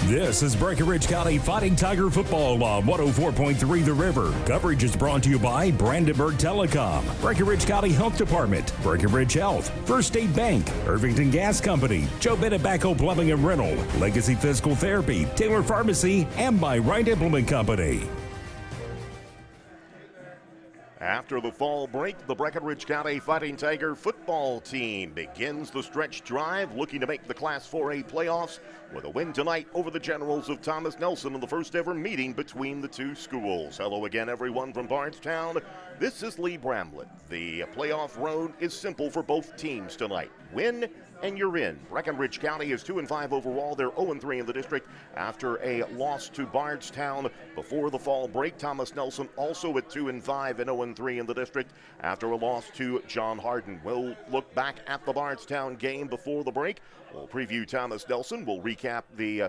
This is Breckenridge County Fighting Tiger Football on 104.3 The River. Coverage is brought to you by Brandenburg Telecom, Breckenridge County Health Department, Breckenridge Health, First State Bank, Irvington Gas Company, Joe Bennett Backhoe Plumbing and Rental, Legacy Physical Therapy, Taylor Pharmacy, and by Wright Implement Company. After the fall break, the Breckenridge County Fighting Tiger football team begins the stretch drive, looking to make the Class 4A playoffs with a win tonight over the Generals of Thomas Nelson in the first ever meeting between the two schools. Hello again, everyone from Bardstown. This is Lee Bramlett. The playoff road is simple for both teams tonight. Win and you're in. Breckenridge County is 2-5 overall. They're 0-3 in the district after a loss to Bardstown before the fall break. Thomas Nelson also at 2-5 and 0-3 in the district after a loss to John Hardin. We'll look back at the Bardstown game before the break. We'll preview Thomas Nelson. We'll recap the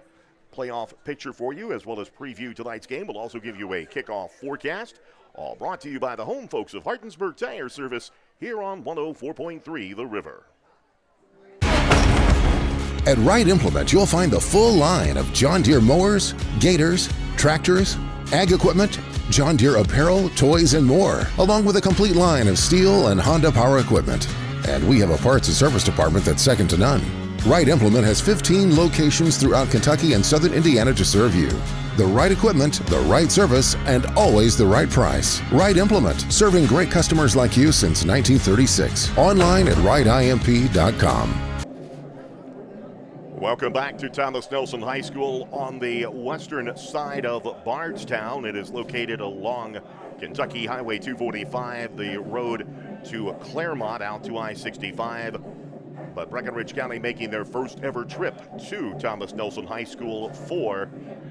playoff picture for you as well as preview tonight's game. We'll also give you a kickoff forecast. All brought to you by the home folks of Hartonsburg Tire Service here on 104.3 The River. At Wright Implement, you'll find the full line of John Deere mowers, gators, tractors, ag equipment, John Deere apparel, toys, and more, along with a complete line of Steel and Honda power equipment. And we have a parts and service department that's second to none. Wright Implement has 15 locations throughout Kentucky and southern Indiana to serve you. The right equipment, the right service, and always the right price. Wright Implement, serving great customers like you since 1936. Online at wrightimp.com. Welcome back to Thomas Nelson High School on the western side of Bardstown. It is located along Kentucky Highway 245, the road to Claremont out to I-65. But Breckenridge County making their first ever trip to Thomas Nelson High School for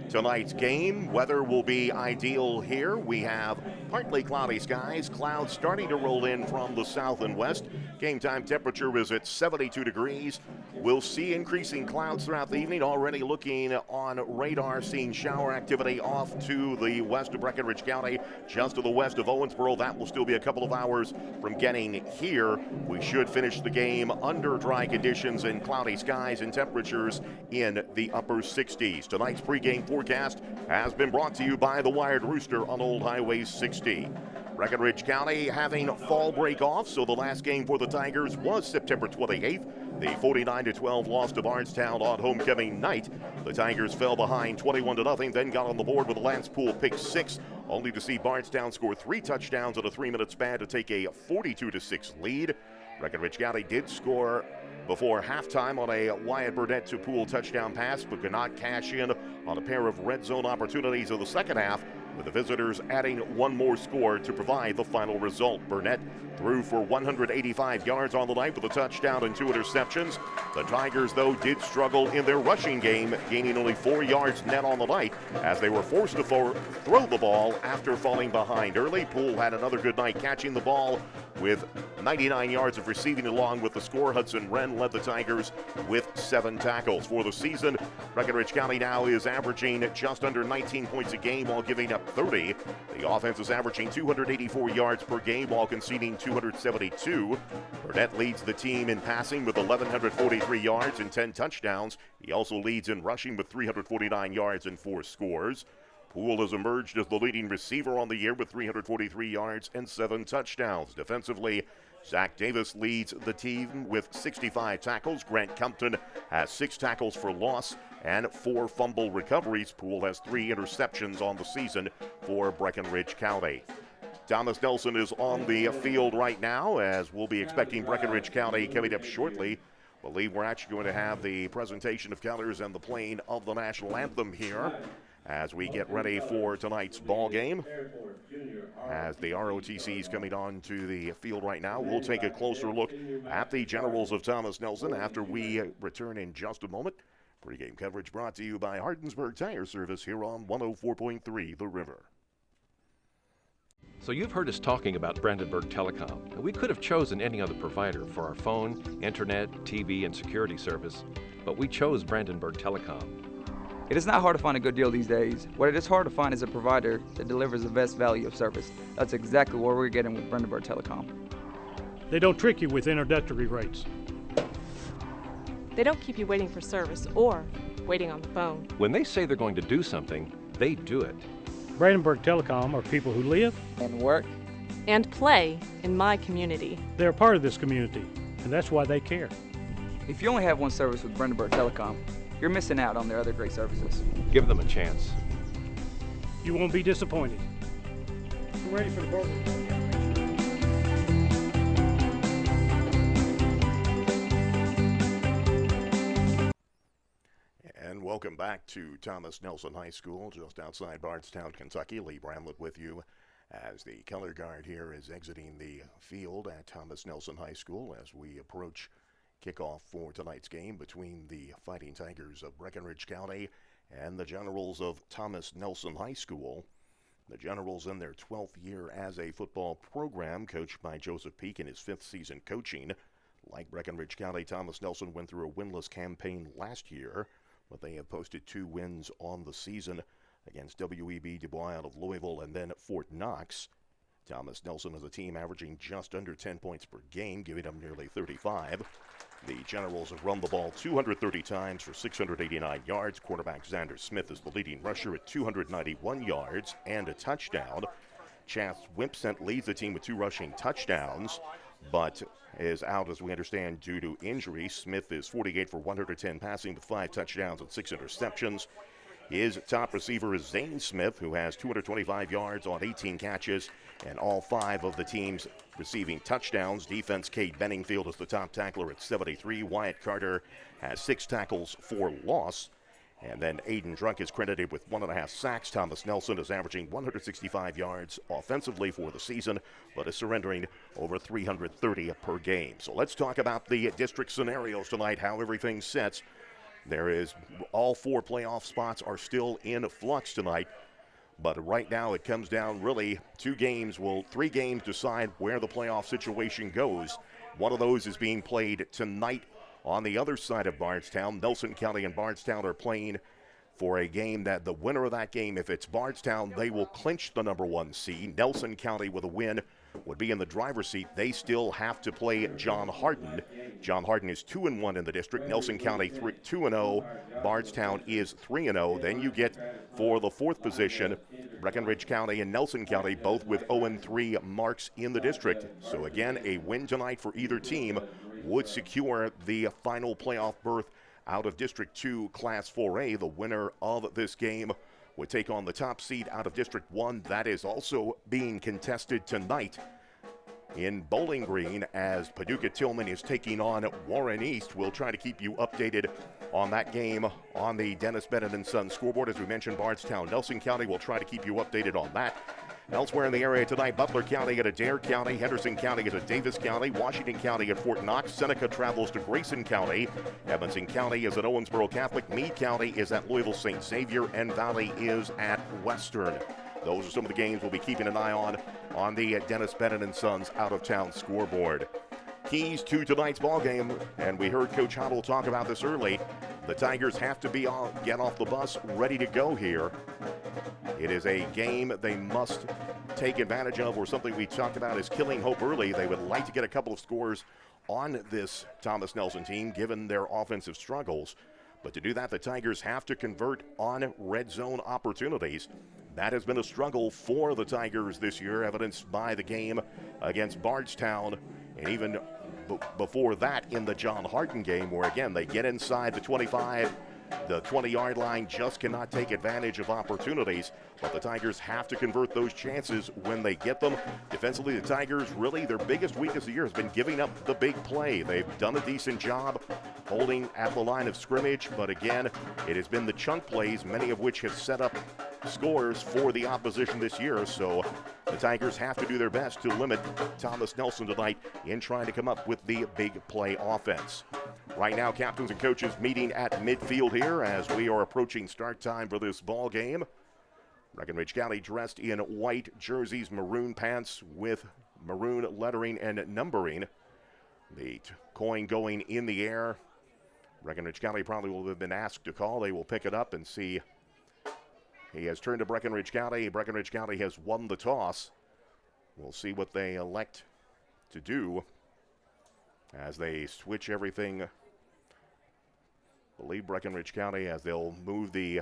tonight's game. Weather will be ideal here. We have partly cloudy skies, clouds starting to roll in from the south and west. Game time temperature is at 72 degrees. We'll see increasing clouds throughout the evening. Already looking on radar, seeing shower activity off to the west of Breckenridge County, just to the west of Owensboro. That will still be a couple of hours from getting here. We should finish the game under dry conditions and cloudy skies and temperatures in the upper 60s. Tonight's pregame forecast has been brought to you by the Wired Rooster on Old Highway 60. Breckenridge County having fall break off, so the last game for the Tigers was September 28th. The 49-12 loss to Bardstown on homecoming night. The Tigers fell behind 21-0, then got on the board with a Lance Poole pick six, only to see Bardstown score 3 touchdowns in a 3-minute span to take a 42-6 lead. Breckenridge County did score before halftime on a Wyatt Burnett to Poole touchdown pass, but could not cash in on a pair of red zone opportunities in the second half, with the visitors adding one more score to provide the final result. Burnett threw for 185 yards on the night with a touchdown and 2 interceptions. The Tigers, though, did struggle in their rushing game, gaining only 4 yards net on the night as they were forced to throw the ball after falling behind early. Poole had another good night catching the ball with 99 yards of receiving along with the score. Hudson Wren led the Tigers with 7 tackles. For the season, Breckenridge County now is averaging just under 19 points a game while giving up 30. The offense is averaging 284 yards per game while conceding 272. Burnett leads the team in passing with 1,143 yards and 10 touchdowns. He also leads in rushing with 349 yards and 4 scores. Poole has emerged as the leading receiver on the year with 343 yards and 7 touchdowns. Defensively, Zach Davis leads the team with 65 tackles. Grant Compton has 6 tackles for loss and 4 fumble recoveries. Poole has 3 interceptions on the season for Breckenridge County. Thomas Nelson is on the field right now, as we'll be expecting Breckenridge County coming up shortly. I believe we're actually going to have the presentation of colors and the playing of the national anthem here as we get ready for tonight's ball game. As the ROTC is coming on to the field right now, we'll take a closer look at the Generals of Thomas Nelson after we return in just a moment. Pre-game coverage brought to you by Hartonsburg Tire Service here on 104.3 The River. So you've heard us talking about Brandenburg Telecom, and we could have chosen any other provider for our phone, internet, TV, and security service, but we chose Brandenburg Telecom. It is not hard to find a good deal these days. What it is hard to find is a provider that delivers the best value of service. That's exactly what we're getting with Brandenburg Telecom. They don't trick you with introductory rates. They don't keep you waiting for service or waiting on the phone. When they say they're going to do something, they do it. Brandenburg Telecom are people who live And work. And play in my community. they're a part of this community, and that's why they care. If you only have one service with Brandenburg Telecom, you're missing out on their other great services. Give them a chance. You won't be disappointed. I'm ready for the burger. And welcome back to Thomas Nelson High School, just outside Bardstown, Kentucky. Lee Bramlett with you as the color guard here is exiting the field at Thomas Nelson High School as we approach kickoff for tonight's game between the Fighting Tigers of Breckinridge County and the Generals of Thomas Nelson High School. The Generals in their 12th year as a football program, coached by Joseph Peak in his 5th season coaching. Like Breckinridge County, Thomas Nelson went through a winless campaign last year, but they have posted 2 wins on the season against WEB Dubois out of Louisville and then Fort Knox. Thomas Nelson is a team averaging just under 10 points per game, giving them nearly 35. The Generals have run the ball 230 times for 689 yards. Quarterback Xander Smith is the leading rusher at 291 yards and a touchdown. Chance Wimpsent leads the team with 2 rushing touchdowns, but is out, as we understand, due to injury. Smith is 48 for 110 passing with 5 touchdowns and 6 interceptions. His top receiver is Zane Smith, who has 225 yards on 18 catches, and all 5 of the team's receiving touchdowns. Defense, Cade Benningfield is the top tackler at 73. Wyatt Carter has 6 tackles for loss. And then Aiden Drunk is credited with 1.5 sacks. Thomas Nelson is averaging 165 yards offensively for the season, but is surrendering over 330 per game. So let's talk about the district scenarios tonight, how everything sets. There is all 4 playoff spots are still in flux tonight. But right now it comes down really 3 games decide where the playoff situation goes. One of those is being played tonight on the other side of Bardstown. Nelson County and Bardstown are playing for a game that the winner of that game, if it's Bardstown, they will clinch the number 1 seed. Nelson County with a win would be in the driver's seat. They still have to play John Hardin. John Hardin is 2-1 in the district. Nelson County 2-0. Bardstown is 3-0. Then you get for the 4th position, Breckinridge County and Nelson County, both with 0-3 marks in the district. So again, a win tonight for either team would secure the final playoff berth out of District 2 Class 4A. The winner of this game would take on the top seed out of District 1. That is also being contested tonight in Bowling Green as Paducah Tillman is taking on Warren East. We'll try to keep you updated on that game on the Dennis Bennett & Sons scoreboard. As we mentioned, Bardstown, Nelson County, will try to keep you updated on that. Elsewhere in the area tonight, Butler County at Adair County, Henderson County at Davis County, Washington County at Fort Knox, Seneca travels to Grayson County, Evanston County is at Owensboro Catholic, Meade County is at Louisville St. Xavier, and Valley is at Western. Those are some of the games we'll be keeping an eye on the Dennis Bennett & Sons out-of-town scoreboard. Keys to tonight's ball game, and we heard Coach Huddle talk about this early. The Tigers have to get off the bus ready to go here. It is a game they must take advantage of, or something we talked about is killing hope early. They would like to get a couple of scores on this Thomas Nelson team, given their offensive struggles. But to do that, the Tigers have to convert on red zone opportunities. That has been a struggle for the Tigers this year, evidenced by the game against Bardstown, and even before that in the John Hardin game, where again they get inside the 25, the 20-yard line, just cannot take advantage of opportunities. But the Tigers have to convert those chances when they get them. Defensively, the Tigers, really their biggest weakness of the year has been giving up the big play. They've done a decent job holding at the line of scrimmage, but again, it has been the chunk plays, many of which have set up scores for the opposition this year. So the Tigers have to do their best to limit Thomas Nelson tonight in trying to come up with the big play offense. Right now, captains and coaches meeting at midfield here as we are approaching start time for this ball game. Breckinridge County dressed in white jerseys, maroon pants with maroon lettering and numbering. The coin going in the air. Breckinridge County probably will have been asked to call. They will pick it up and see. He has turned to Breckinridge County. Breckinridge County has won the toss. We'll see what they elect to do as they switch everything. believe Breckinridge County, as they'll move the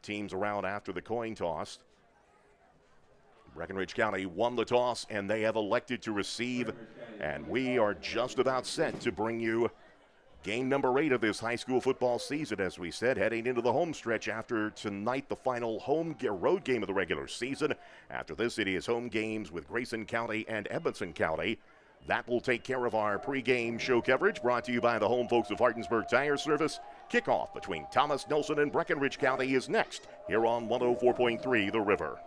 teams around after the coin toss. Breckinridge County won the toss, and they have elected to receive. And we are just about set to bring you game number 8 of this high school football season, as we said, heading into the home stretch after tonight, the final road game of the regular season. After this, it is home games with Grayson County and Edmonson County. That will take care of our pregame show coverage, brought to you by the home folks of Hartonsburg Tire Service. Kickoff between Thomas Nelson and Breckinridge County is next, here on 104.3 The River.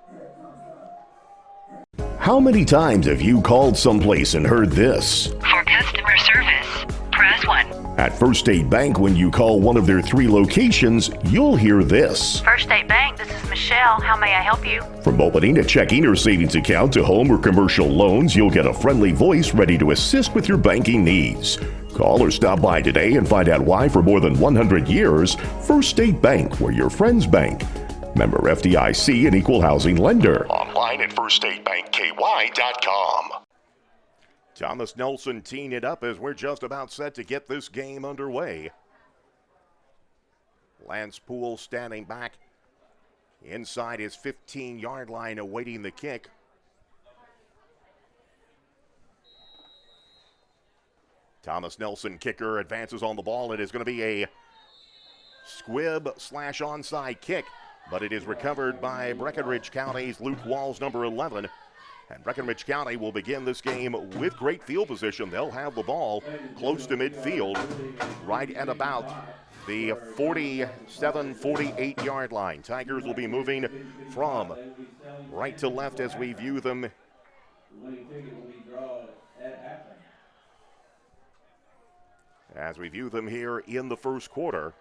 How many times have you called someplace and heard this? For customer service, press 1. At First State Bank, when you call one of their 3 locations, you'll hear this. First State Bank, this is Michelle. How may I help you? From opening a checking or savings account to home or commercial loans, you'll get a friendly voice ready to assist with your banking needs. Call or stop by today and find out why for more than 100 years, First State Bank, where your friends bank. Member FDIC and equal housing lender. Online at firststatebankky.com. Thomas Nelson teeing it up as we're just about set to get this game underway. Lance Poole standing back inside his 15-yard line awaiting the kick. Thomas Nelson, kicker, advances on the ball. It is going to be a squib/onside kick, but it is recovered by Breckinridge County's Luke Walls, number 11. And Breckinridge County will begin this game with great field position. They'll have the ball close to midfield, right at about the 47, 48-yard line. Tigers will be moving from right to left as we view them. As we view them here in the first quarter.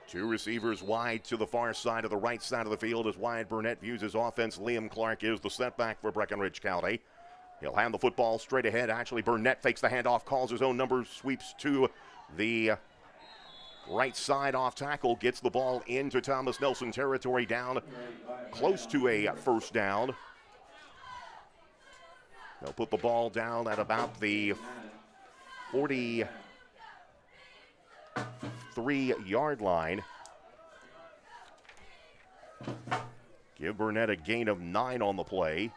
2 receivers wide to the far side of the right side of the field as Wyatt Burnett views his offense. Liam Clark is the setback for Breckinridge County. He'll hand the football straight ahead. Actually, Burnett fakes the handoff, calls his own number, sweeps to the right side off tackle, gets the ball into Thomas Nelson territory, down close to a first down. They'll put the ball down at about the 43-yard line. Give Burnett a gain of 9 on the play.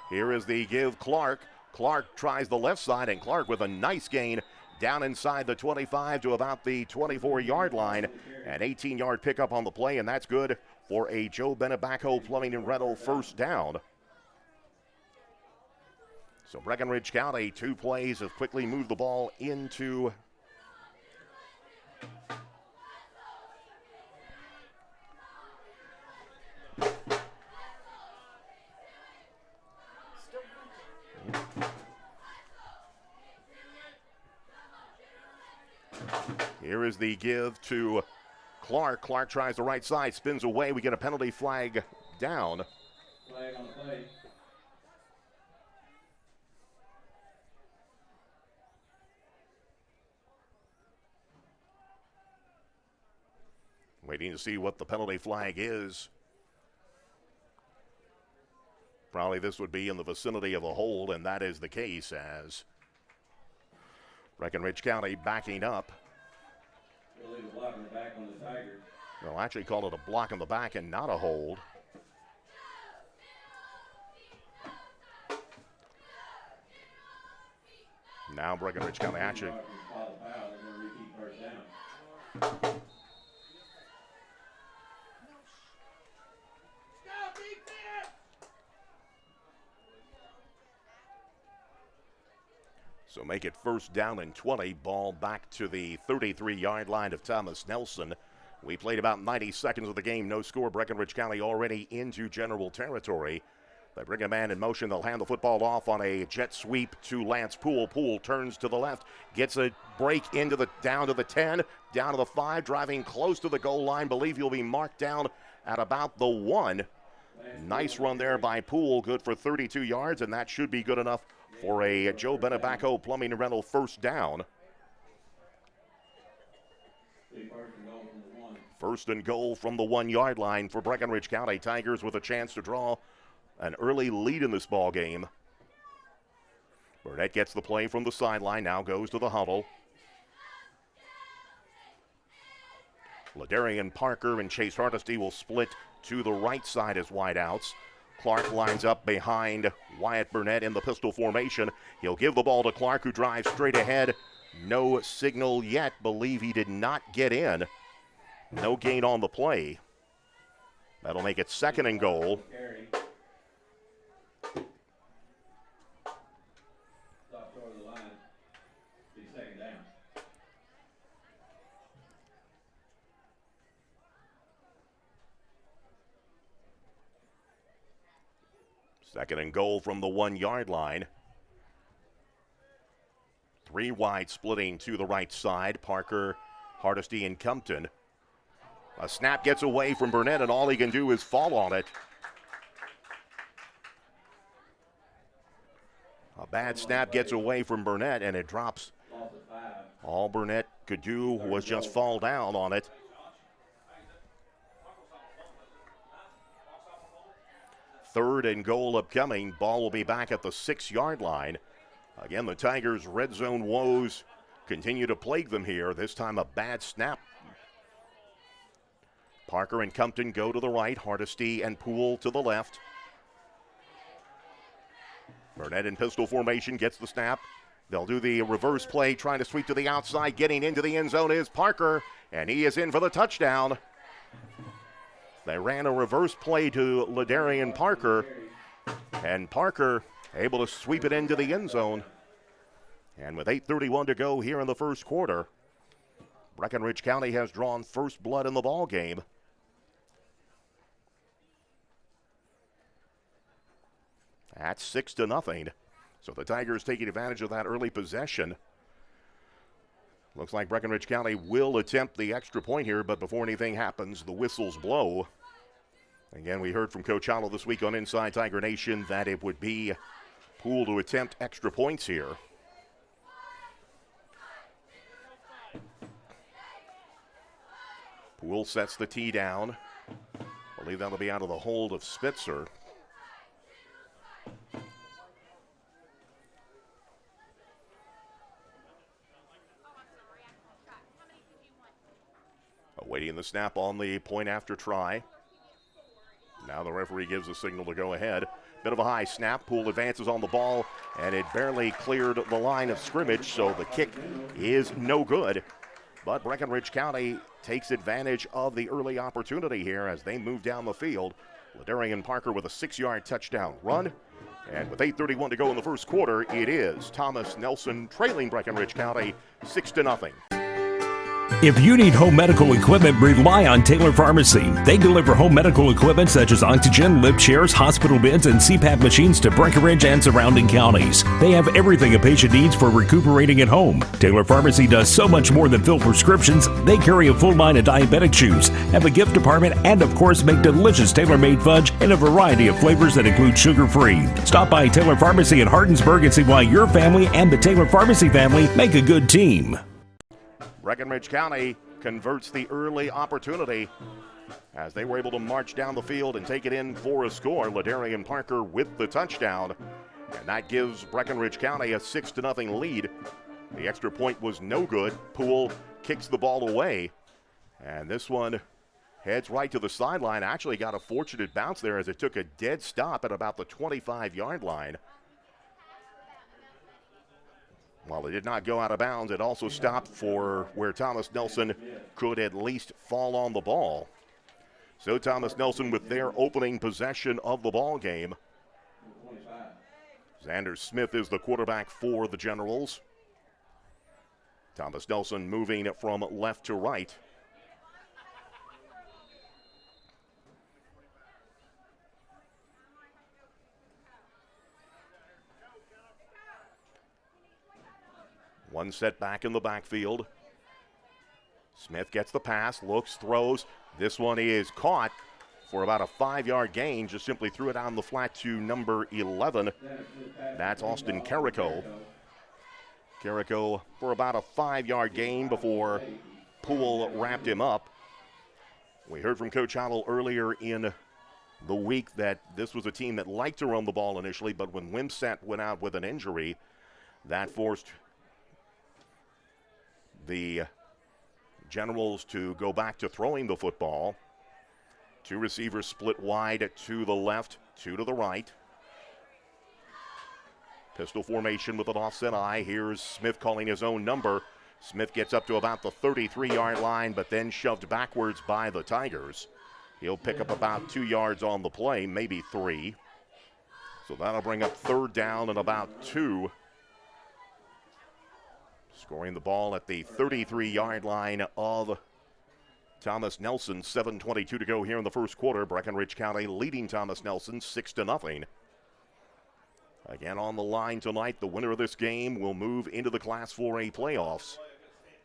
Here is the give Clark. Clark tries the left side, and Clark with a nice gain down inside the 25 to about the 24-yard line. An 18-yard pickup on the play, and that's good for a Joe Bennett backhoe plumbing and rental first down. So Breckinridge County, 2 plays have quickly moved the ball into here is the give to Clark. Clark tries the right side, spins away. We get a penalty flag down. Flag on the play. Waiting to see what the penalty flag is. Probably this would be in the vicinity of a hold, and that is the case as Breckinridge County backing up. They'll leave a block in the back on the Tigers. They'll actually call it a block in the back and not a hold. Now Breckinridge County actually. So make it first down and 20. Ball back to the 33-yard line of Thomas Nelson. We played about 90 seconds of the game. No score. Breckinridge County already into general territory. They bring a man in motion. They'll hand the football off on a jet sweep to Lance Poole. Poole turns to the left, gets a break into the down to the 10, down to the 5, driving close to the goal line. Believe he'll be marked down at about the 1. Nice run there by Poole. Good for 32 yards, and that should be good enough for a Joe Bennett backhoe plumbing and rental first down. First and goal from the 1-yard line for Breckinridge County. Tigers with a chance to draw an early lead in this ball game. Burnett gets the play from the sideline, now goes to the huddle. Ladarian Parker and Chase Hardesty will split to the right side as wideouts. Clark lines up behind Wyatt Burnett in the pistol formation. He'll give the ball to Clark, who drives straight ahead. No signal yet. Believe he did not get in. No gain on the play. That'll make it second and goal. Second and goal from the 1-yard line. 3 wide splitting to the right side. Parker, Hardesty, and Compton. A snap gets away from Burnett, and all he can do is fall on it. A bad snap gets away from Burnett, and it drops. All Burnett could do was just fall down on it. Third and goal upcoming. Ball will be back at the 6-yard line. Again, the Tigers' red zone woes continue to plague them here. This time a bad snap. Parker and Compton go to the right. Hardesty and Poole to the left. Burnett in pistol formation gets the snap. They'll do the reverse play, trying to sweep to the outside. Getting into the end zone is Parker, and he is in for the touchdown. They ran a reverse play to Ladarian Parker, and Parker able to sweep it into the end zone. And with 8:31 to go here in the first quarter, Breckinridge County has drawn first blood in the ball game. That's 6-0. So the Tigers taking advantage of that early possession. Looks like Breckinridge County will attempt the extra point here, but before anything happens, the whistles blow. Again, we heard from Coach Hollow this week on Inside Tiger Nation that it would be Poole to attempt extra points here. Poole sets the tee down. I believe that'll be out of the hold of Spitzer. Awaiting the snap on the point after try. Now the referee gives a signal to go ahead. Bit of a high snap. Poole advances on the ball, and it barely cleared the line of scrimmage, so the kick is no good. But Breckinridge County takes advantage of the early opportunity here as they move down the field. Ladarian Parker with a 6-yard touchdown run. And with 8:31 to go in the first quarter, it is Thomas Nelson trailing Breckinridge County 6-0. If you need home medical equipment, rely on Taylor Pharmacy. They deliver home medical equipment such as oxygen, lift chairs, hospital beds, and CPAP machines to Breckinridge and surrounding counties. They have everything a patient needs for recuperating at home. Taylor Pharmacy does so much more than fill prescriptions. They carry a full line of diabetic chews, have a gift department, and of course make delicious tailor-made fudge in a variety of flavors that include sugar-free. Stop by Taylor Pharmacy in Hardinsburg and see why your family and the Taylor Pharmacy family make a good team. Breckinridge County converts the early opportunity as they were able to march down the field and take it in for a score. Ladarian Parker with the touchdown, and that gives Breckinridge County a 6-0 lead. The extra point was no good. Poole kicks the ball away, and this one heads right to the sideline. Actually got a fortunate bounce there as it took a dead stop at about the 25-yard line. While it did not go out of bounds, it also stopped for where Thomas Nelson could at least fall on the ball. So Thomas Nelson with their opening possession of the ball game. Xander Smith is the quarterback for the Generals. Thomas Nelson moving from left to right. One set back in the backfield. Smith gets the pass, looks, throws. This one is caught for about a 5-yard gain. Just simply threw it on the flat to number 11. That's Austin Carrico. Carrico for about a 5-yard gain before Poole wrapped him up. We heard from Coach Howell earlier in the week that this was a team that liked to run the ball initially, but when Wimsatt went out with an injury, that forced the Generals to go back to throwing the football. Two receivers split wide to the left, two to the right. Pistol formation with an offset eye. Here's Smith calling his own number. Smith gets up to about the 33-yard line, but then shoved backwards by the Tigers. He'll pick up about 2 yards on the play, maybe 3. So that'll bring up 3rd down and about 2. Scoring the ball at the 33-yard line of Thomas Nelson. 7:22 to go here in the first quarter. Breckinridge County leading Thomas Nelson 6-0. Again on the line tonight, the winner of this game will move into the Class 4A playoffs.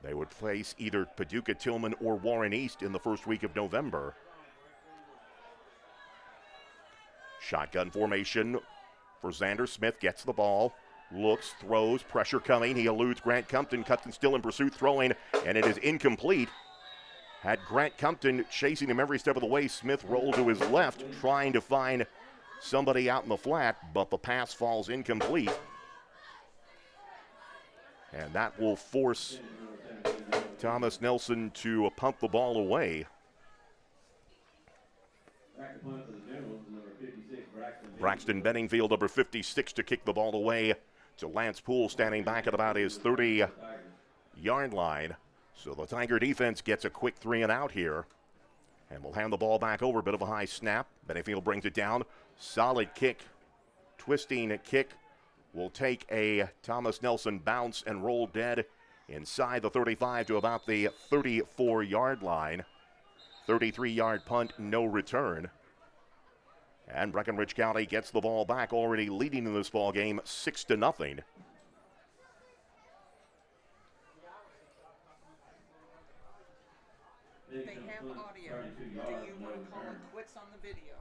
They would face either Paducah, Tillman, or Warren East in the first week of November. Shotgun formation for Xander Smith. Gets the ball. Looks, throws, pressure coming. He eludes Grant Compton. Compton still in pursuit, throwing, and it is incomplete. Had Grant Compton chasing him every step of the way, Smith rolled to his left, trying to find somebody out in the flat, but the pass falls incomplete. And that will force Thomas Nelson to pump the ball away. Braxton Benningfield, number 56, to kick the ball away to Lance Poole, standing back at about his 30-yard line. So the Tiger defense gets a quick 3 and out here. And we'll hand the ball back over. Bit of a high snap. Benningfield brings it down. Solid kick. Twisting kick will take a Thomas Nelson bounce and roll dead inside the 35 to about the 34-yard line. 33-yard punt, no return. And Breckinridge County gets the ball back, already leading in this ball game 6-0. They have audio. Do you want to call it quits on the video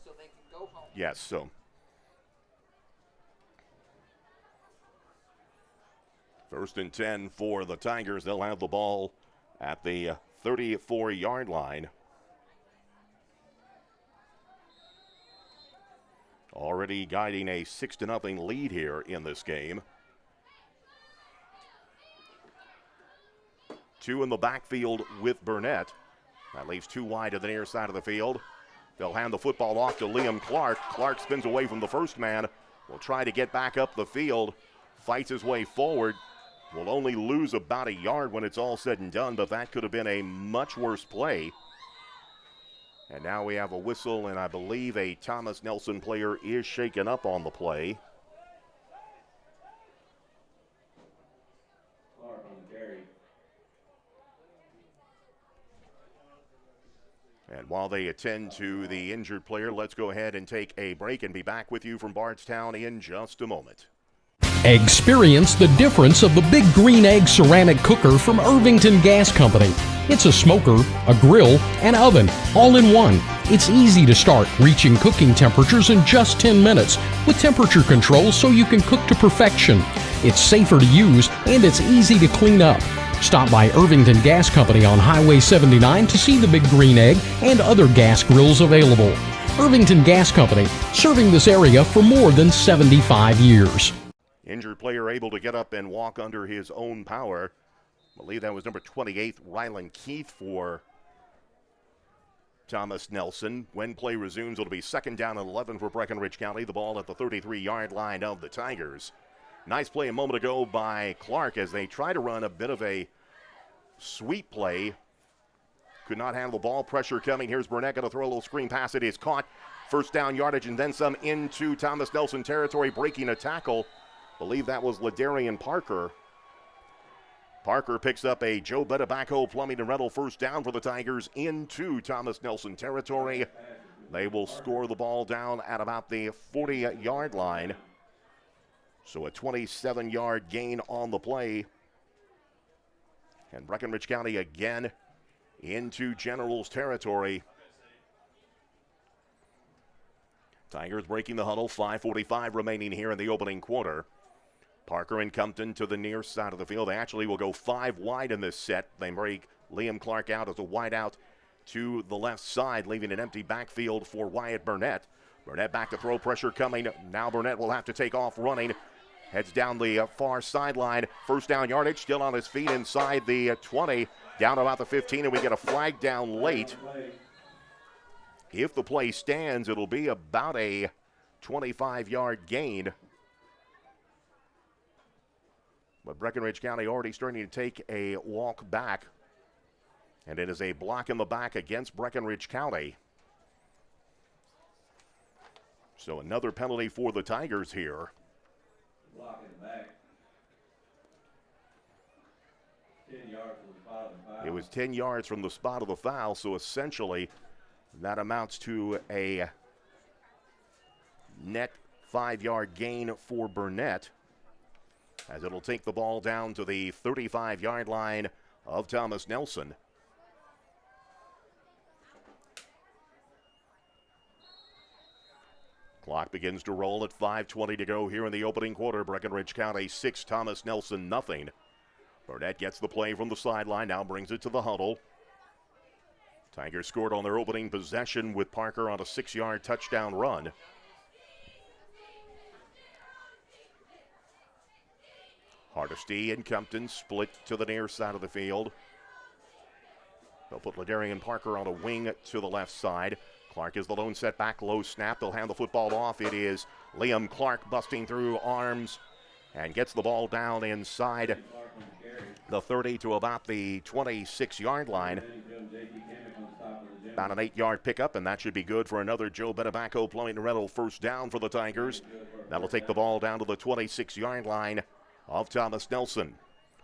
so they can go home? Yes, so first and 10 for the Tigers. They'll have the ball at the 34-yard line. Already guiding a 6-0 lead here in this game. 2 in the backfield with Burnett. That leaves 2 wide to the near side of the field. They'll hand the football off to Liam Clark. Clark spins away from the first man. Will try to get back up the field. Fights his way forward. Will only lose about a yard when it's all said and done, but that could have been a much worse play. And now we have a whistle, and I believe a Thomas Nelson player is shaken up on the play. And while they attend to the injured player, let's go ahead and take a break and be back with you from Bardstown in just a moment. Experience the difference of the Big Green Egg ceramic cooker from Irvington Gas Company. It's a smoker, a grill, and oven, all in one. It's easy to start, reaching cooking temperatures in just 10 minutes with temperature control so you can cook to perfection. It's safer to use and it's easy to clean up. Stop by Irvington Gas Company on Highway 79 to see the Big Green Egg and other gas grills available. Irvington Gas Company, serving this area for more than 75 years. Injured player able to get up and walk under his own power. I believe that was number 28, Rylan Keith, for Thomas Nelson. When play resumes, it'll be 2nd down and 11 for Breckinridge County. The ball at the 33-yard line of the Tigers. Nice play a moment ago by Clark as they try to run a bit of a sweep play. Could not handle the ball. Pressure coming. Here's Burnett going to throw a little screen pass. It is caught. 1st down yardage and then some into Thomas Nelson territory, breaking a tackle. Believe that was Ladarian Parker. Parker picks up a Joe Betta backhoe plumbing and rental 1st down for the Tigers into Thomas Nelson territory. They will score the ball down at about the 40-yard line. So a 27-yard gain on the play. And Breckinridge County again into Generals territory. Tigers breaking the huddle. 5:45 remaining here in the opening quarter. Parker and Compton to the near side of the field. They actually will go 5 wide in this set. They break Liam Clark out as a wide out to the left side, leaving an empty backfield for Wyatt Burnett. Burnett back to throw, pressure coming. Now Burnett will have to take off running. Heads down the far sideline. First down yardage, still on his feet inside the 20, down about the 15, and we get a flag down late. If the play stands, it'll be about a 25-yard gain. But Breckinridge County already starting to take a walk back. And it is a block in the back against Breckinridge County. So another penalty for the Tigers here. Block in the back. 10 yards from the spot of the foul. It was 10 yards from the spot of the foul, so essentially that amounts to a net 5-yard gain for Burnett, as it'll take the ball down to the 35-yard line of Thomas Nelson. Clock begins to roll at 5:20 to go here in the opening quarter. Breckinridge County 6, Thomas Nelson nothing. Burnett gets the play from the sideline, now brings it to the huddle. Tigers scored on their opening possession with Parker on a 6-yard touchdown run. Hardesty and Compton split to the near side of the field. They'll put Ladarian Parker on a wing to the left side. Clark is the lone setback, low snap. They'll hand the football off. It is Liam Clark busting through arms and gets the ball down inside the 30 to about the 26-yard line. About an 8-yard pickup, and that should be good for another Joe Benebaco Plumbing and Rental first down for the Tigers. That'll take the ball down to the 26-yard line of Thomas Nelson.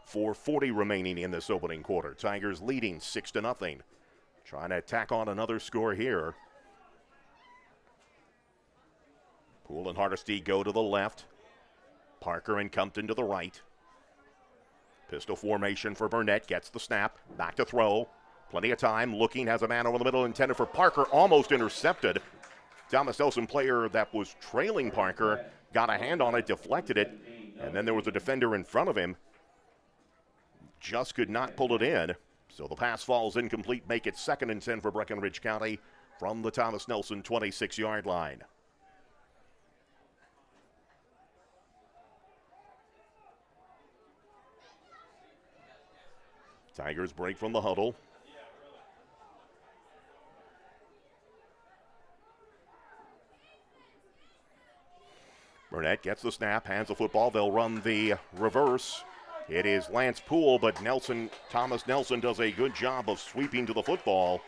4:40 remaining in this opening quarter. Tigers leading 6-0. Trying to tack on another score here. Poole and Hardesty go to the left. Parker and Compton to the right. Pistol formation for Burnett. Gets the snap. Back to throw. Plenty of time. Looking, has a man over the middle intended for Parker. Almost intercepted. Thomas Nelson, player that was trailing Parker, got a hand on it, deflected it, and then there was a defender in front of him. Just could not pull it in. So the pass falls incomplete. Make it 2nd and 10 for Breckinridge County from the Thomas Nelson 26-yard line. Tigers break from the huddle. Burnett gets the snap, hands the football. They'll run the reverse. It is Lance Poole, but Thomas Nelson does a good job of sweeping to the football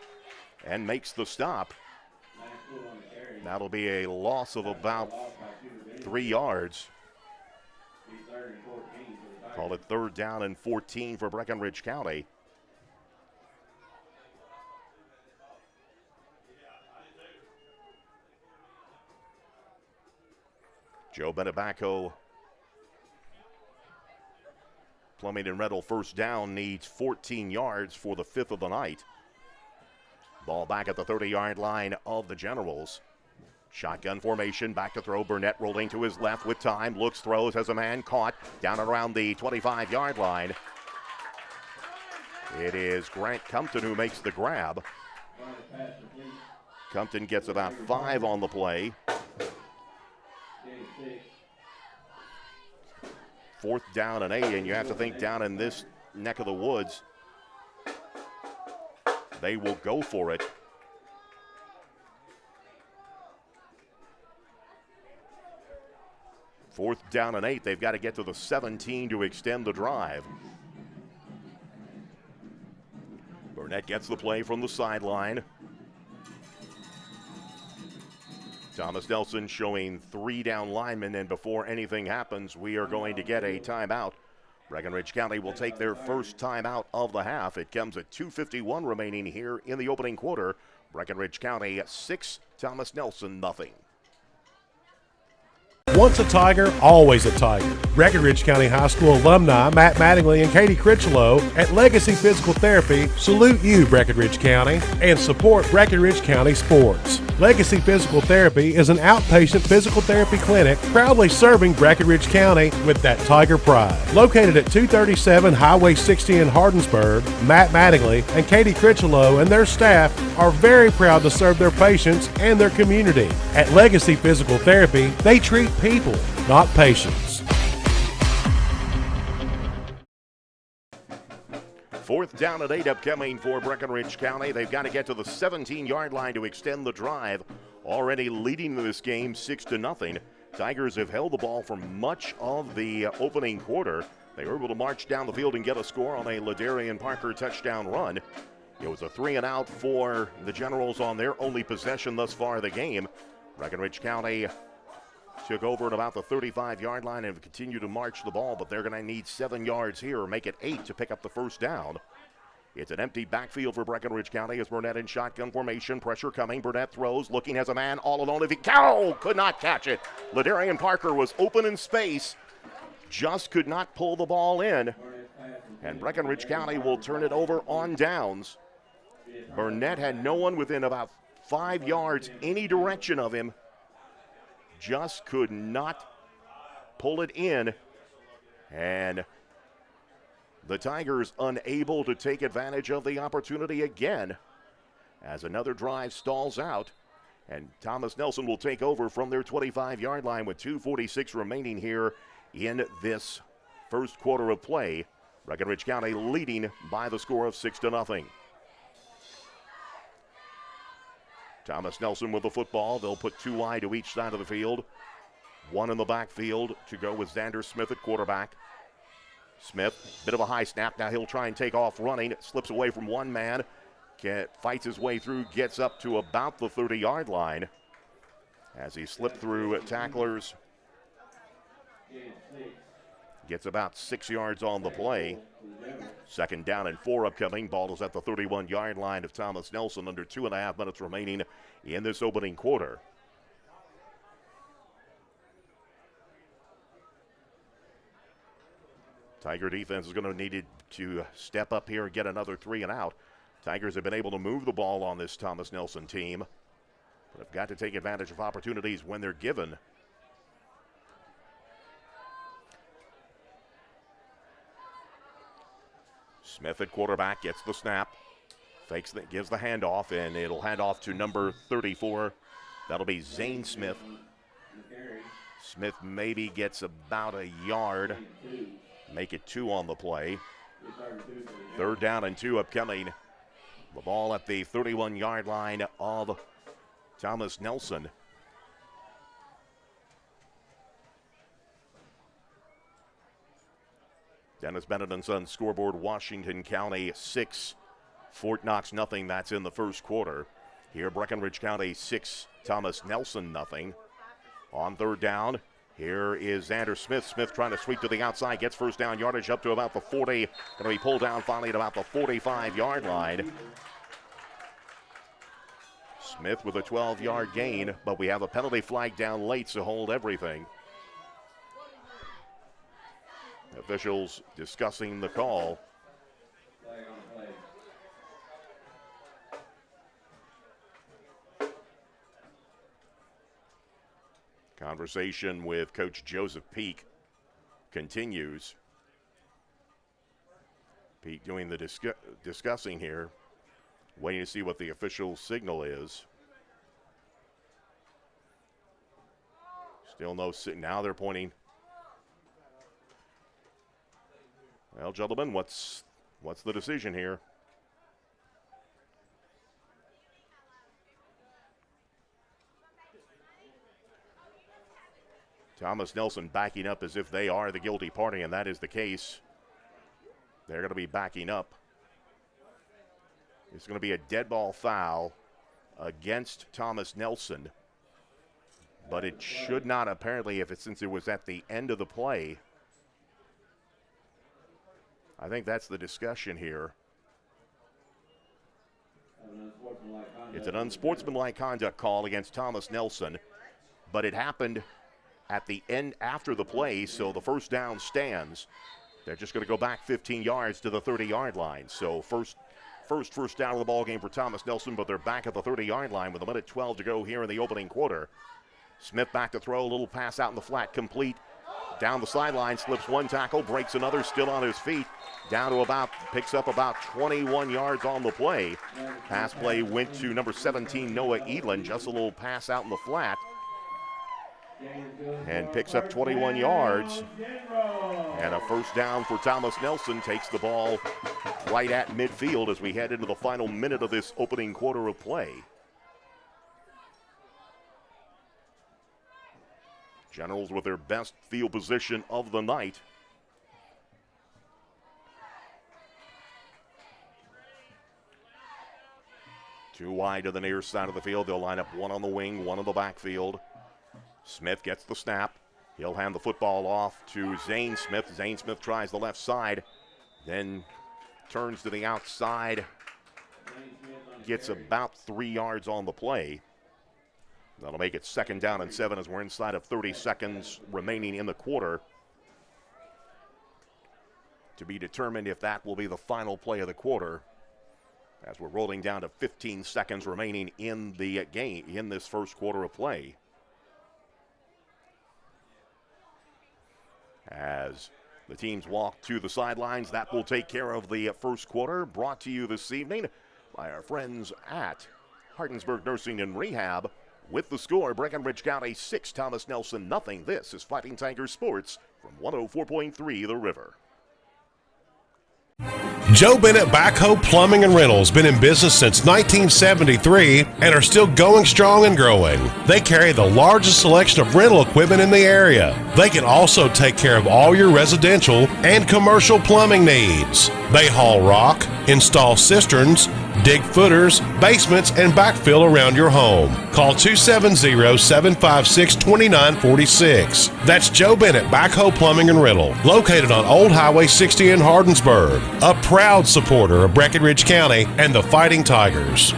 and makes the stop. That'll be a loss of about 3 yards. Call it 3rd down and 14 for Breckinridge County. Joe Benebaco, Plumbing and Rental first down, needs 14 yards for the 5th of the night. Ball back at the 30-yard line of the Generals. Shotgun formation, back to throw. Burnett rolling to his left with time. Looks, throws, has a man caught down and around the 25-yard line. It is Grant Compton who makes the grab. Compton gets about 5 on the play. 4th down and 8, and you have to think down in this neck of the woods, they will go for it. Fourth down and 8. They've got to get to the 17 to extend the drive. Burnett gets the play from the sideline. Thomas Nelson showing 3 down linemen, and before anything happens, we are going to get a timeout. Breckinridge County will take their first timeout of the half. It comes at 2:51 remaining here in the opening quarter. Breckinridge County 6, Thomas Nelson nothing. Once a Tiger, always a Tiger. Breckenridge County High School alumni Matt Mattingly and Katie Critchlow at Legacy Physical Therapy salute you, Breckenridge County, and support Breckenridge County sports. Legacy Physical Therapy is an outpatient physical therapy clinic proudly serving Breckenridge County with that Tiger pride. Located at 237 Highway 60 in Hardinsburg, Matt Mattingly and Katie Critchlow and their staff are very proud to serve their patients and their community. At Legacy Physical Therapy, they treat people, not patients. 4th down and 8 upcoming for Breckenridge County. They've got to get to the 17-yard line to extend the drive. Already leading this game 6-0. Tigers have held the ball for much of the opening quarter. They were able to march down the field and get a score on a Ladarian Parker touchdown run. It was a 3-and-out for the Generals on their only possession thus far of the game. Breckenridge County took over at about the 35-yard line and continue to march the ball, but they're going to need 7 yards here or make it 8 to pick up the first down. It's an empty backfield for Breckenridge County as Burnett in shotgun formation. Pressure coming. Burnett throws, looking as a man all alone. If he could not catch it. Ladarian Parker was open in space, just could not pull the ball in. And Breckenridge County will turn it over on downs. Burnett had no one within about 5 yards any direction of him. Just could not pull it in. And the Tigers unable to take advantage of the opportunity again as another drive stalls out. And Thomas Nelson will take over from their 25-yard line with 2:46 remaining here in this first quarter of play. Breckenridge County leading by the score of 6-0. Thomas Nelson with the football. They'll put 2 wide to each side of the field. 1 in the backfield to go with Xander Smith at quarterback. Smith, bit of a high snap. Now he'll try and take off running. Slips away from one man. Fights his way through, gets up to about the 30-yard line as he slipped through tacklers. Gets about 6 yards on the play. 2nd down and 4 upcoming. Ball is at the 31-yard line of Thomas Nelson under 2.5 minutes remaining in this opening quarter. Tiger defense is going to need to step up here and get another 3 and out. Tigers have been able to move the ball on this Thomas Nelson team, but have got to take advantage of opportunities when they're given. Smith at quarterback gets the snap, fakes it, gives the handoff, and it'll hand off to number 34. That'll be Zane Smith. Smith maybe gets about a yard, make it 2 on the play. 3rd down and 2 upcoming. The ball at the 31-yard line of Thomas Nelson. Dennis Bennett and Sons scoreboard, Washington County 6, Fort Knox nothing. That's in the first quarter. Here Breckenridge County 6, Thomas Nelson nothing. On 3rd down, here is Xander Smith. Smith trying to sweep to the outside, gets first down yardage up to about the 40. Going to be pulled down finally at about the 45-yard line. Smith with a 12-yard gain, but we have a penalty flag down late, so hold everything. Officials discussing the call. Conversation with Coach Joseph Peak continues. Peak doing the discussing here, waiting to see what the official signal is. Still no, now they're pointing. Well, gentlemen, what's the decision here? Thomas Nelson backing up as if they are the guilty party, and that is the case. They're going to be backing up. It's going to be a dead ball foul against Thomas Nelson, but it should not apparently, since it was at the end of the play. I think that's the discussion here. It's an unsportsmanlike conduct call against Thomas Nelson, but it happened at the end after the play, so the first down stands. They're just going to go back 15 yards to the 30-yard line. So first down of the ball game for Thomas Nelson, but they're back at the 30-yard line with a minute 12 to go here in the opening quarter. Smith back to throw, a little pass out in the flat, complete. Down the sideline, slips one tackle, breaks another, still on his feet. Down to picks up about 21 yards on the play. Pass play went to number 17, Noah Edlin, just a little pass out in the flat. And picks up 21 yards. And a first down for Thomas Nelson, takes the ball right at midfield as we head into the final minute of this opening quarter of play. Generals with their best field position of the night. Two wide to the near side of the field. They'll line up one on the wing, one on the backfield. Smith gets the snap. He'll hand the football off to Zane Smith. Zane Smith tries the left side, then turns to the outside. Gets about 3 yards on the play. That'll make it second down and 7 as we're inside of 30 seconds remaining in the quarter. To be determined if that will be the final play of the quarter, as we're rolling down to 15 seconds remaining in the game, in this first quarter of play. As the teams walk to the sidelines, that will take care of the first quarter. Brought to you this evening by our friends at Hartensburg Nursing and Rehab. With the score, Breckinridge County 6, Thomas Nelson nothing. This is Fighting Tiger Sports from 104.3 The River. Joe Bennett Backhoe Plumbing and Rentals been in business since 1973 and are still going strong and growing. They carry the largest selection of rental equipment in the area. They can also take care of all your residential and commercial plumbing needs. They haul rock, install cisterns, dig footers, basements, and backfill around your home. Call 270-756-2946. That's Joe Bennett Backhoe Plumbing and Rental, located on Old Highway 60 in Hardinsburg, a proud supporter of Breckinridge County and the Fighting Tigers.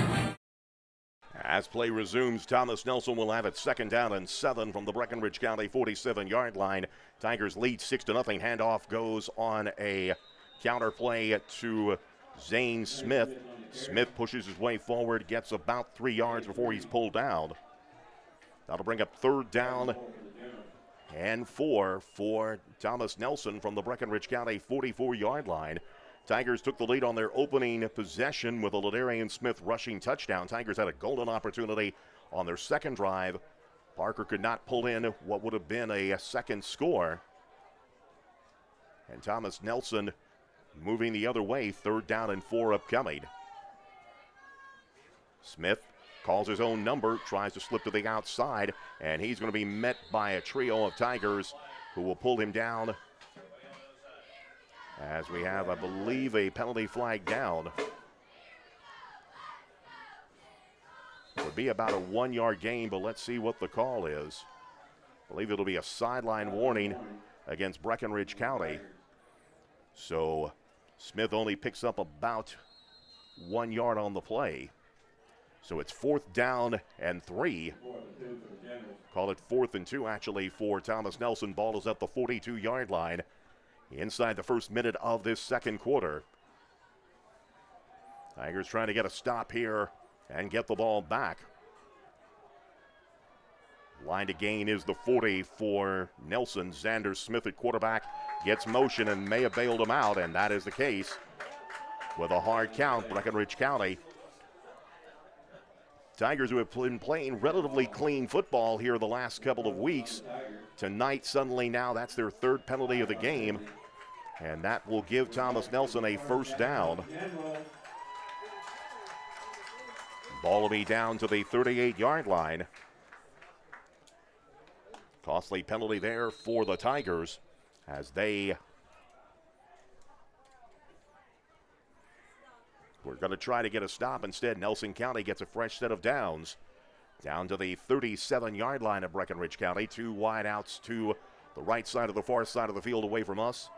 As play resumes, Thomas Nelson will have it second down and 7 from the Breckinridge County 47-yard line. Tigers lead 6-0. Handoff goes on a counter play to Zane Smith. Smith pushes his way forward, gets about 3 yards before he's pulled down. That'll bring up third down and 4 for Thomas Nelson from the Breckinridge County 44-yard line. Tigers took the lead on their opening possession with a Ladarian Smith rushing touchdown. Tigers had a golden opportunity on their second drive. Parker could not pull in what would have been a second score. And Thomas Nelson moving the other way, third down and 4 upcoming. Smith calls his own number, tries to slip to the outside, and he's going to be met by a trio of Tigers who will pull him down as we have, I believe, a penalty flag down. It would be about a 1-yard gain, but let's see what the call is. I believe it'll be a sideline warning against Breckinridge County. So Smith only picks up about 1 yard on the play. So it's fourth down and 3. Call it 4th and 2 actually for Thomas Nelson. Ball is at the 42-yard line inside the first minute of this second quarter. Tigers trying to get a stop here and get the ball back. Line to gain is the 40 for Nelson. Xander Smith at quarterback gets motion and may have bailed him out, and that is the case. With a hard count, Breckinridge County. Tigers, who have been playing relatively clean football here the last couple of weeks, tonight suddenly now that's their third penalty of the game, and that will give Thomas Nelson a first down. Ball will be down to the 38-yard line. Costly penalty there for the Tigers as they were going to try to get a stop. Instead, Nelson County gets a fresh set of downs. Down to the 37-yard line of Breckinridge County. 2 wide outs to the right side of the far side of the field away from us.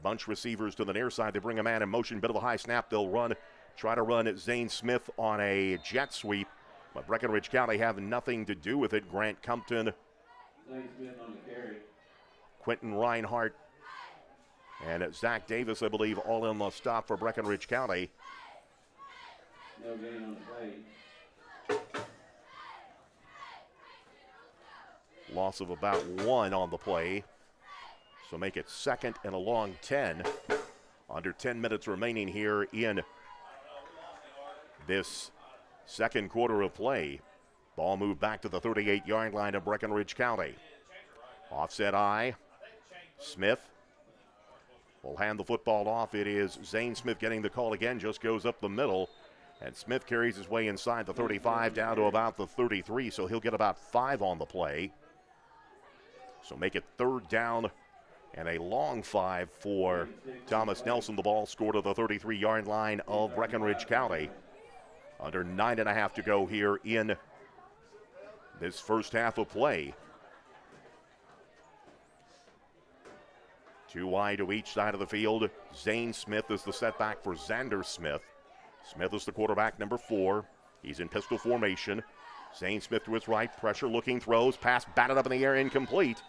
Bunch receivers to the near side. They bring a man in motion. Bit of a high snap. They'll run. Try to run at Zane Smith on a jet sweep. But Breckenridge County have nothing to do with it. Grant Compton, Zane Smith on the carry. Quentin Reinhardt, and Zach Davis, I believe, all in the stop for Breckenridge County. No gain on the play. Loss of about 1 on the play. So make it 2nd and a long 10. Under 10 minutes remaining here in this second quarter of play. Ball moved back to the 38-yard line of Breckenridge County. Offset I. Smith will hand the football off. It is Zane Smith getting the call again. Just goes up the middle. And Smith carries his way inside the 35 down to about the 33. So he'll get about 5 on the play. So make it 3rd down and a long 5 for Thomas Nelson. The ball scored at the 33-yard line of Breckenridge County. Under 9.5 to go here in this first half of play. 2 wide to each side of the field. Zane Smith is the setback for Xander Smith. Smith is the quarterback, number 4. He's in pistol formation. Zane Smith to his right, pressure looking, throws, pass batted up in the air, incomplete.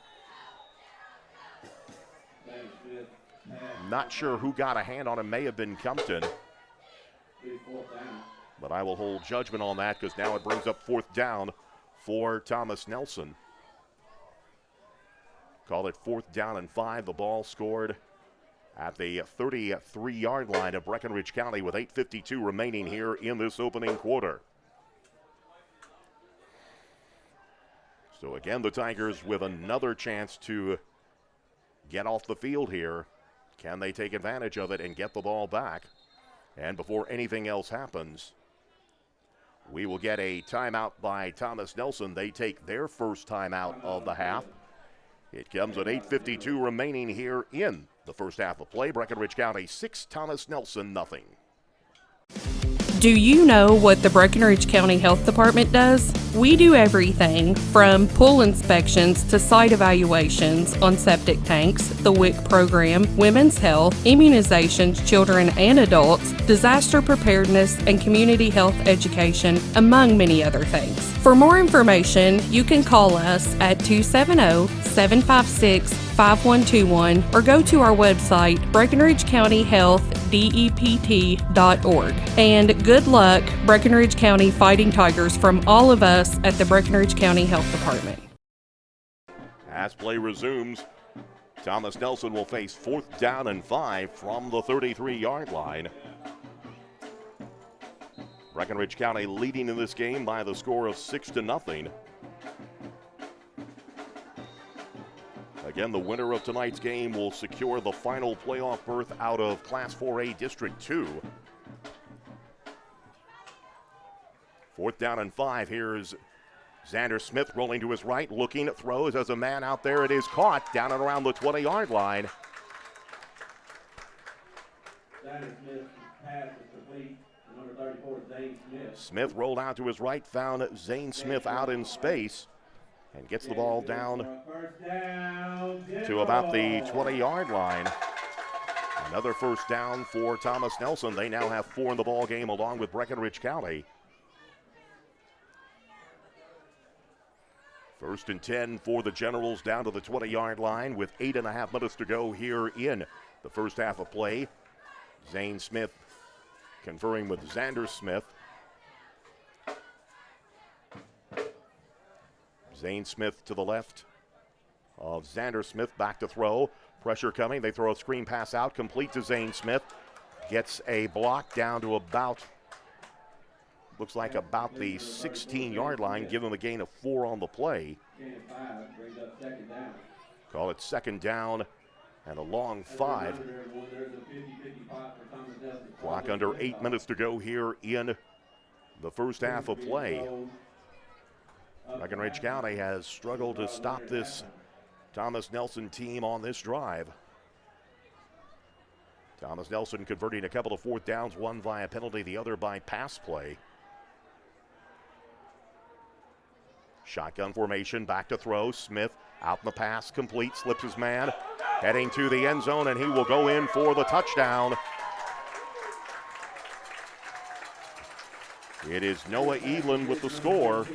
Not sure who got a hand on him, may have been Compton. But I will hold judgment on that because now it brings up 4th down for Thomas Nelson. Call it 4th down and 5. The ball scored at the 33-yard line of Breckenridge County with 8:52 remaining here in this opening quarter. So again, the Tigers with another chance to get off the field here. Can they take advantage of it and get the ball back? And before anything else happens, we will get a timeout by Thomas Nelson. They take their first timeout of the half. It comes at 8:52 remaining here in the first half of play. Breckenridge County 6, Thomas Nelson nothing. Do you know what the Breckenridge County Health Department does? We do everything from pool inspections to site evaluations on septic tanks, the WIC program, women's health, immunizations, children and adults, disaster preparedness, and community health education, among many other things. For more information, you can call us at 270-756-5121 or go to our website, BreckenridgeCountyHealthDEPT.org. And good luck, Breckenridge County Fighting Tigers, from all of us at the Breckenridge County Health Department. As play resumes, Thomas Nelson will face 4th down and 5 from the 33-yard line. Breckenridge County leading in this game by the score of 6-0. Again, the winner of tonight's game will secure the final playoff berth out of Class 4A District 2. 4th down and 5. Here's Xander Smith rolling to his right, looking at throws as a man out there. It is caught down and around the 20-yard line. Xander Smith's pass is complete. Number 34, Zane Smith. Smith rolled out to his right, found Zane Smith out in space, and gets the ball down to about the 20-yard line. Another first down for Thomas Nelson. They now have 4 in the ball game along with Breckenridge County. 1st and 10 for the Generals down to the 20-yard line with 8.5 minutes to go here in the first half of play. Zane Smith conferring with Xander Smith. Zane Smith to the left of Xander Smith, back to throw. Pressure coming. They throw a screen pass out, complete to Zane Smith. Gets a block down to about, looks like about the 16-yard line, give them a gain of 4 on the play. Call it 2nd down and a long 5. Clock under 8 minutes to go here in the first half of play. Breckenridge County has struggled to stop this Thomas Nelson team on this drive. Thomas Nelson converting a couple of 4th downs, one via penalty, the other by pass play. Shotgun formation, back to throw. Smith out in the pass, complete, slips his man, heading to the end zone, and he will go in for the touchdown. It is Noah Edlin with the score.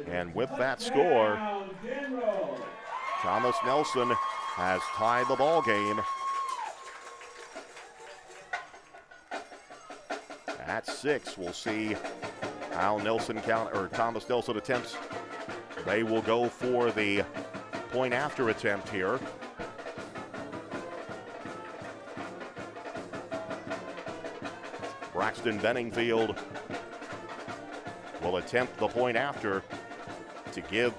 And with that score, Thomas Nelson has tied the ball game at 6. We'll see how Thomas Nelson attempts. They will go for the point after attempt here. Braxton Benningfield will attempt the point after to give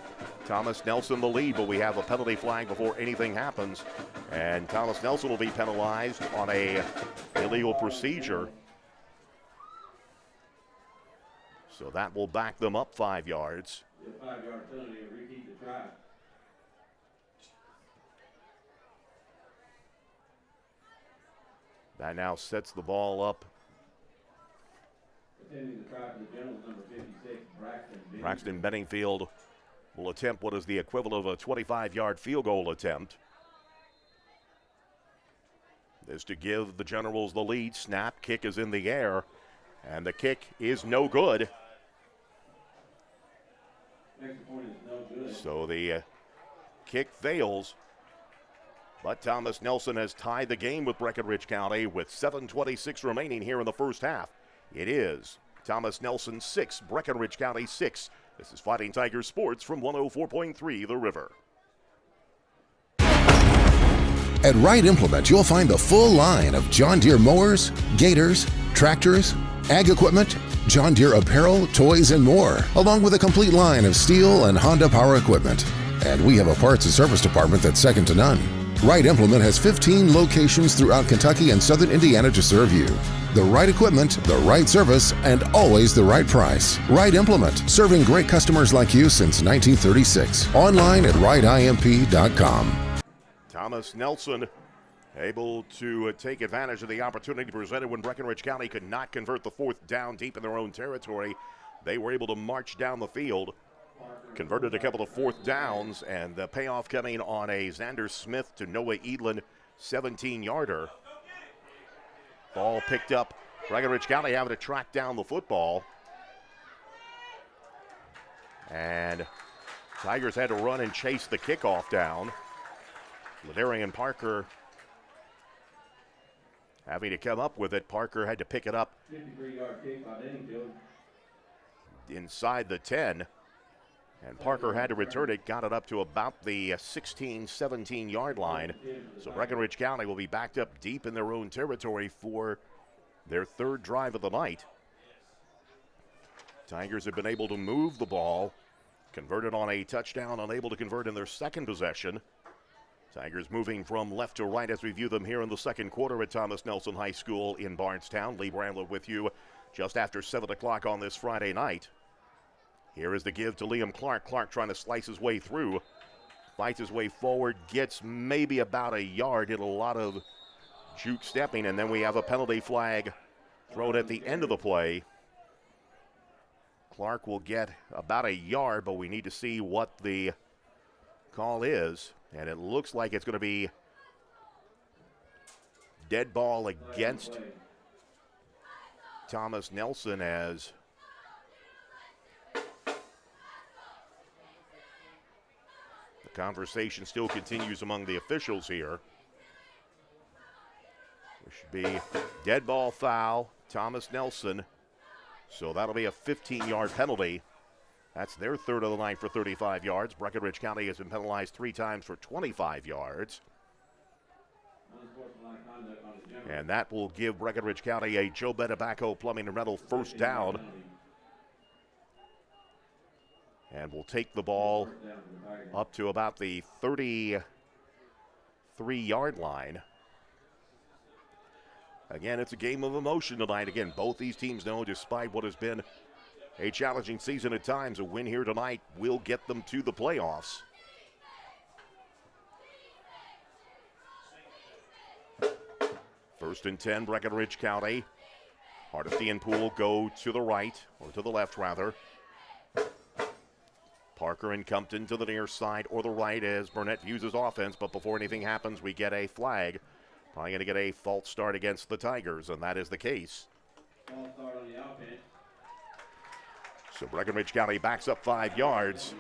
Thomas Nelson the lead, but we have a penalty flag before anything happens, and Thomas Nelson will be penalized on a illegal procedure. So that will back them up 5 yards. 5-yard penalty and repeat the try. That now sets the ball up. Attending the try for the Generals, number 56, Braxton Benningfield will attempt what is the equivalent of a 25-yard field goal attempt. This to give the Generals the lead. Snap, kick is in the air, and the kick is no good. Next point is no good. So the kick fails, but Thomas Nelson has tied the game with Breckinridge County with 7:26 remaining here in the first half. It is Thomas Nelson 6, Breckinridge County 6. This is Fighting Tiger Sports from 104.3 The River. At Wright Implement, you'll find the full line of John Deere mowers, gators, tractors, ag equipment, John Deere apparel, toys, and more, along with a complete line of Steel and Honda power equipment. And we have a parts and service department that's second to none. Wright Implement has 15 locations throughout Kentucky and southern Indiana to serve you. The right equipment, the right service, and always the right price. Wright Implement, serving great customers like you since 1936. Online at wrightimp.com. Thomas Nelson able to take advantage of the opportunity presented when Breckinridge County could not convert the 4th down deep in their own territory. They were able to march down the field, converted a couple of 4th downs, and the payoff coming on a Xander Smith to Noah Edlin 17-yarder. Ball picked up. Breckinridge County having to track down the football. And Tigers had to run and chase the kickoff down. Ladarian Parker having to come up with it. Parker had to pick it up 53-yard kick by Benningfield inside the 10. And Parker had to return it, got it up to about the 16, 17-yard line. So Breckinridge County will be backed up deep in their own territory for their 3rd drive of the night. Tigers have been able to move the ball, converted on a touchdown, unable to convert in their 2nd possession. Tigers moving from left to right as we view them here in the 2nd quarter at Thomas Nelson High School in Bardstown. Lee Bramlett with you just after 7 o'clock on this Friday night. Here is the give to Liam Clark. Clark trying to slice his way through. Fights his way forward, gets maybe about a yard, did a lot of juke stepping, and then we have a penalty flag thrown at the end of the play. Clark will get about a yard, but we need to see what the call is. And it looks like it's going to be dead ball against Thomas Nelson as the conversation still continues among the officials here. There should be dead ball foul, Thomas Nelson. So that'll be a 15-yard penalty. That's their 3rd of the night for 35 yards. Breckinridge County has been penalized 3 times for 25 yards. And that will give Breckinridge County a Joe Bettabaco Plumbing and Rental 1st down. And will take the ball up to about the 33-yard line. Again, it's a game of emotion tonight. Again, both these teams know, despite what has been a challenging season at times, a win here tonight will get them to the playoffs. First and 10, Breckinridge County. Hardesty and Poole go to the right, or to the left rather. Parker and Compton to the near side or the right as Burnett views his offense, but before anything happens, we get a flag. Probably going to get a false start against the Tigers, and that is the case. False start on the offense. So Breckinridge County backs up 5 yards.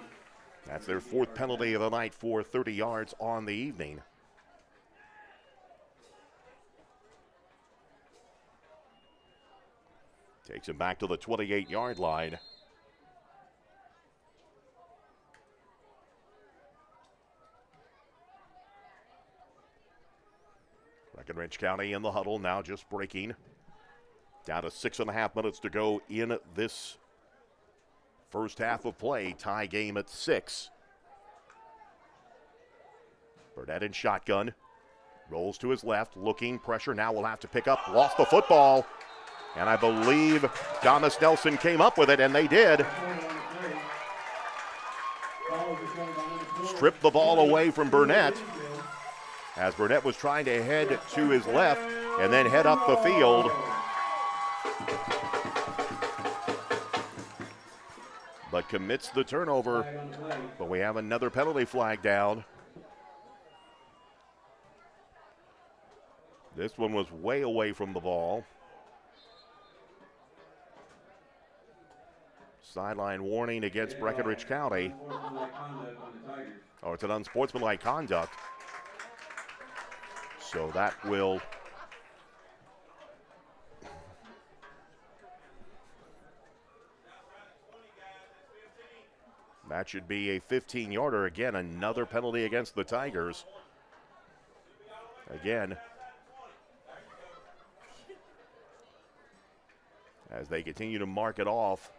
That's their 4th penalty of the night for 30 yards on the evening. Takes him back to the 28-yard line. Breckinridge County in the huddle now, just breaking. Down to 6.5 minutes to go in this first half of play. Tie game at 6. Burnett in shotgun. Rolls to his left, looking, pressure now will have to pick up. Lost the football. And I believe Thomas Nelson came up with it, and they did. Stripped the ball away from Burnett, as Burnett was trying to head to his left and then head up the field. But commits the turnover. But we have another penalty flag down. This one was way away from the ball. Sideline warning against Breckinridge County. Oh, it's an unsportsmanlike conduct. So that will that should be a 15-yarder. Again, another penalty against the Tigers. Again, as they continue to mark it off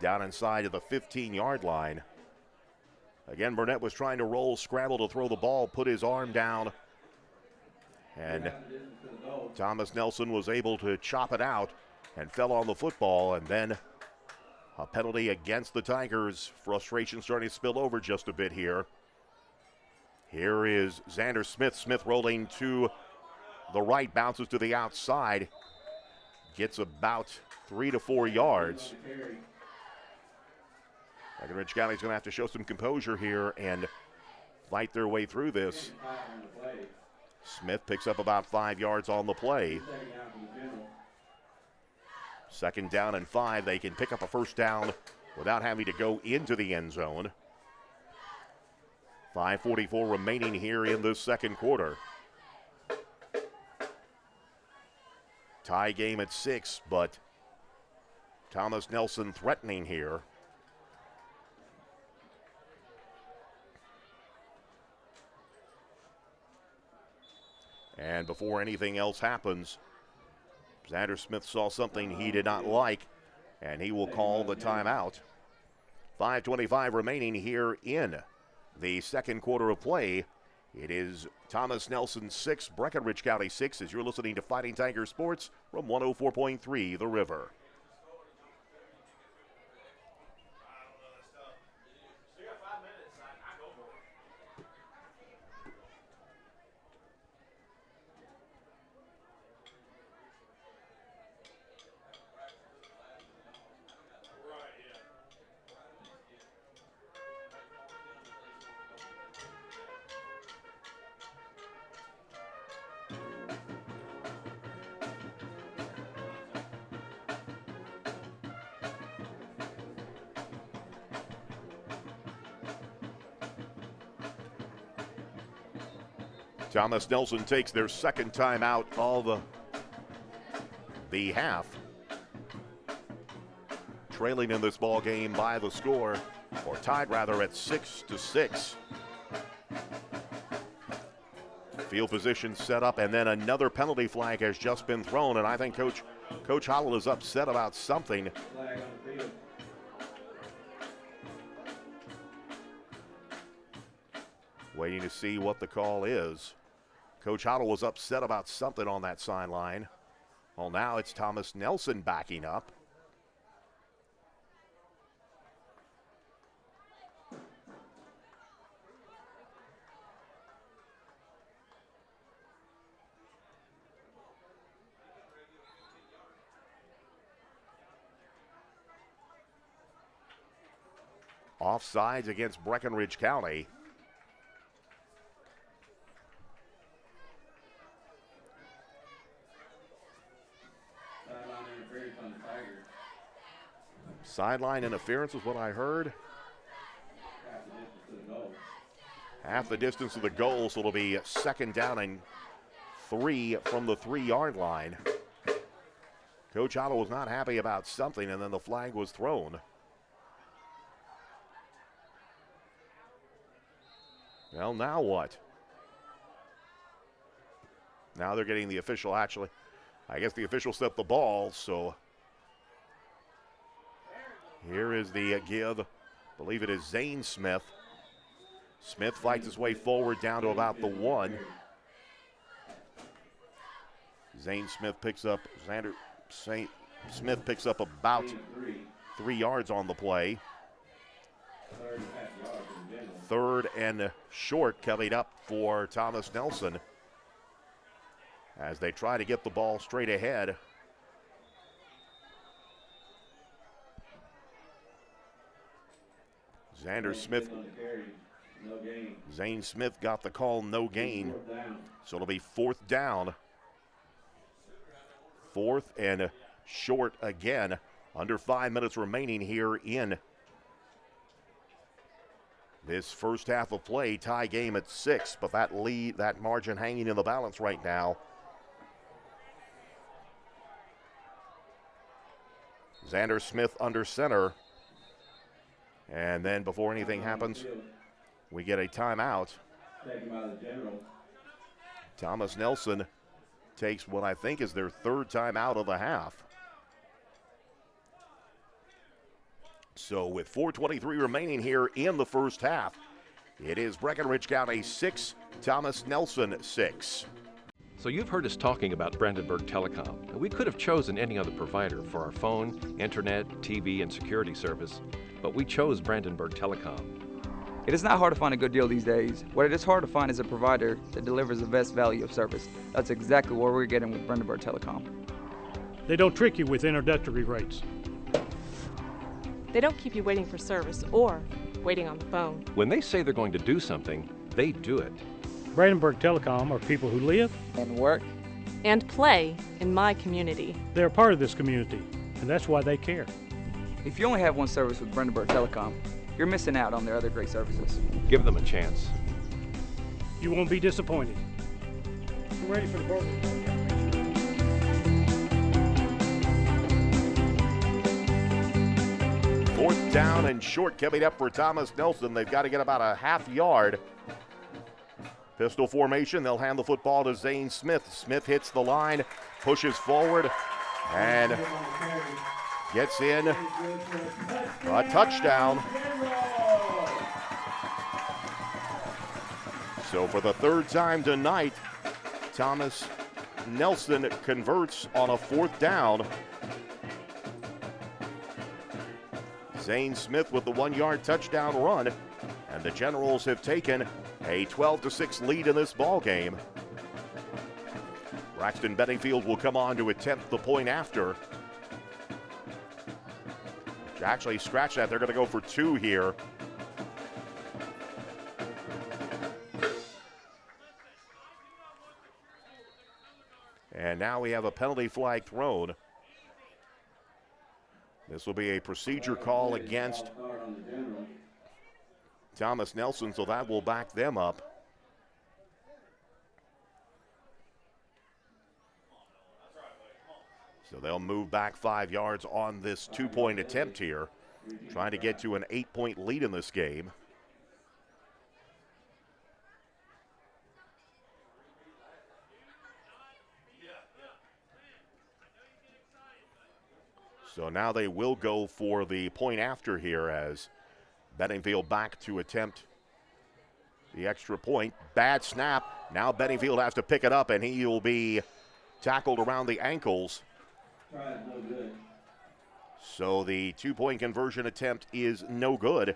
down inside of the 15-yard line. Again, Burnett was trying to roll, scramble to throw the ball, put his arm down, and Thomas Nelson was able to chop it out and fell on the football, and then a penalty against the Tigers. Frustration starting to spill over just a bit here. Here is Xander Smith. Smith rolling to the right, bounces to the outside, gets about 3 to 4 yards. Breckinridge County's going to have to show some composure here and fight their way through this. Smith picks up about 5 yards on the play. 2nd down and 5. They can pick up a first down without having to go into the end zone. 5:44 remaining here in this second quarter. Tie game at 6, but Thomas Nelson threatening here. And before anything else happens, Xander Smith saw something he did not like, and he will call the timeout. 5:25 remaining here in the second quarter of play. It is Thomas Nelson 6, Breckinridge County 6, as you're listening to Fighting Tiger Sports from 104.3 The River. Thomas Nelson takes their second time out of the half. Trailing in this ball game by the score, or tied rather, at 6-6. Field position set up, and then another penalty flag has just been thrown, and I think Coach Howell is upset about something. Waiting to see what the call is. Coach Howell was upset about something on that sideline. Well, now it's Thomas Nelson backing up. Offsides against Breckinridge County. Sideline interference is what I heard. Half the distance of the goal, so it'll be 2nd down and 3 from the 3-yard line. Coach Otto was not happy about something, and then the flag was thrown. Well, now what? Now they're getting the official, actually. I guess the official stepped the ball, so here is the give. I believe it is Zane Smith. Smith fights his way forward down to about the 1. Smith picks up about 3 yards on the play. 3rd and short coming up for Thomas Nelson as they try to get the ball straight ahead. Zane Smith got the call, no gain. So it'll be 4th down. 4th and short again. Under 5 minutes remaining here in this first half of play. Tie game at 6, but that margin hanging in the balance right now. Xander Smith under center. And then before anything happens, we get a timeout. Thomas Nelson takes what I think is their 3rd timeout of the half. So with 4:23 remaining here in the first half, it is Breckinridge County 6, Thomas Nelson 6. So you've heard us talking about Brandenburg Telecom, and we could have chosen any other provider for our phone, internet, TV, and security service, but we chose Brandenburg Telecom. It is not hard to find a good deal these days. What it is hard to find is a provider that delivers the best value of service. That's exactly what we're getting with Brandenburg Telecom. They don't trick you with introductory rates. They don't keep you waiting for service or waiting on the phone. When they say they're going to do something, they do it. Brandenburg Telecom are people who live and work and play in my community. They're part of this community, and that's why they care. If you only have one service with Brandenburg Telecom, you're missing out on their other great services. Give them a chance. You won't be disappointed. I'm ready for the program. 4th down and short coming up for Thomas Nelson. They've got to get about a half yard. Pistol formation, they'll hand the football to Zane Smith. Smith hits the line, pushes forward, and gets in a touchdown. So for the 3rd time tonight, Thomas Nelson converts on a 4th down. Zane Smith with the 1-yard touchdown run, and the Generals have taken a 12-6 lead in this ball game. Braxton Bedingfield will come on to attempt the point after. Actually, scratch that. They're going to go for 2 here. And now we have a penalty flag thrown. This will be a procedure call against Thomas Nelson, so that will back them up. So they'll move back 5 yards on this 2-point attempt here, trying to get to an 8-point lead in this game. So now they will go for the point after here as Bedingfield back to attempt the extra point. Bad snap. Now Bedingfield has to pick it up, and he will be tackled around the ankles. So the 2-point conversion attempt is no good.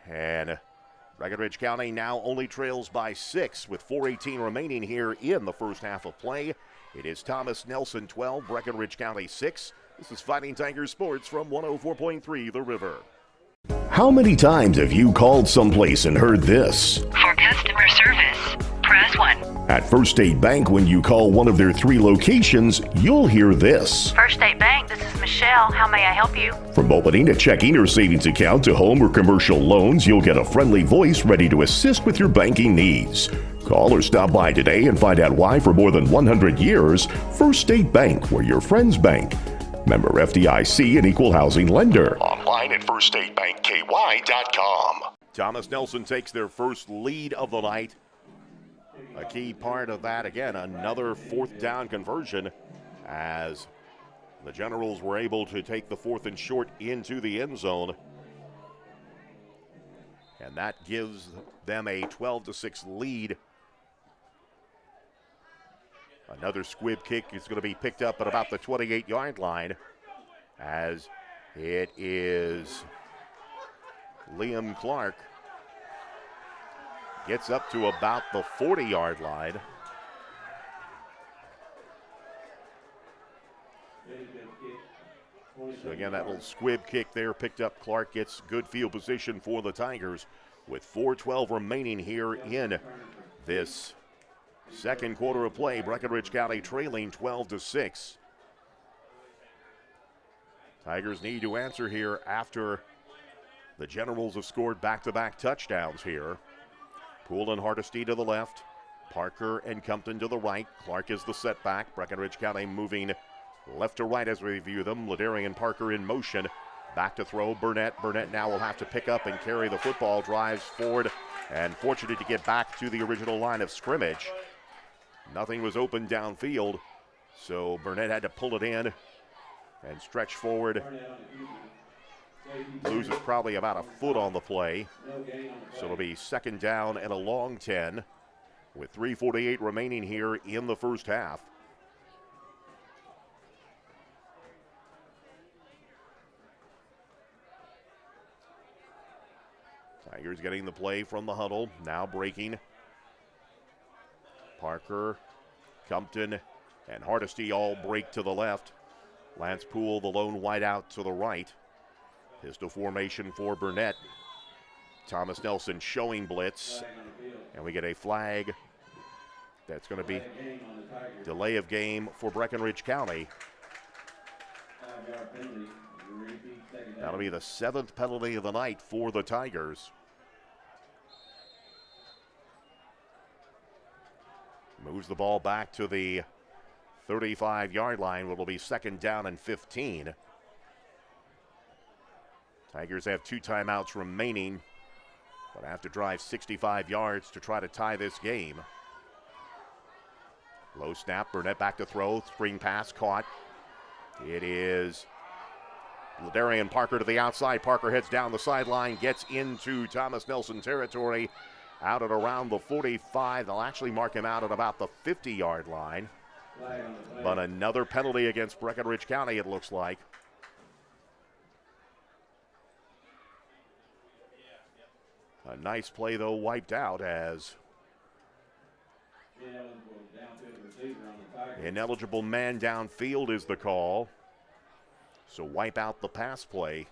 And Breckinridge County now only trails by 6 with 4:18 remaining here in the first half of play. It is Thomas Nelson 12, Breckinridge County 6. This is Fighting Tiger Sports from 104.3 The River. How many times have you called someplace and heard this? For customer service, press 1. At First State Bank, when you call one of their 3 locations, you'll hear this. First State Bank, this is Michelle. How may I help you? From opening a checking or savings account to home or commercial loans, you'll get a friendly voice ready to assist with your banking needs. Call or stop by today and find out why for more than 100 years, First State Bank, where your friends bank. Member FDIC and equal housing lender. Online at firststatebankky.com. Thomas Nelson takes their first lead of the night. A key part of that, again, another fourth down conversion as the Generals were able to take the 4th and short into the end zone. And that gives them a 12-6 lead. Another squib kick is going to be picked up at about the 28-yard line as it is Liam Clark. Gets up to about the 40-yard line. So again, that little squib kick there picked up. Clark gets good field position for the Tigers with 4:12 remaining here in this second quarter of play. Breckinridge County trailing 12-6. Tigers need to answer here after the Generals have scored back-to-back touchdowns here. Poole and Hardesty to the left. Parker and Compton to the right. Clark is the setback. Breckinridge County moving left to right as we view them. Ladarian Parker in motion. Back to throw. Burnett. Burnett now will have to pick up and carry the football. Drives forward and fortunate to get back to the original line of scrimmage. Nothing was open downfield, so Burnett had to pull it in and stretch forward. Loses probably about a foot on the play. So it'll be second down and a long 10 with 3:48 remaining here in the first half. Tigers getting the play from the huddle, now breaking. Parker, Compton, and Hardesty all break to the left. Lance Poole, the lone wideout, to the right. Pistol formation for Burnett. Thomas Nelson showing blitz. And we get a flag. That's going to be delay of game for Breckinridge County. That'll be the 7th penalty of the night for the Tigers. Moves the ball back to the 35-yard line. It'll be second down and 15. Tigers have 2 timeouts remaining, but have to drive 65 yards to try to tie this game. Low snap, Burnett back to throw, screen pass caught. It is Ladarian Parker to the outside. Parker heads down the sideline, gets into Thomas Nelson territory, out at around the 45. They'll actually mark him out at about the 50-yard line. But another penalty against Breckinridge County, it looks like. A nice play, though, wiped out as ineligible man downfield is the call. So wipe out the pass play.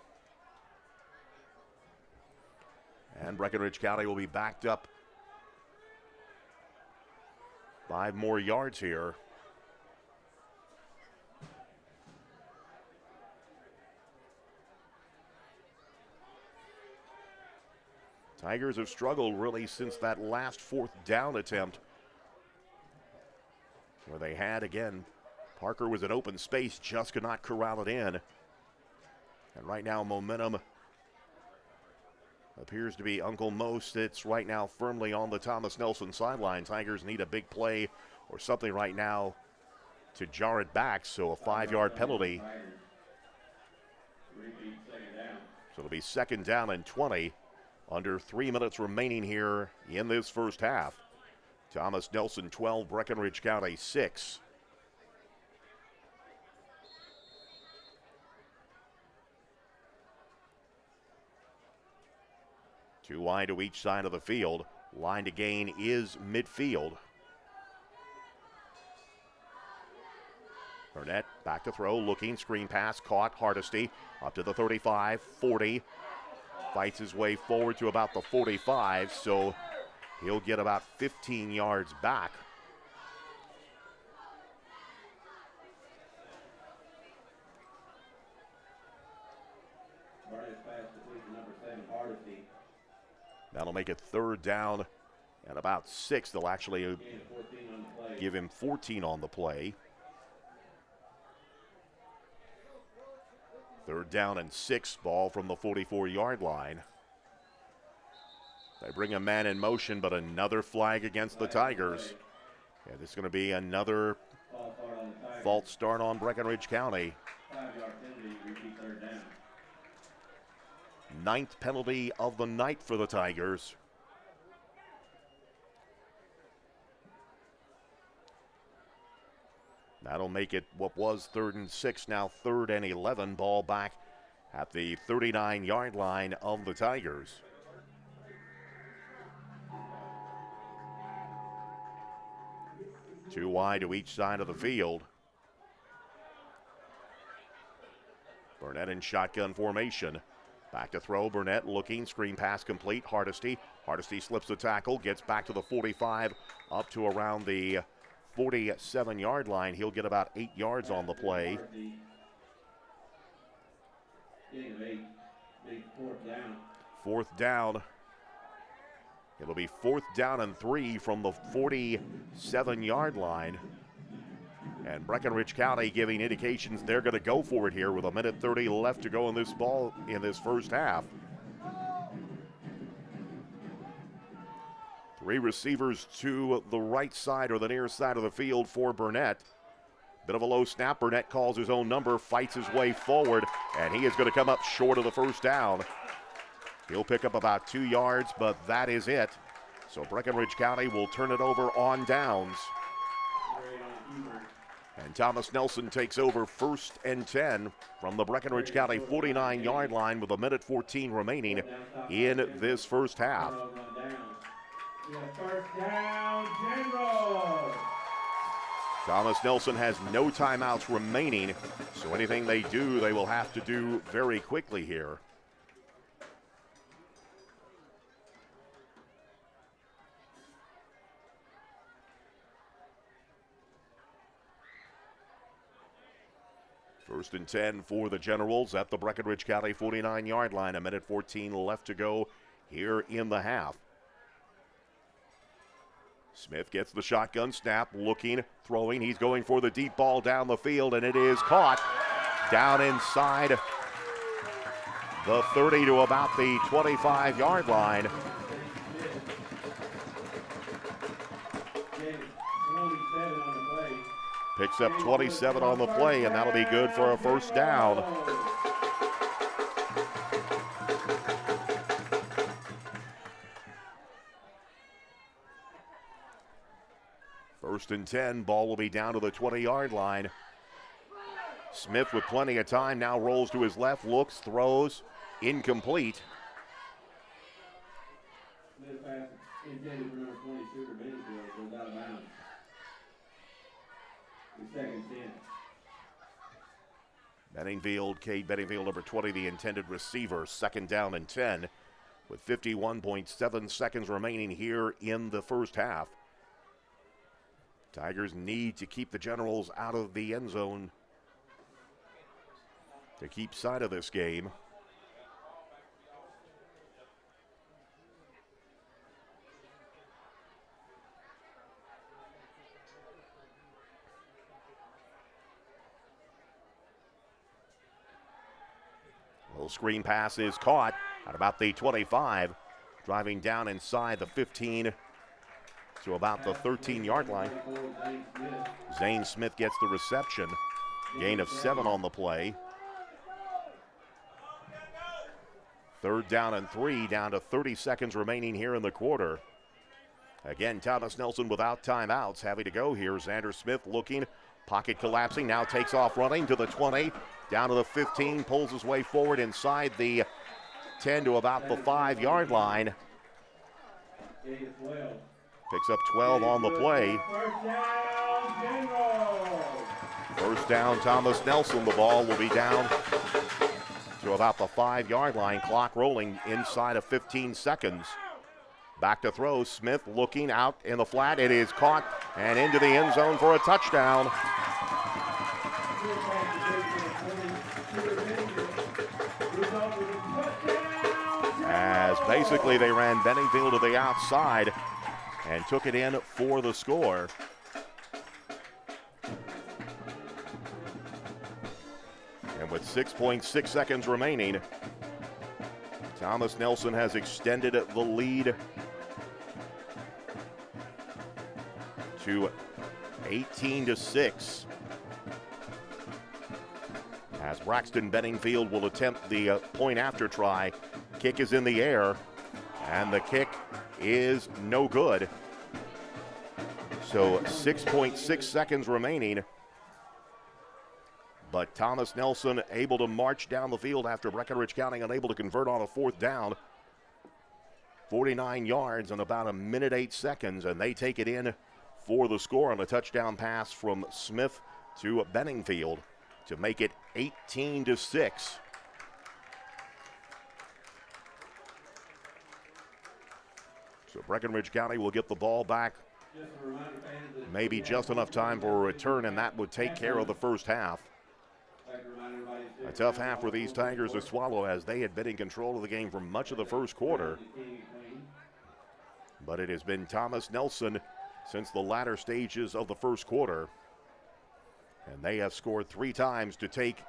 And Breckinridge County will be backed up 5 more yards here. Tigers have struggled really since that last 4th down attempt where they had, again, Parker was in open space, just could not corral it in. And right now momentum appears to be Uncle Mo sits right now firmly on the Thomas Nelson sideline. Tigers need a big play or something right now to jar it back, so a 5-yard penalty. So it'll be second down and 20. Under 3 minutes remaining here in this first half. Thomas Nelson 12, Breckinridge County 6. Two wide to each side of the field. Line to gain is midfield. Burnett back to throw, looking, screen pass, caught, Hardesty up to the 35, 40. Fights his way forward to about the 45, so he'll get about 15 yards back. Burnett's pass complete to number 7, Bardstown. That'll make it 3rd down and about 6. They'll actually give him 14 on the play. 3rd down and 6, ball from the 44-yard line. They bring a man in motion, but another flag against the Tigers. Yeah, this is going to be another false start on Breckinridge County. 5-yard penalty, repeat 3rd down. 9th penalty of the night for the Tigers. That'll make it what was 3rd and 6, now 3rd and 11. Ball back at the 39-yard line of the Tigers. Two wide to each side of the field. Burnett in shotgun formation. Back to throw, Burnett looking, screen pass complete, Hardesty. Hardesty slips the tackle, gets back to the 45, up to around the 47-yard line. He'll get about 8 yards on the play. Fourth down. It'll be 4th down and 3 from the 47-yard line. And Breckinridge County giving indications they're going to go for it here with 1:30 left to go in this ball in this first half. 3 receivers to the right side or the near side of the field for Burnett. Bit of a low snap. Burnett calls his own number, fights his way forward, and he is going to come up short of the first down. He'll pick up about 2 yards, but that is it. So Breckinridge County will turn it over on downs. And Thomas Nelson takes over 1st and 10 from the Breckinridge County 49-yard line with 1:14 remaining in this first half. First down, General. Thomas Nelson has no timeouts remaining, so anything they do, they will have to do very quickly here. First and 10 for the Generals at the Breckinridge County 49-yard line. 1:14 left to go here in the half. Smith gets the shotgun snap, looking, throwing. He's going for the deep ball down the field, and it is caught down inside the 30 to about the 25-yard line. Picks up 27 on the play, and that'll be good for a first down. First and 10, ball will be down to the 20-yard line. Smith with plenty of time now rolls to his left, looks, throws, incomplete. Smith pass intended for number 22 for Bentonville, goes out of bounds. 2nd and 10. Benningfield, Cade Benningfield, number 20, the intended receiver. 2nd down and 10 with 51.7 seconds remaining here in the first half. Tigers need to keep the Generals out of the end zone to keep sight of this game. Little screen pass is caught at about the 25, driving down inside the 15 to about the 13-yard line. Zane Smith gets the reception. Gain of 7 on the play. 3rd down and 3, down to 30 seconds remaining here in the quarter. Again, Thomas Nelson without timeouts, having to go here. Xander Smith looking, pocket collapsing, now takes off running to the 20, down to the 15, pulls his way forward inside the 10 to about the 5-yard line. Picks up 12 on the play. First down, Thomas Nelson. The ball will be down to about the 5-yard line. Clock rolling inside of 15 seconds. Back to throw. Smith looking out in the flat. It is caught and into the end zone for a touchdown. Basically, they ran Benningfield to the outside and took it in for the score. And with 6.6 seconds remaining, Thomas Nelson has extended the lead to 18-6. As Braxton Benningfield will attempt the point after try. Kick is in the air, and the kick is no good. So 6.6 seconds remaining. But Thomas Nelson able to march down the field after Breckinridge County unable to convert on a fourth down. 49 yards in about a minute 8 seconds, and they take it in for the score on a touchdown pass from Smith to Benningfield to make it 18-6. So Breckinridge County will get the ball back. Maybe just enough time for a return, and that would take care of the first half. A tough half for these Tigers to swallow, as they had been in control of the game for much of the first quarter. But it has been Thomas Nelson since the latter stages of the first quarter. And they have scored 3 times to take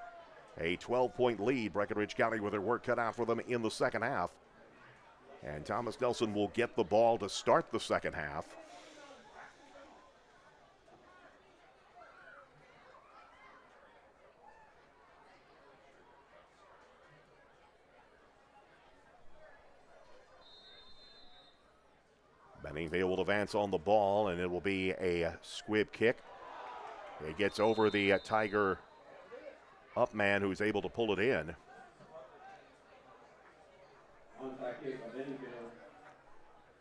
a 12-point lead. Breckinridge County with their work cut out for them in the second half. And Thomas Nelson will get the ball to start the second half. Benningfield will advance on the ball, and it will be a squib kick. It gets over the Tiger up man, who's able to pull it in.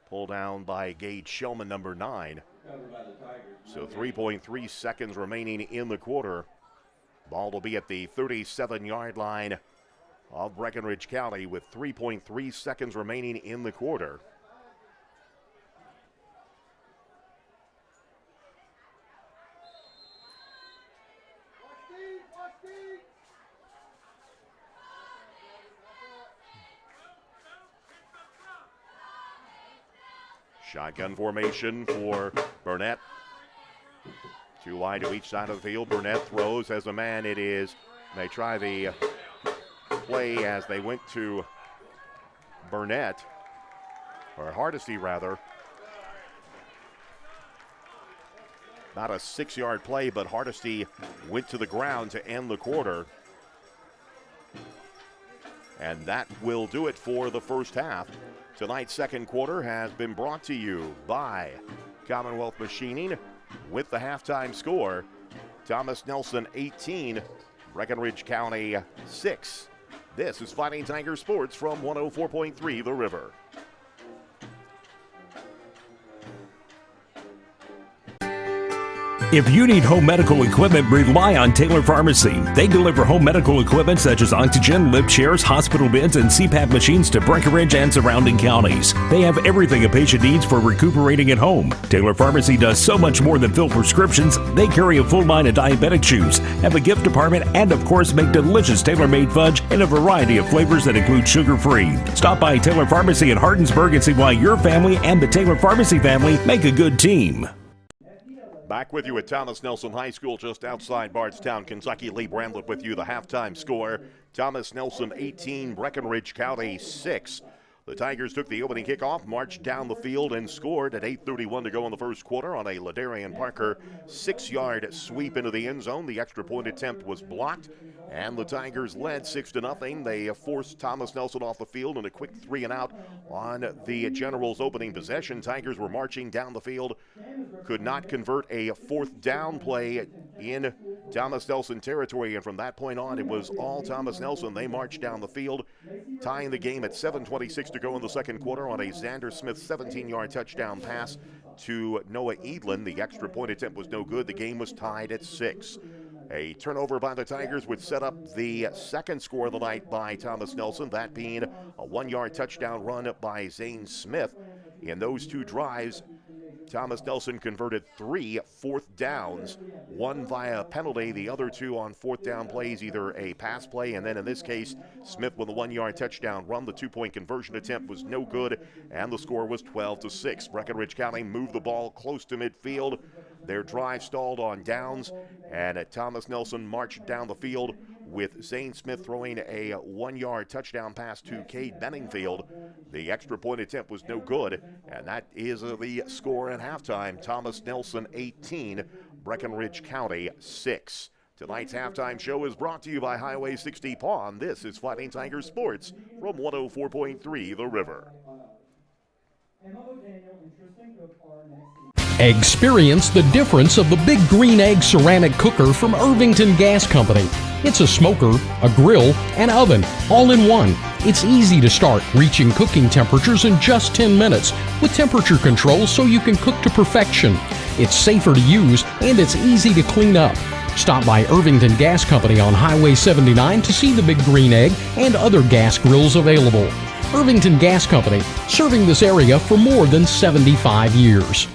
Pulled down by Gage Shellman, number 9. So 3.3 seconds remaining in the quarter. Ball will be at the 37-yard line of Breckinridge County with 3.3 seconds remaining in the quarter. Shotgun formation for Burnett. 2 wide to each side of the field. Burnett throws as a man. It is. They try the play as they went to Burnett, or Hardesty rather. Not a 6-yard play, but Hardesty went to the ground to end the quarter. And that will do it for the first half. Tonight's second quarter has been brought to you by Commonwealth Machining with the halftime score. Thomas Nelson 18, Breckinridge County 6. This is Fighting Tiger Sports from 104.3 The River. If you need home medical equipment, rely on Taylor Pharmacy. They deliver home medical equipment such as oxygen, lift chairs, hospital beds, and CPAP machines to Breckinridge and surrounding counties. They have everything a patient needs for recuperating at home. Taylor Pharmacy does so much more than fill prescriptions. They carry a full line of diabetic chews, have a gift department, and of course make delicious tailor-made fudge in a variety of flavors that include sugar-free. Stop by Taylor Pharmacy in Hardinsburg and see why your family and the Taylor Pharmacy family make a good team. Back with you at Thomas Nelson High School, just outside Bardstown, Kentucky. Lee Bramlett with you, the halftime score. Thomas Nelson 18, Breckinridge County 6. The Tigers took the opening kickoff, marched down the field, and scored at 8:31 to go in the first quarter on a Ladarian Parker 6-yard sweep into the end zone. The extra point attempt was blocked, and the Tigers led 6-0. They forced Thomas Nelson off the field in a quick 3-and-out on the Generals' opening possession. Tigers were marching down the field, could not convert a fourth down play in Thomas Nelson territory, and from that point on, it was all Thomas Nelson. They marched down the field, tying the game at 7:26 to go in the second quarter on a Xander Smith 17-yard touchdown pass to Noah Edlin. The extra point attempt was no good. The game was tied at 6. A turnover by the Tigers would set up the second score of the night by Thomas Nelson, that being a 1-yard touchdown run by Zane Smith. In those 2 drives, Thomas Nelson converted 3 fourth downs, one via penalty, the other 2 on fourth down plays, either a pass play, and then in this case, Smith with a 1-yard touchdown run. The 2-point conversion attempt was no good, and the score was 12-6. Breckinridge County moved the ball close to midfield. Their drive stalled on downs, and Thomas Nelson marched down the field with Zane Smith throwing a 1-yard touchdown pass to Cade Benningfield. The extra point attempt was no good, and that is the score at halftime. Thomas Nelson 18, Breckinridge County 6. Tonight's halftime show is brought to you by Highway 60 Pawn. This is Fighting Tiger Sports from 104.3 The River. Experience the difference of the Big Green Egg ceramic cooker from Irvington Gas Company. It's a smoker, a grill, and oven, all in one. It's easy to start, reaching cooking temperatures in just 10 minutes with temperature control so you can cook to perfection. It's safer to use and it's easy to clean up. Stop by Irvington Gas Company on Highway 79 to see the Big Green Egg and other gas grills available. Irvington Gas Company, serving this area for more than 75 years.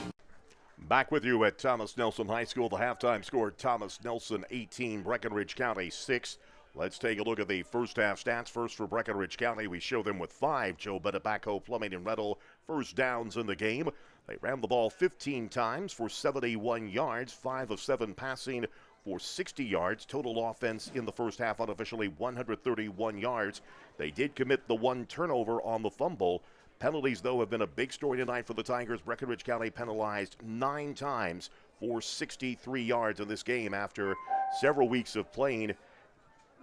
Back with you at Thomas Nelson High School. The halftime score, Thomas Nelson 18, Breckinridge County 6. Let's take a look at the first half stats. First for Breckinridge County, we show them with 5. Joe Betta, Backhoe, Plumbing, and Rental first downs in the game. They ran the ball 15 times for 71 yards, 5 of 7 passing for 60 yards. Total offense in the first half unofficially 131 yards. They did commit the 1 turnover on the fumble. Penalties, though, have been a big story tonight for the Tigers. Breckinridge County penalized 9 times for 63 yards in this game after several weeks of playing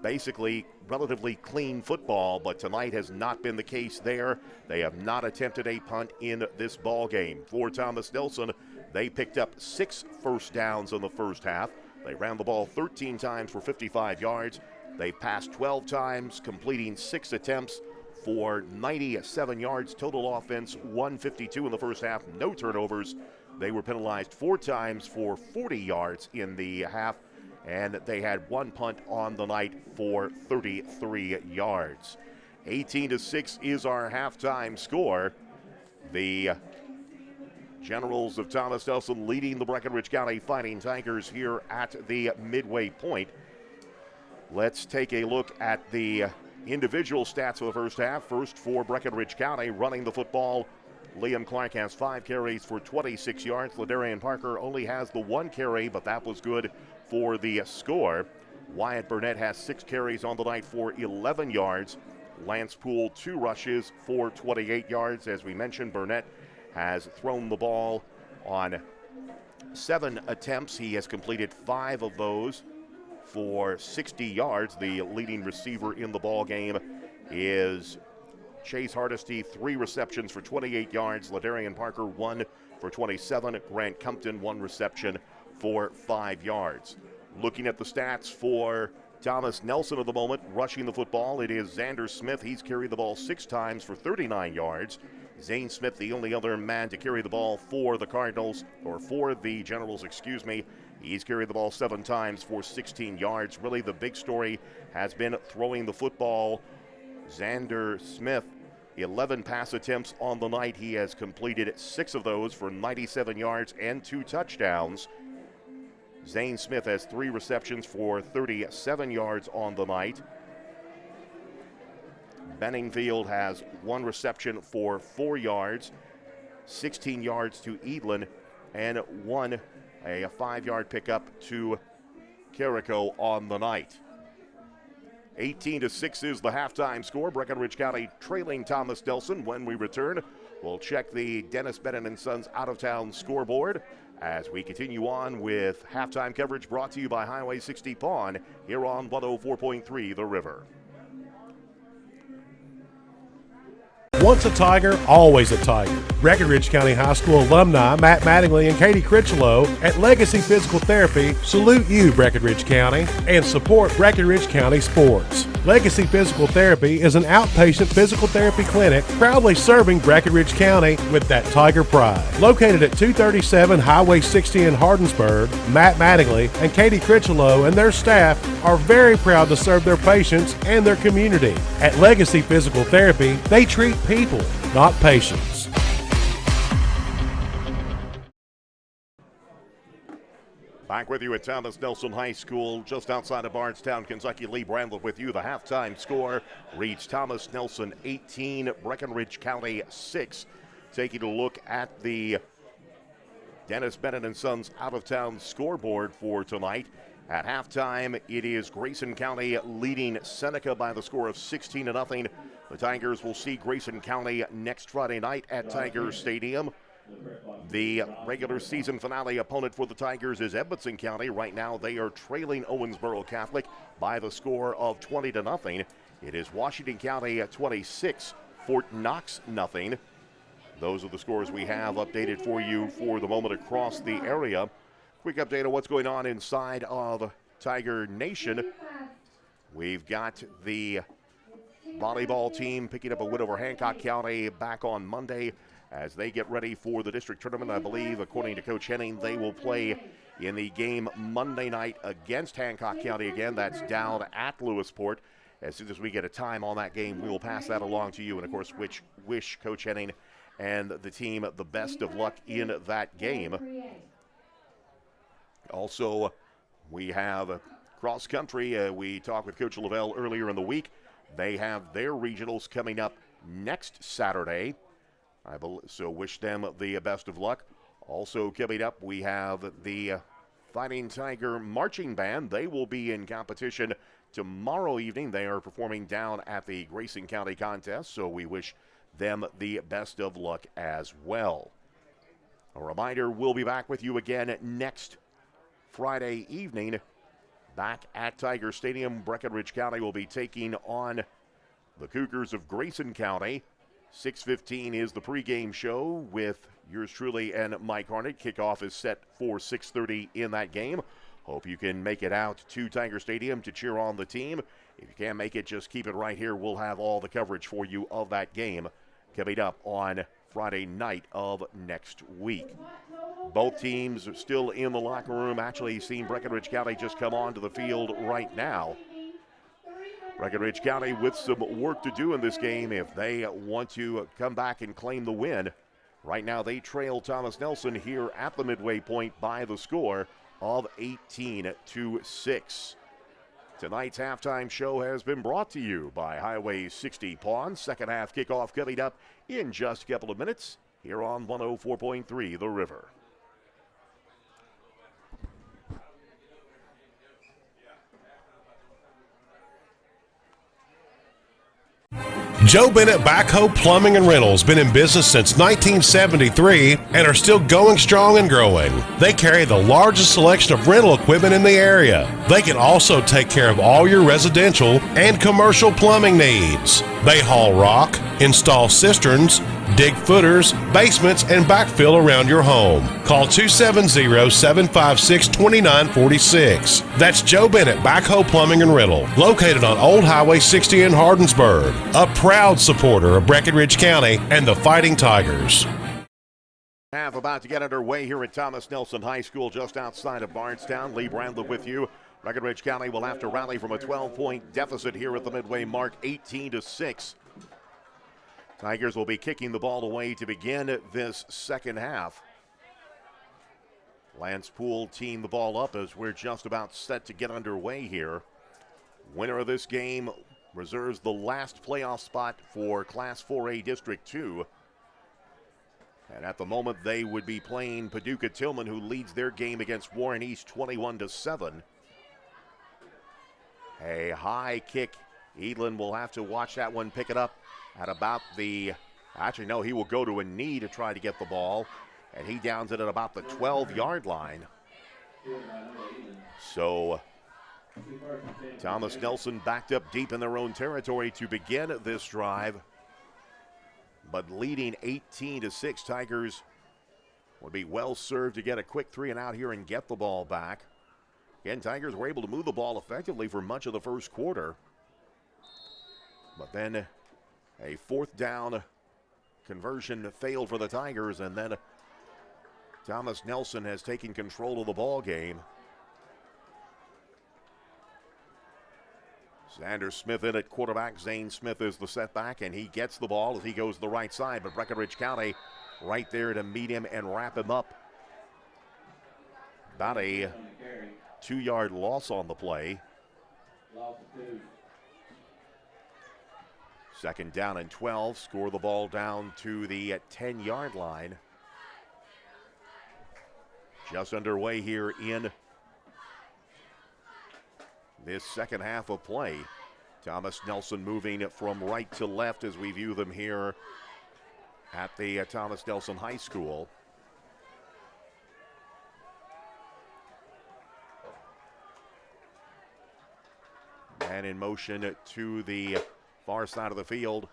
basically relatively clean football, but tonight has not been the case there. They have not attempted a punt in this ball game. For Thomas Nelson, they picked up 6 first downs in the first half. They ran the ball 13 times for 55 yards. They passed 12 times, completing 6 attempts for 97 yards. Total offense 152 in the first half, no turnovers. They were penalized 4 times for 40 yards in the half, and they had 1 punt on the night for 33 yards. 18-6 is our halftime score. The Generals of Thomas Nelson leading the Breckinridge County Fighting Tigers here at the midway point. Let's take a look at the individual stats of the first half. First for Breckinridge County, running the football, Liam Clark has 5 carries for 26 yards. Ladarian Parker only has the 1 carry, but that was good for the score. Wyatt Burnett has 6 carries on the night for 11 yards. Lance Poole 2 rushes for 28 yards. As we mentioned, Burnett has thrown the ball on 7 attempts. He has completed 5 of those for 60 yards. The leading receiver in the ball game is Chase Hardesty, 3 receptions for 28 yards. Ladarian Parker 1 for 27. Grant Compton 1 reception for 5 yards. Looking at the stats for Thomas Nelson at the moment, rushing the football, it is Xander Smith. He's carried the ball 6 times for 39 yards. Zane Smith, the only other man to carry the ball for the Cardinals, or for the Generals, excuse me. He's carried the ball 7 times for 16 yards. Really, the big story has been throwing the football. Xander Smith, 11 pass attempts on the night. He has completed 6 of those for 97 yards and 2 touchdowns. Zane Smith has 3 receptions for 37 yards on the night. Benningfield has 1 reception for 4 yards, 16 yards to Edlin, and a 5-yard pickup to Carrico on the night. 18-6 is the halftime score. Breckinridge County trailing Thomas Nelson. When we return, we'll check the Dennis Bennett & Sons out-of-town scoreboard as we continue on with halftime coverage brought to you by Highway 60 Pawn here on 104.3 The River. Once a Tiger, always a Tiger. Breckinridge County High School alumni Matt Mattingly and Katie Critchlow at Legacy Physical Therapy salute you, Breckinridge County, and support Breckinridge County sports. Legacy Physical Therapy is an outpatient physical therapy clinic proudly serving Breckinridge County with that Tiger pride. Located at 237 Highway 60 in Hardinsburg, Matt Mattingly and Katie Critchlow and their staff are very proud to serve their patients and their community. At Legacy Physical Therapy, they treat people, not patients. Back with you at Thomas Nelson High School, just outside of Bardstown, Kentucky. Lee Bramlett with you. The halftime score reads Thomas Nelson 18, Breckinridge County 6. Taking a look at the Dennis Bennett & Sons out-of-town scoreboard for tonight. At halftime, it is Grayson County leading Seneca by the score of 16-0. The Tigers will see Grayson County next Friday night at Tiger Stadium. The regular season finale opponent for the Tigers is Edmonson County. Right now, they are trailing Owensboro Catholic by the score of 20-0. It is Washington County at 26, Fort Knox 0. Those are the scores we have updated for you for the moment across the area. Quick update on what's going on inside of Tiger Nation. We've got the volleyball team picking up a win over Hancock County back on Monday as they get ready for the district tournament. I believe, according to Coach Henning, they will play in the game Monday night against Hancock County again. That's down at Lewisport. As soon as we get a time on that game, we will pass that along to you. And, of course, wish Coach Henning and the team the best of luck in that game. Also, we have cross country. We talked with Coach Lavelle earlier in the week. They have their regionals coming up next Saturday. So wish them the best of luck. Also coming up, we have the Fighting Tiger Marching Band. They will be in competition tomorrow evening. They are performing down at the Grayson County contest, so we wish them the best of luck as well. A reminder, we'll be back with you again next Friday evening back at Tiger Stadium. Breckinridge County will be taking on the Cougars of Grayson County. 6:15 is the pregame show with yours truly and Mike Harnett. Kickoff is set for 6:30 in that game. Hope you can make it out to Tiger Stadium to cheer on the team. If you can't make it, just keep it right here. We'll have all the coverage for you of that game coming up on Friday night of next week. Both teams are still in the locker room. Actually, seen Breckinridge County just come onto the field right now. Breckinridge County with some work to do in this game if they want to come back and claim the win. Right now, they trail Thomas Nelson here at the midway point by the score of 18-6. Tonight's halftime show has been brought to you by Highway 60 Pawn. Second half kickoff coming up in just a couple of minutes here on 104.3 The River. Joe Bennett Backhoe Plumbing and Rentals been in business since 1973 and are still going strong and growing. They carry the largest selection of rental equipment in the area. They can also take care of all your residential and commercial plumbing needs. They haul rock, install cisterns, dig footers, basements, and backfill around your home. Call 270-756-2946. That's Joe Bennett Backhoe Plumbing and Rental, located on Old Highway 60 in Hardinsburg, a proud supporter of Breckinridge County and the Fighting Tigers. Half about to get underway here at Thomas Nelson High School just outside of Bardstown. Lee Bramlett with you. Breckinridge County will have to rally from a 12-point deficit here at the midway mark, 18-6. Tigers will be kicking the ball away to begin this second half. Lance Poole teeing the ball up as we're just about set to get underway here. Winner of this game reserves the last playoff spot for Class 4A District 2. And at the moment, they would be playing Paducah Tillman, who leads their game against Warren East 21-7. A high kick. Edlin will have to watch that one, pick it up at about the, actually no, he will go to a knee to try to get the ball, and he downs it at about the 12-yard line. So Thomas Nelson backed up deep in their own territory to begin this drive, but leading 18-6. Tigers would be well served to get a quick 3-and-out here and get the ball back. Again, Tigers were able to move the ball effectively for much of the first quarter, but then a fourth down conversion failed for the Tigers, and then Thomas Nelson has taken control of the ball game. Xander Smith in at quarterback. Zane Smith is the setback, and he gets the ball as he goes to the right side, but Breckinridge County right there to meet him and wrap him up. About a 2-yard loss on the play. Loss of 2. Second down and 12. Score the ball down to the 10-yard line. Just underway here in this second half of play. Thomas Nelson moving from right to left as we view them here at the Thomas Nelson High School. And in motion to the far side of the field.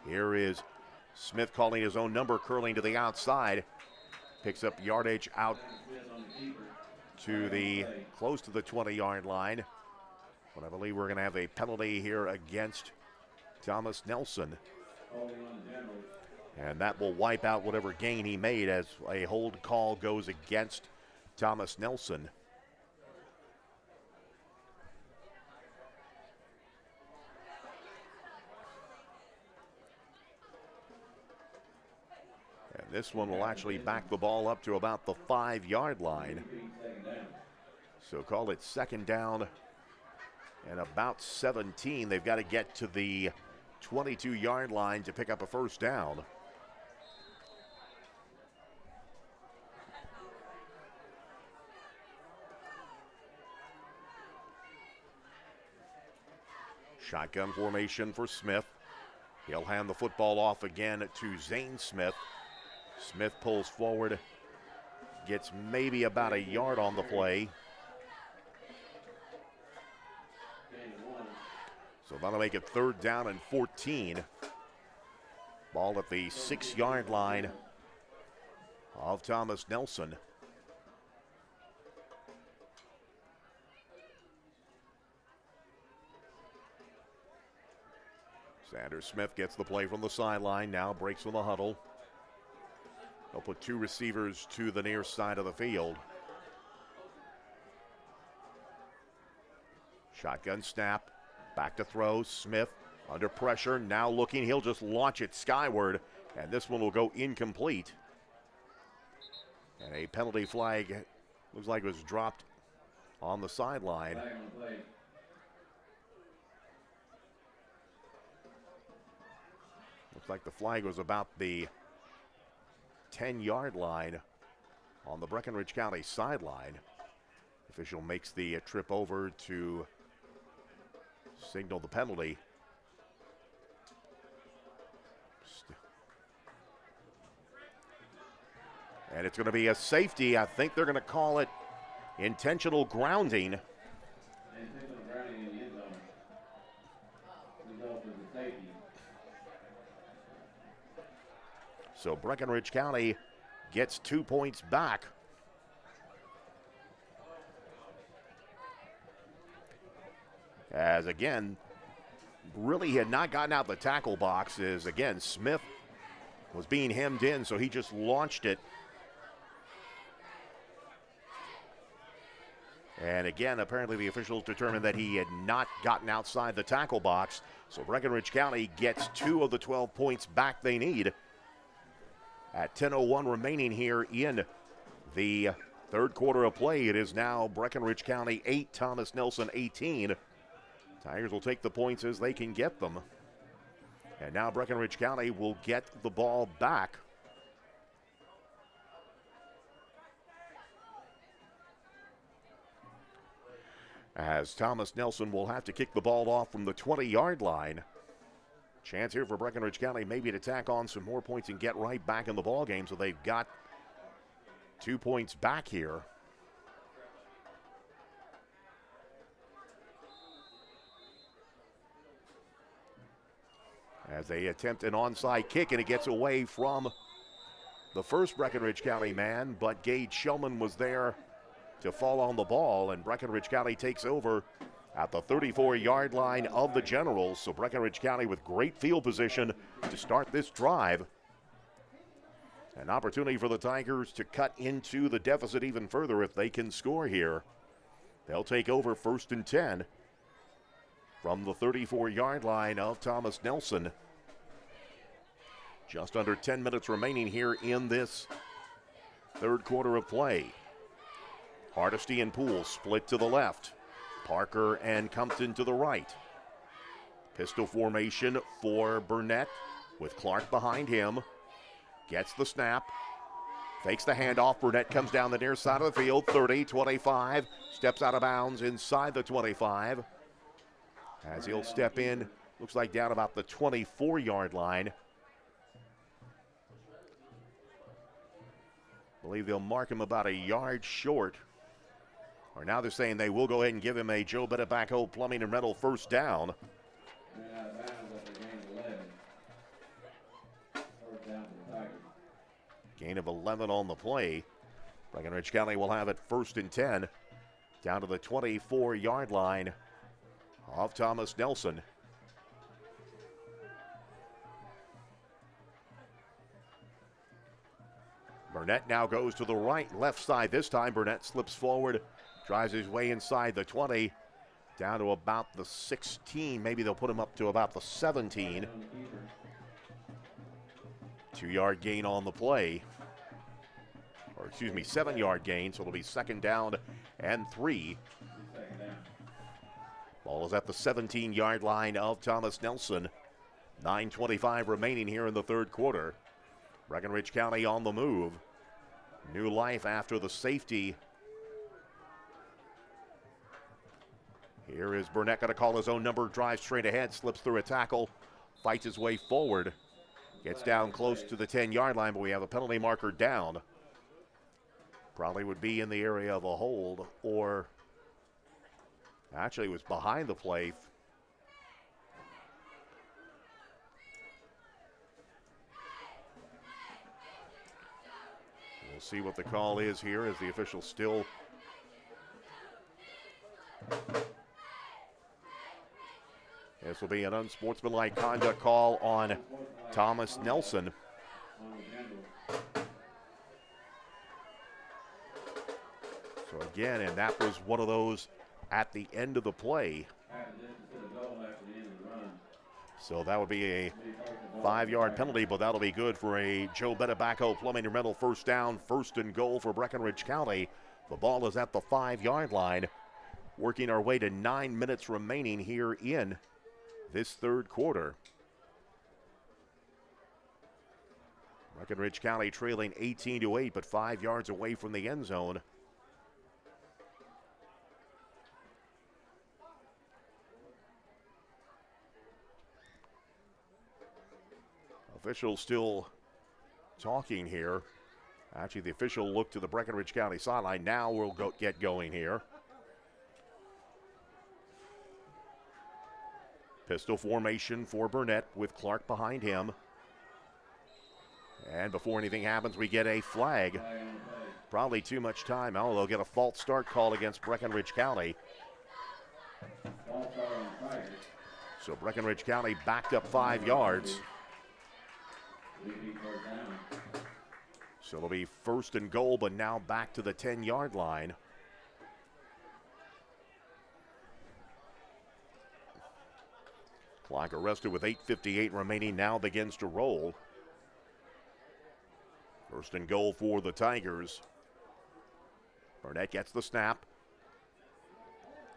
Here is Smith calling his own number, curling to the outside. Picks up yardage out to the close to the 20-yard line. But I believe we're going to have a penalty here against Thomas Nelson. And that will wipe out whatever gain he made as a hold call goes against Thomas Nelson. And this one will actually back the ball up to about the 5-yard line. So call it second down and about 17. They've got to get to the 22-yard line to pick up a first down. Shotgun formation for Smith. He'll hand the football off again to Zane Smith. Smith pulls forward, gets maybe about a yard on the play. So that'll make it third down and 14. Ball at the 6-yard line of Thomas Nelson. Sanders Smith gets the play from the sideline, now breaks from the huddle. They'll put 2 receivers to the near side of the field. Shotgun snap, back to throw. Smith under pressure, now looking, he'll just launch it skyward, and this one will go incomplete. And a penalty flag, looks like it was dropped on the sideline. Looks like the flag was about the 10-yard line on the Breckinridge County sideline. Official makes the trip over to signal the penalty. And it's going to be a safety. I think they're going to call it intentional grounding. Intentional grounding in the end zone. Result is a safety. So Breckinridge County gets 2 points back. As again, really had not gotten out the tackle box, as again, Smith was being hemmed in, so he just launched it. And again, apparently the officials determined that he had not gotten outside the tackle box. So Breckinridge County gets 2 of the 12 points back they need. At 10:01 remaining here in the third quarter of play, it is now Breckinridge County 8, Thomas Nelson 18. Tigers will take the points as they can get them. And now Breckinridge County will get the ball back. As Thomas Nelson will have to kick the ball off from the 20-yard line. Chance here for Breckinridge County maybe to tack on some more points and get right back in the ball game, so they've got 2 points back here. As they attempt an onside kick, and it gets away from the first Breckinridge County man, but Gage Shellman was there to fall on the ball, and Breckinridge County takes over at the 34-yard line of the Generals. So Breckinridge County with great field position to start this drive. An opportunity for the Tigers to cut into the deficit even further if they can score here. They'll take over 1st and 10 from the 34-yard line of Thomas Nelson. Just under 10 minutes remaining here in this third quarter of play. Hardesty and Poole split to the left. Parker and Compton to the right. Pistol formation for Burnett with Clark behind him. Gets the snap. Fakes the handoff. Burnett comes down the near side of the field. 30, 25. Steps out of bounds inside the 25. As he'll step in, looks like down about the 24-yard line. I believe they'll mark him about a yard short. Or now they're saying they will go ahead and give him a Joe Bettabaco Plumbing and Rental first down. Gain of 11 on the play. Breckenridge County will have it 1st and 10 down to the 24-yard line of Thomas Nelson. Burnett now goes to the left side this time. Burnett slips forward, drives his way inside the 20, down to about the 16. Maybe they'll put him up to about the 17. 2-yard gain on the play. Or excuse me, 7-yard gain, so it'll be 2nd down and 3. Ball is at the 17-yard line of Thomas Nelson. 9:25 remaining here in the 3rd quarter. Breckenridge County on the move. New life after the safety. Here is Burnett going to call his own number, drives straight ahead, slips through a tackle, fights his way forward. Gets down close to the 10-yard line, but we have a penalty marker down. Probably would be in the area of a hold, or actually was behind the play. We'll see what the call is here as the official still this will be an unsportsmanlike conduct call on Thomas Nelson. So again, and that was one of those at the end of the play. So that would be a 5-yard penalty, but that'll be good for a Joe Bettabaco Plumbing and Rental first down, 1st and goal for Breckenridge County. The ball is at the 5-yard line. Working our way to 9 minutes remaining here in this 3rd quarter. Breckenridge County trailing 18-8, but 5 yards away from the end zone. Officials still talking here. Actually, the official looked to the Breckenridge County sideline. Now we'll get going here. Pistol formation for Burnett with Clark behind him. And before anything happens, we get a flag. Probably too much time. Oh, they'll get a false start call against Breckenridge County. So Breckenridge County backed up 5 yards. So it'll be 1st and goal, but now back to the 10-yard line. Clock arrested with 8:58 remaining, now begins to roll. 1st and goal for the Tigers. Burnett gets the snap.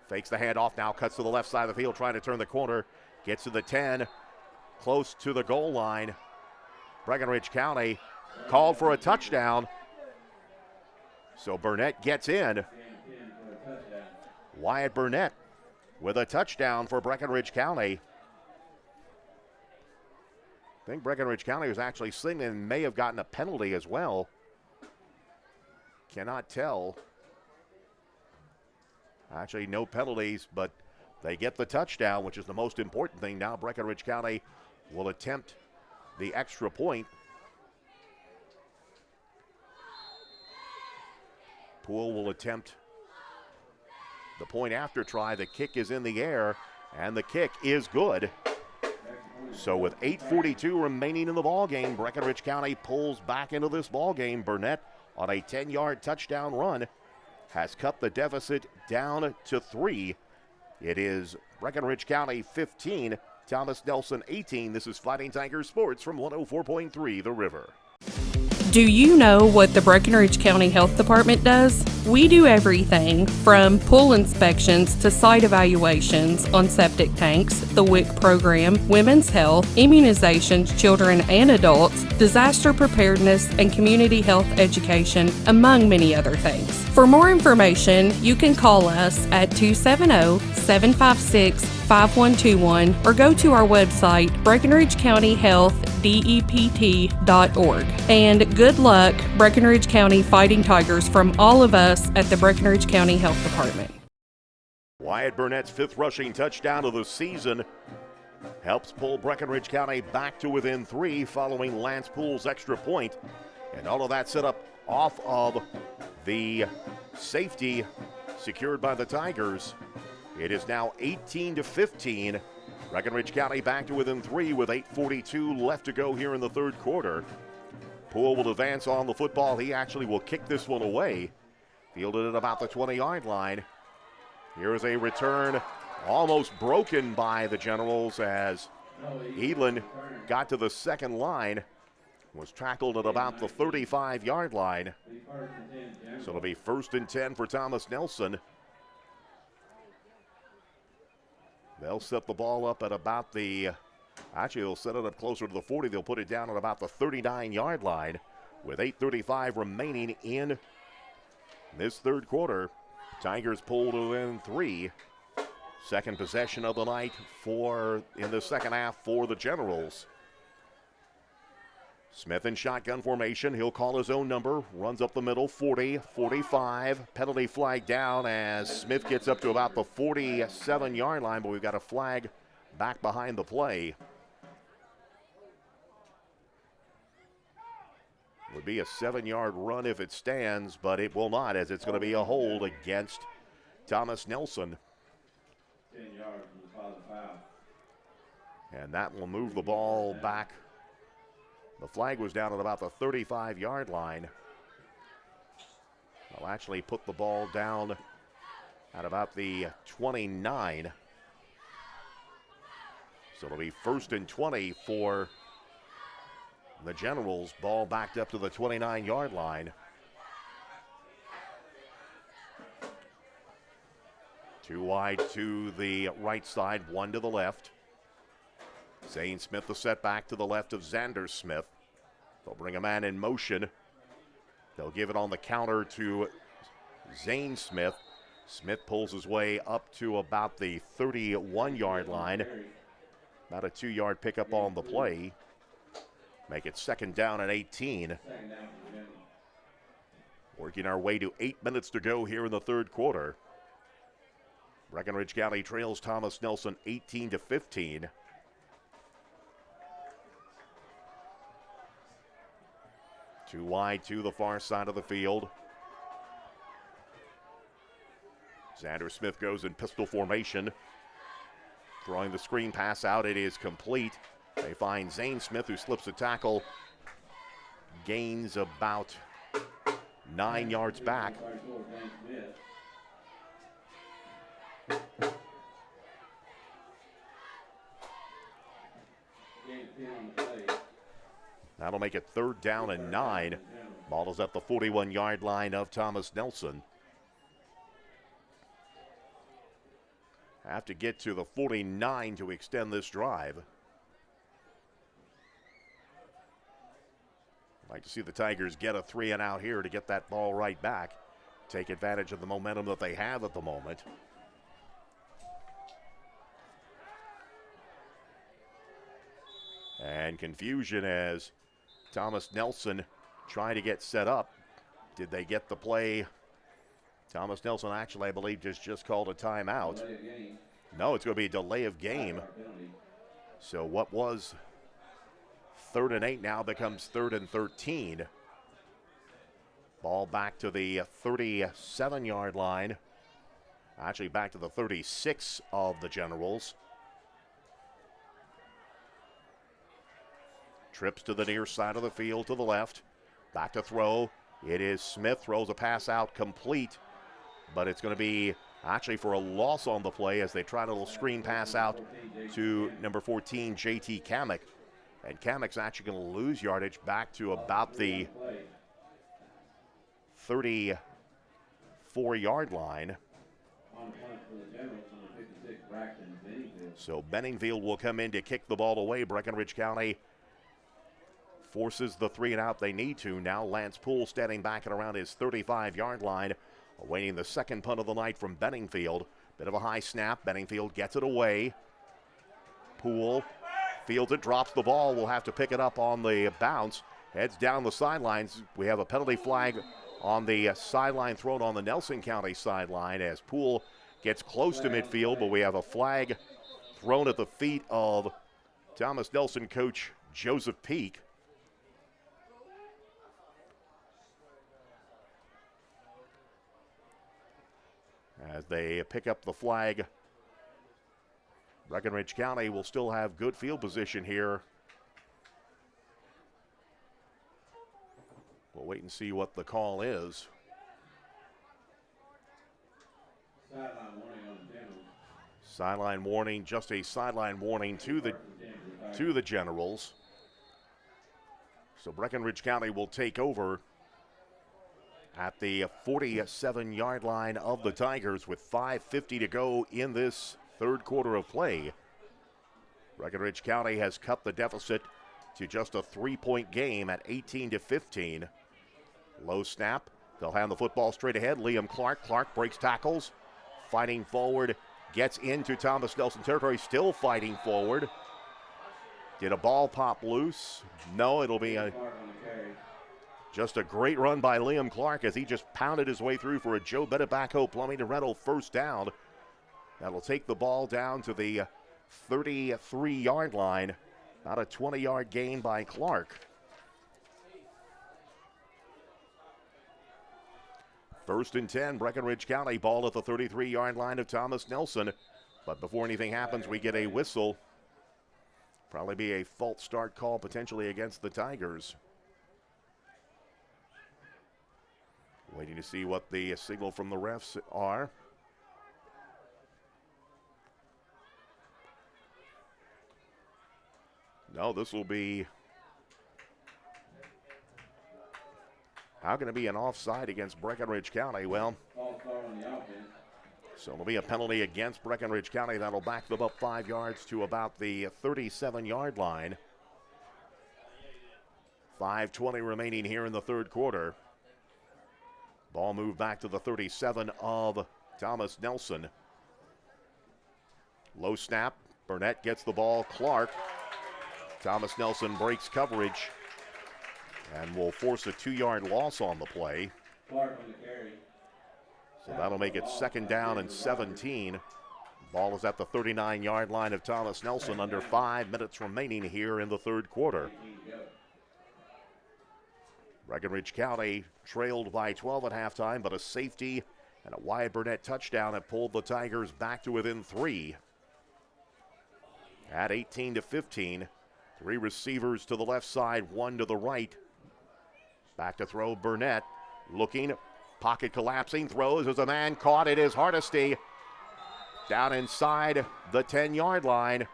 Fakes the handoff, now cuts to the left side of the field, trying to turn the corner. Gets to the 10, close to the goal line. Breckenridge County called for a touchdown. So Burnett gets in. Wyatt Burnett with a touchdown for Breckenridge County. I think Breckenridge County was actually singing and may have gotten a penalty as well. Cannot tell. Actually, no penalties, but they get the touchdown, which is the most important thing. Now Breckenridge County will attempt the extra point. Poole will attempt the point after try. The kick is in the air, and the kick is good. So with 8:42 remaining in the ball game, Breckenridge County pulls back into this ball game. Burnett on a 10-yard touchdown run has cut the deficit down to 3. It is Breckenridge County 15, Thomas Nelson 18. This is Fighting Tiger Sports from 104.3 The River. Do you know what the Breckinridge County Health Department does? We do everything from pool inspections to site evaluations on septic tanks, the WIC program, women's health, immunizations, children and adults, disaster preparedness, and community health education, among many other things. For more information, you can call us at 270-756-5121 or go to our website, BreckinridgeCountyHealthDEPT.org. And good luck, Breckinridge County Fighting Tigers, from all of us at the Breckinridge County Health Department. Wyatt Burnett's 5th rushing touchdown of the season helps pull Breckinridge County back to within 3 following Lance Poole's extra point. And all of that set up off of the safety secured by the Tigers. It is now 18-15. Breckinridge County back to within 3 with 8:42 left to go here in the third quarter. Poole will advance on the football. He actually will kick this one away. Fielded at about the 20-yard line. Here is a return almost broken by the Generals as Edlin got to the second line. Was tackled at about the 35-yard line. So it'll be 1st and 10 for Thomas Nelson. They'll set the ball up at about the, actually they'll set it up closer to the 40. They'll put it down at about the 39-yard line with 8:35 remaining in this third quarter. Tigers pulled within 3. Second possession of the night in the second half for the Generals. Smith in shotgun formation. He'll call his own number. Runs up the middle, 40, 45. Penalty flag down as Smith gets up to about the 47-yard line, but we've got a flag back behind the play. Would be a 7-yard run if it stands, but it will not, as it's going to be a hold against Thomas Nelson. 10 yards from the positive foul. And that will move the ball back. The flag was down at about the 35-yard line. They'll actually put the ball down at about the 29. So it'll be 1st and 20 for the Generals. Ball backed up to the 29-yard line. 2 wide to the right side, 1 to the left. Zane Smith the setback to the left of Xander Smith. They'll bring a man in motion. They'll give it on the counter to Zane Smith. Smith pulls his way up to about the 31-yard line. About a 2-yard pickup on the play. Make it 2nd down and 18. Working our way to 8 minutes to go here in the third quarter. Breckinridge County trails Thomas Nelson 18-15. Too wide to the far side of the field. Xander Smith goes in pistol formation. Throwing the screen pass out, it is complete. They find Zane Smith, who slips a tackle. Gains about 9 yards back. That'll make it 3rd down and 9. Ball is at the 41-yard line of Thomas Nelson. Have to get to the 49 to extend this drive. Like to see the Tigers get a 3 and out here to get that ball right back. Take advantage of the momentum that they have at the moment. And confusion as Thomas Nelson trying to get set up. Did they get the play? Thomas Nelson actually, I believe, just called a timeout. No, it's going to be a delay of game. So what was 3rd and 8 now becomes 3rd and 13. Ball back to the 37-yard line. Actually back to the 36 of the Generals. Trips to the near side of the field to the left. Back to throw. It is Smith, throws a pass out complete, but it's going to be actually for a loss on the play as they try a little screen pass out to number 14, JT Kamek. And Kamek's actually going to lose yardage back to about the 34-yard line. So Benningfield will come in to kick the ball away. Breckenridge County forces the 3 and out they need to. Now Lance Poole standing back at around his 35-yard line, awaiting the second punt of the night from Benningfield. Bit of a high snap. Benningfield gets it away. Poole fields it, drops the ball. We'll have to pick it up on the bounce. Heads down the sidelines. We have a penalty flag on the sideline thrown on the Nelson County sideline as Poole gets close to midfield, but we have a flag thrown at the feet of Thomas Nelson coach Joseph Peak. As they pick up the flag, Breckenridge County will still have good field position here. We'll wait and see what the call is. Sideline warning, just a sideline warning to the Generals. So Breckenridge County will take over at the 47-yard line of the Tigers with 5:50 to go in this third quarter of play. Breckenridge County has cut the deficit to just a 3-point game at 18-15. Low snap. They'll hand the football straight ahead. Liam Clark. Clark breaks tackles. Fighting forward. Gets into Thomas Nelson territory. Still fighting forward. Did a ball pop loose? No, it'll be just a great run by Liam Clark as he just pounded his way through for a Joe Bennett backhoe plumbing to rental first down. That'll take the ball down to the 33-yard line. About a 20-yard gain by Clark. First and 10, Breckenridge County, ball at the 33-yard line of Thomas Nelson. But before anything happens, we get a whistle. Probably be a false start call potentially against the Tigers. Waiting to see what the signal from the refs are. No, this will be... How can it be an offside against Breckenridge County? Well, so it'll be a penalty against Breckenridge County. That'll back them up 5 yards to about the 37-yard line. 5:20 remaining here in the third quarter. Ball moved back to the 37 of Thomas Nelson. Low snap. Burnett gets the ball. Clark. Thomas Nelson breaks coverage and will force a 2-yard loss on the play. Clark on the carry. So that'll make it second down and 17. Ball is at the 39-yard line of Thomas Nelson. Under 5 minutes remaining here in the third quarter. Breckenridge County trailed by 12 at halftime, but a safety and a Wyatt Burnett touchdown have pulled the Tigers back to within 3. At 18-15, 3 receivers to the left side, 1 to the right. Back to throw Burnett, looking, pocket collapsing, throws as a man caught. It is Hardesty down inside the 10-yard line.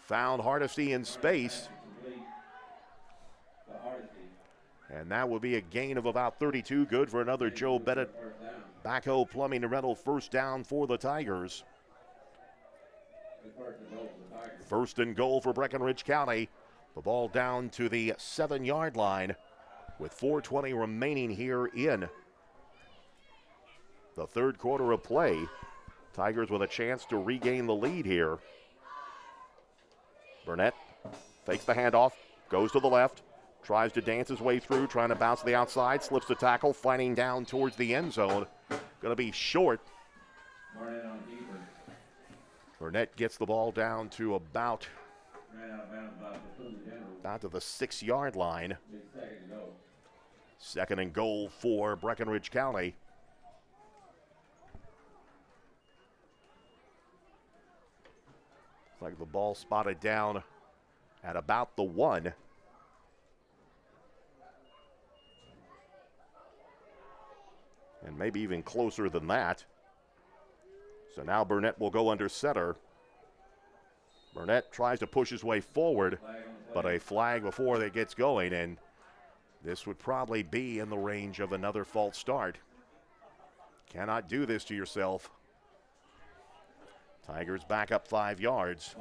Found Hardesty in space. And that would be a gain of about 32. Good for another Joe Bennett backhoe plumbing and rental first down for the Tigers. First and goal for Breckenridge County. The ball down to the 7-yard line with 4:20 remaining here in the third quarter of play. Tigers with a chance to regain the lead here. Burnett fakes the handoff, goes to the left. Tries to dance his way through, trying to bounce to the outside, slips the tackle, fighting down towards the end zone. Going to be short. Burnett gets the ball down to about to the 6-yard line. Second and goal for Breckenridge County. Looks like the ball spotted down at about the 1. And maybe even closer than that. So now Burnett will go under center. Burnett tries to push his way forward, but a flag before that gets going, and this would probably be in the range of another false start. Cannot do this to yourself. Tigers back up 5 yards.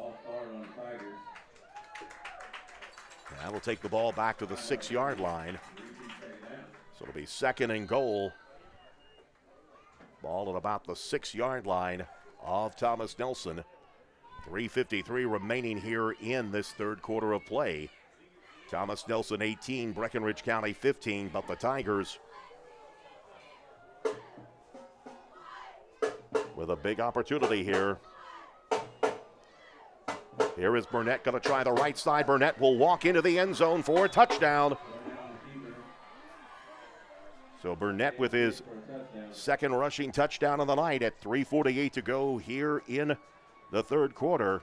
That will take the ball back to the 6-yard line. So it'll be 2nd and goal. Ball at about the 6-yard line of Thomas Nelson. 3:53 remaining here in this third quarter of play. Thomas Nelson 18, Breckinridge County 15, but the Tigers with a big opportunity here. Here is Burnett going to try the right side. Burnett will walk into the end zone for a touchdown. So Burnett with his 2nd rushing touchdown of the night at 3:48 to go here in the third quarter.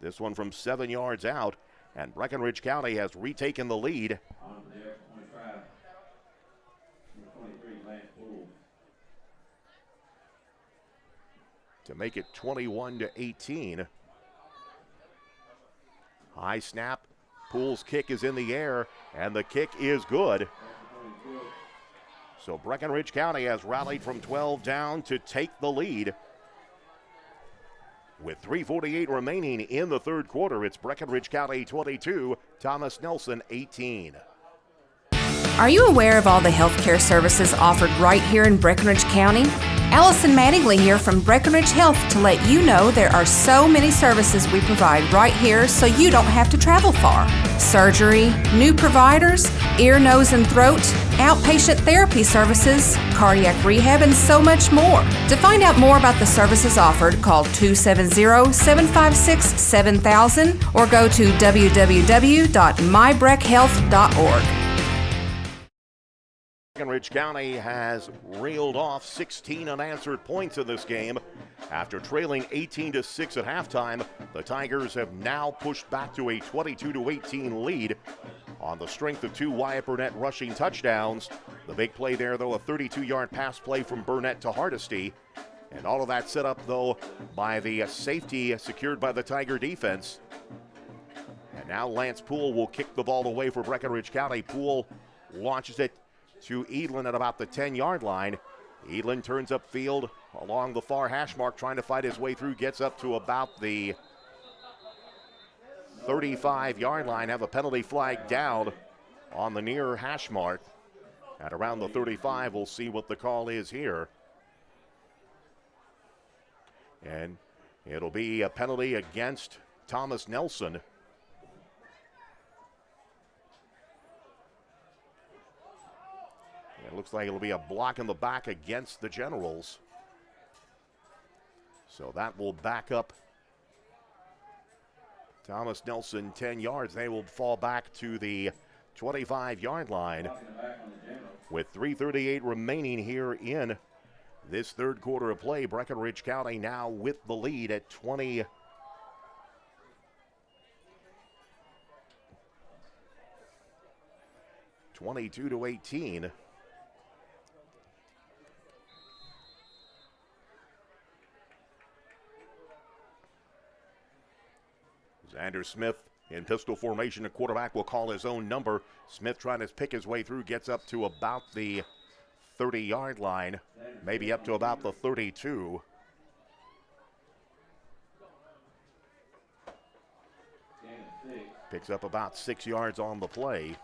This one from 7 yards out, and Breckinridge County has retaken the lead. To make it 21-18. High snap. Poole's kick is in the air, and the kick is good. So Breckinridge County has rallied from 12 down to take the lead. With 3:48 remaining in the third quarter, it's Breckinridge County 22, Thomas Nelson 18. Are you aware of all the healthcare services offered right here in Breckinridge County? Allison Mattingly here from Breckinridge Health to let you know there are so many services we provide right here so you don't have to travel far. Surgery, new providers, ear, nose, and throat, outpatient therapy services, cardiac rehab, and so much more. To find out more about the services offered, call 270-756-7000 or go to www.mybreckhealth.org. Breckinridge County has reeled off 16 unanswered points in this game. After trailing 18-6 at halftime, the Tigers have now pushed back to a 22-18 lead on the strength of 2 Wyatt Burnett rushing touchdowns. The big play there, though, a 32-yard pass play from Burnett to Hardesty. And all of that set up, though, by the safety secured by the Tiger defense. And now Lance Poole will kick the ball away for Breckinridge County. Poole launches it to Edlin at about the 10-yard line. Edlin turns upfield along the far hash mark, trying to fight his way through, gets up to about the 35-yard line, have a penalty flag down on the near hash mark. At around the 35, we'll see what the call is here. And it'll be a penalty against Thomas Nelson. It looks like it'll be a block in the back against the Generals. So that will back up Thomas Nelson 10 yards. They will fall back to the 25-yard line with 3:38 remaining here in this third quarter of play. Breckinridge County now with the lead at 22-18. Xander Smith in pistol formation. The quarterback will call his own number. Smith trying to pick his way through, gets up to about the 30-yard line, maybe up to about the 32. Picks up about 6 yards on the play.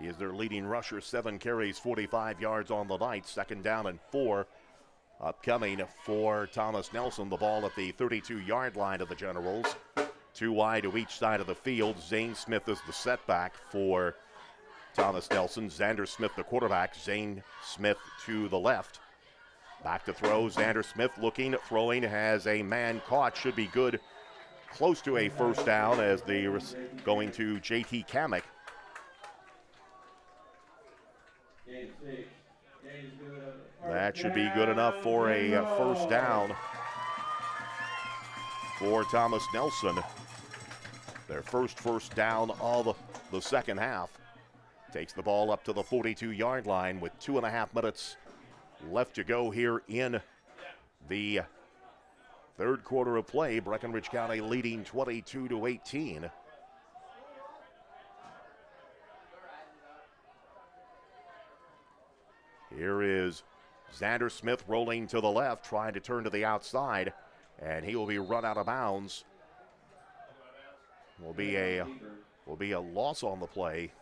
He is their leading rusher, 7 carries, 45 yards on the night. 2nd down and 4. Upcoming for Thomas Nelson, the ball at the 32-yard line of the Generals. 2 wide to each side of the field. Zane Smith is the setback for Thomas Nelson. Xander Smith, the quarterback. Zane Smith to the left. Back to throw. Xander Smith looking, throwing, has a man caught. Should be good. Close to a first down as the going to J.T. Kamek. That should be good enough for a first down for Thomas Nelson. Their first down of the second half. Takes the ball up to the 42-yard line with 2.5 minutes left to go here in the third quarter of play. Breckinridge County leading 22-18. Here is Xander Smith rolling to the left, trying to turn to the outside, and he will be run out of bounds. Will be a loss on the play.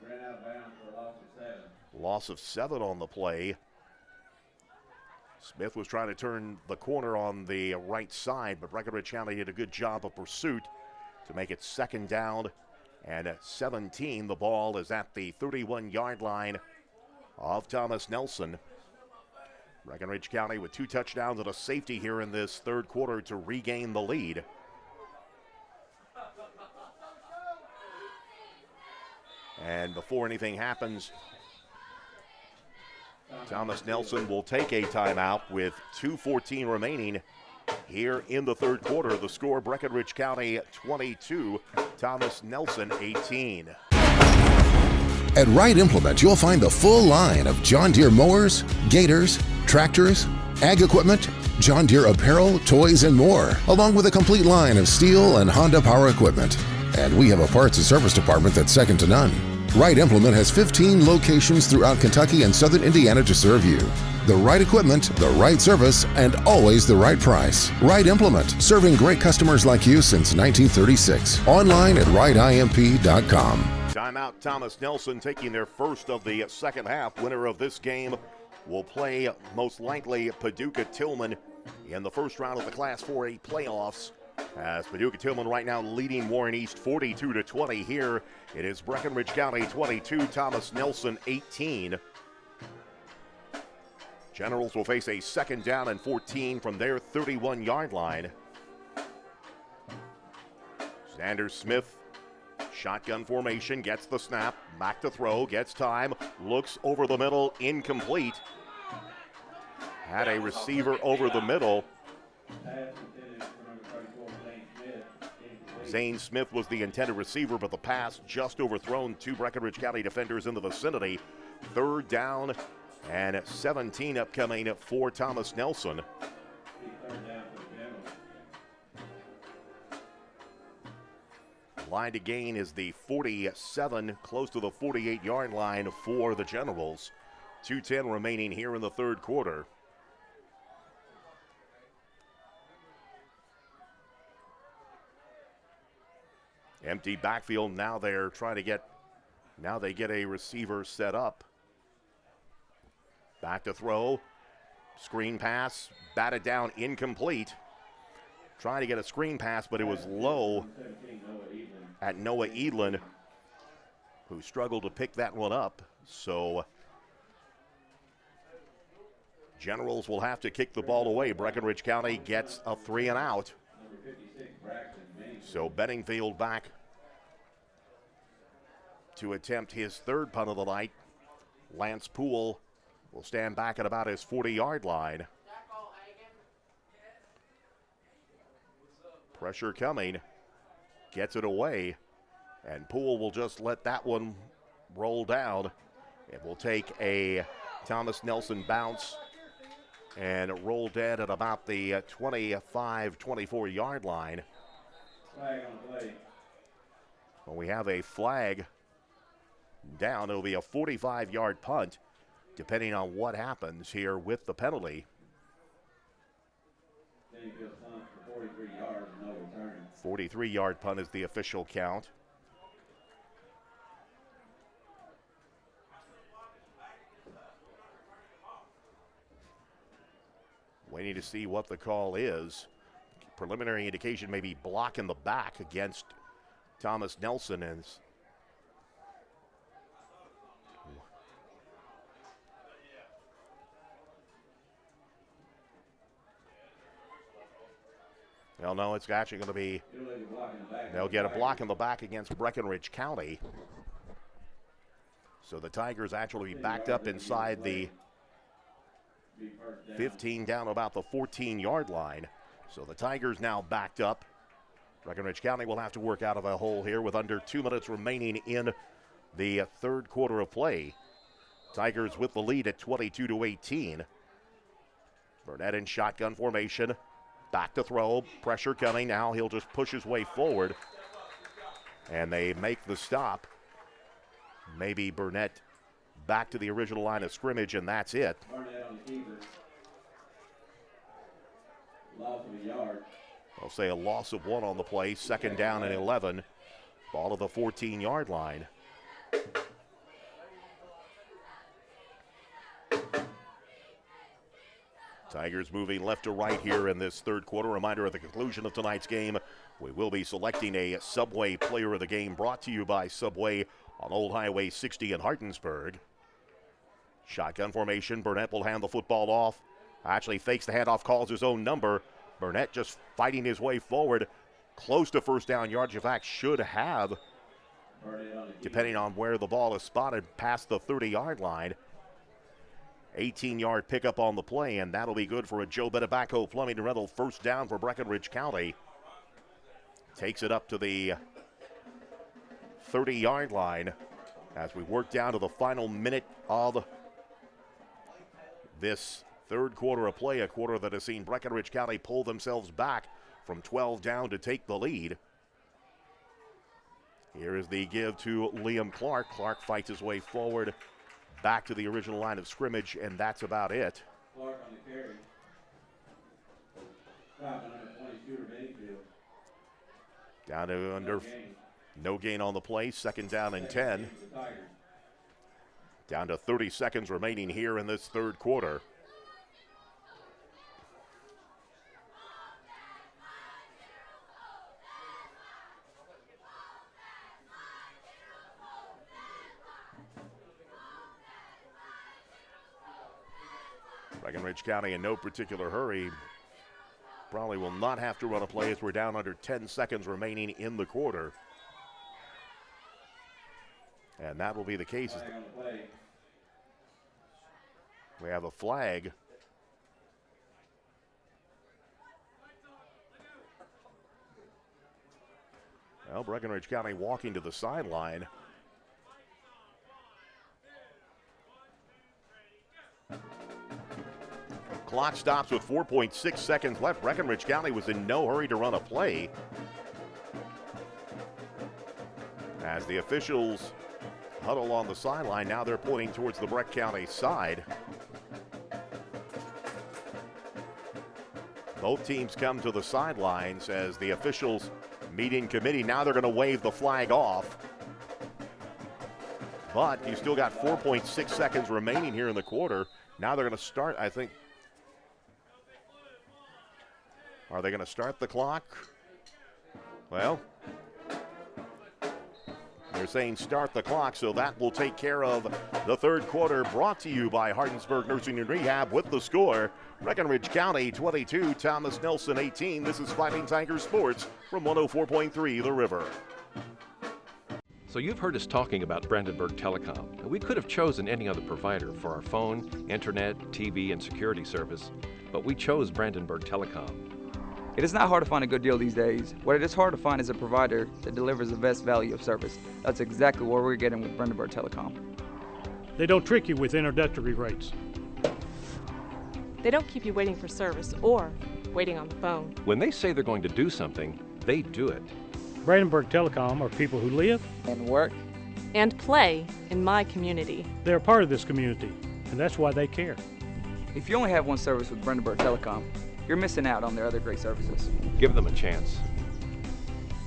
Ran out of bounds for a loss of 7. Loss of 7 on the play. Smith was trying to turn the corner on the right side, but Breckinridge County did a good job of pursuit to make it 2nd down and 17. The ball is at the 31-yard line of Thomas Nelson. Breckinridge County with 2 touchdowns and a safety here in this third quarter to regain the lead. And before anything happens, Thomas Nelson will take a timeout with 2:14 remaining here in the third quarter. The score, Breckinridge County 22, Thomas Nelson 18. At Wright Implement, you'll find the full line of John Deere mowers, gators, tractors, ag equipment, John Deere apparel, toys, and more, along with a complete line of Steel and Honda power equipment. And we have a parts and service department that's second to none. Wright Implement has 15 locations throughout Kentucky and southern Indiana to serve you. The right equipment, the right service, and always the right price. Wright Implement, serving great customers like you since 1936. Online at wrightimp.com. Timeout, Thomas Nelson taking their first of the second half. Winner of this game will play most likely Paducah Tillman in the first round of the Class 4A playoffs. As Paducah Tillman right now leading Warren East 42-20 here. It is Breckinridge County 22, Thomas Nelson 18. Generals will face a 2nd down and 14 from their 31-yard line. Xander Smith, shotgun formation, gets the snap, back to throw, gets time, looks over the middle, incomplete. Had a receiver over the middle. Zane Smith was the intended receiver, but the pass just overthrown 2 Breckinridge County defenders in the vicinity. 3rd down and 17 upcoming for Thomas Nelson. Line to gain is the 47, close to the 48-yard line for the Generals. 2:10 remaining here in the third quarter. Empty backfield. Now they're trying to get, now they get a receiver set up. Back to throw. Screen pass, batted down, incomplete. Trying to get a screen pass, but it was low at Noah Edlin, who struggled to pick that one up. So Generals will have to kick the ball away. Breckinridge County gets a 3 and out. So Benningfield back to attempt his 3rd punt of the night. Lance Poole will stand back at about his 40-yard line. Pressure coming, gets it away, and Poole will just let that one roll down. It will take a Thomas Nelson bounce and roll dead at about the 25-24-yard line. Flag on play. When we have a flag down, it'll be a 45-yard punt, depending on what happens here with the penalty. 43-yard punt is the official count. Waiting to see what the call is. Preliminary indication maybe block in the back against Thomas Nelson. And well, no, it's actually going to be, they'll get a block in the back against Breckinridge County. So the Tigers actually backed up inside the 15 down about the 14-yard line. So the Tigers now backed up Breckenridge County will have to work out of a hole here with under 2 minutes remaining in the third quarter of play. Tigers with the lead at 22-18. Burnett in shotgun formation. Back to throw. Pressure coming. Now he'll just push his way forward. And they make the stop. Maybe Burnett back to the original line of scrimmage, and that's it. Burnett on the keeper. Loss of a yard. I'll say a loss of 1 on the play. Second down and 11. Ball to the 14-yard line. Tigers moving left to right here in this third quarter. Reminder at the conclusion of tonight's game, we will be selecting a Subway Player of the Game, brought to you by Subway on Old Highway 60 in Hartonsburg. Shotgun formation. Burnett will hand the football off. Actually fakes the handoff, calls his own number. Burnett just fighting his way forward. Close to first down yardage. In fact, should have, depending on where the ball is spotted, past the 30-yard line. 18-yard pickup on the play, and that'll be good for a Joe Bettabaco Plumbing and Rental first down for Breckenridge County. Takes it up to the 30-yard line as we work down to the final minute of this third quarter of play, a quarter that has seen Breckenridge County pull themselves back from 12 down to take the lead. Here is the give to Liam Clark. Clark fights his way forward back to the original line of scrimmage, and that's about it. Clark on the carry. Number 22 remaining field. Down to under, no gain on the play. Second down and 10. Down to 30 seconds remaining here in this third quarter. Breckenridge County in no particular hurry. Probably will not have to run a play as we're down under 10 seconds remaining in the quarter. And that will be the case. We have a flag. Well, Breckenridge County walking to the sideline. Clock stops with 4.6 seconds left. Breckenridge County was in no hurry to run a play. As the officials huddle on the sideline, now they're pointing towards the Breck County side. Both teams come to the sidelines as the officials meet in committee. Now they're going to wave the flag off. But you still got 4.6 seconds remaining here in the quarter. Now they're going to start, I think. Are they going to start the clock? Well, they're saying start the clock, so that will take care of the third quarter, brought to you by Hartonsburg Nursing and Rehab with the score. Breckenridge County 22, Thomas Nelson 18. This is Fighting Tiger Sports from 104.3 The River. So you've heard us talking about Brandenburg Telecom, and we could have chosen any other provider for our phone, internet, TV, and security service, but we chose Brandenburg Telecom. It is not hard to find a good deal these days. What it is hard to find is a provider that delivers the best value of service. That's exactly what we're getting with Brandenburg Telecom. They don't trick you with introductory rates. They don't keep you waiting for service or waiting on the phone. When they say they're going to do something, they do it. Brandenburg Telecom are people who live and work and play in my community. They're part of this community, and that's why they care. If you only have one service with Brandenburg Telecom, you're missing out on their other great services. Give them a chance.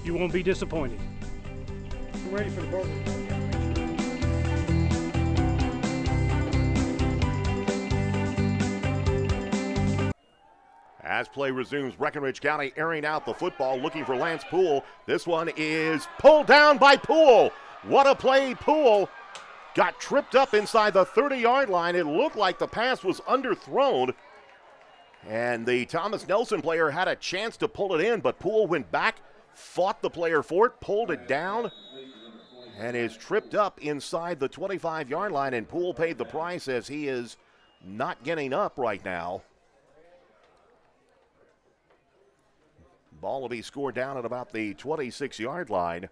You won't be disappointed. I'm ready for the burger. As play resumes, Breckenridge County airing out the football, looking for Lance Poole. This one is pulled down by Poole. What a play, Poole. Got tripped up inside the 30-yard line. It looked like the pass was underthrown. And the Thomas Nelson player had a chance to pull it in, but Poole went back, fought the player for it, pulled it down, and is tripped up inside the 25-yard line. And Poole paid the price as he is not getting up right now. Ball will be scored down at about the 26-yard line.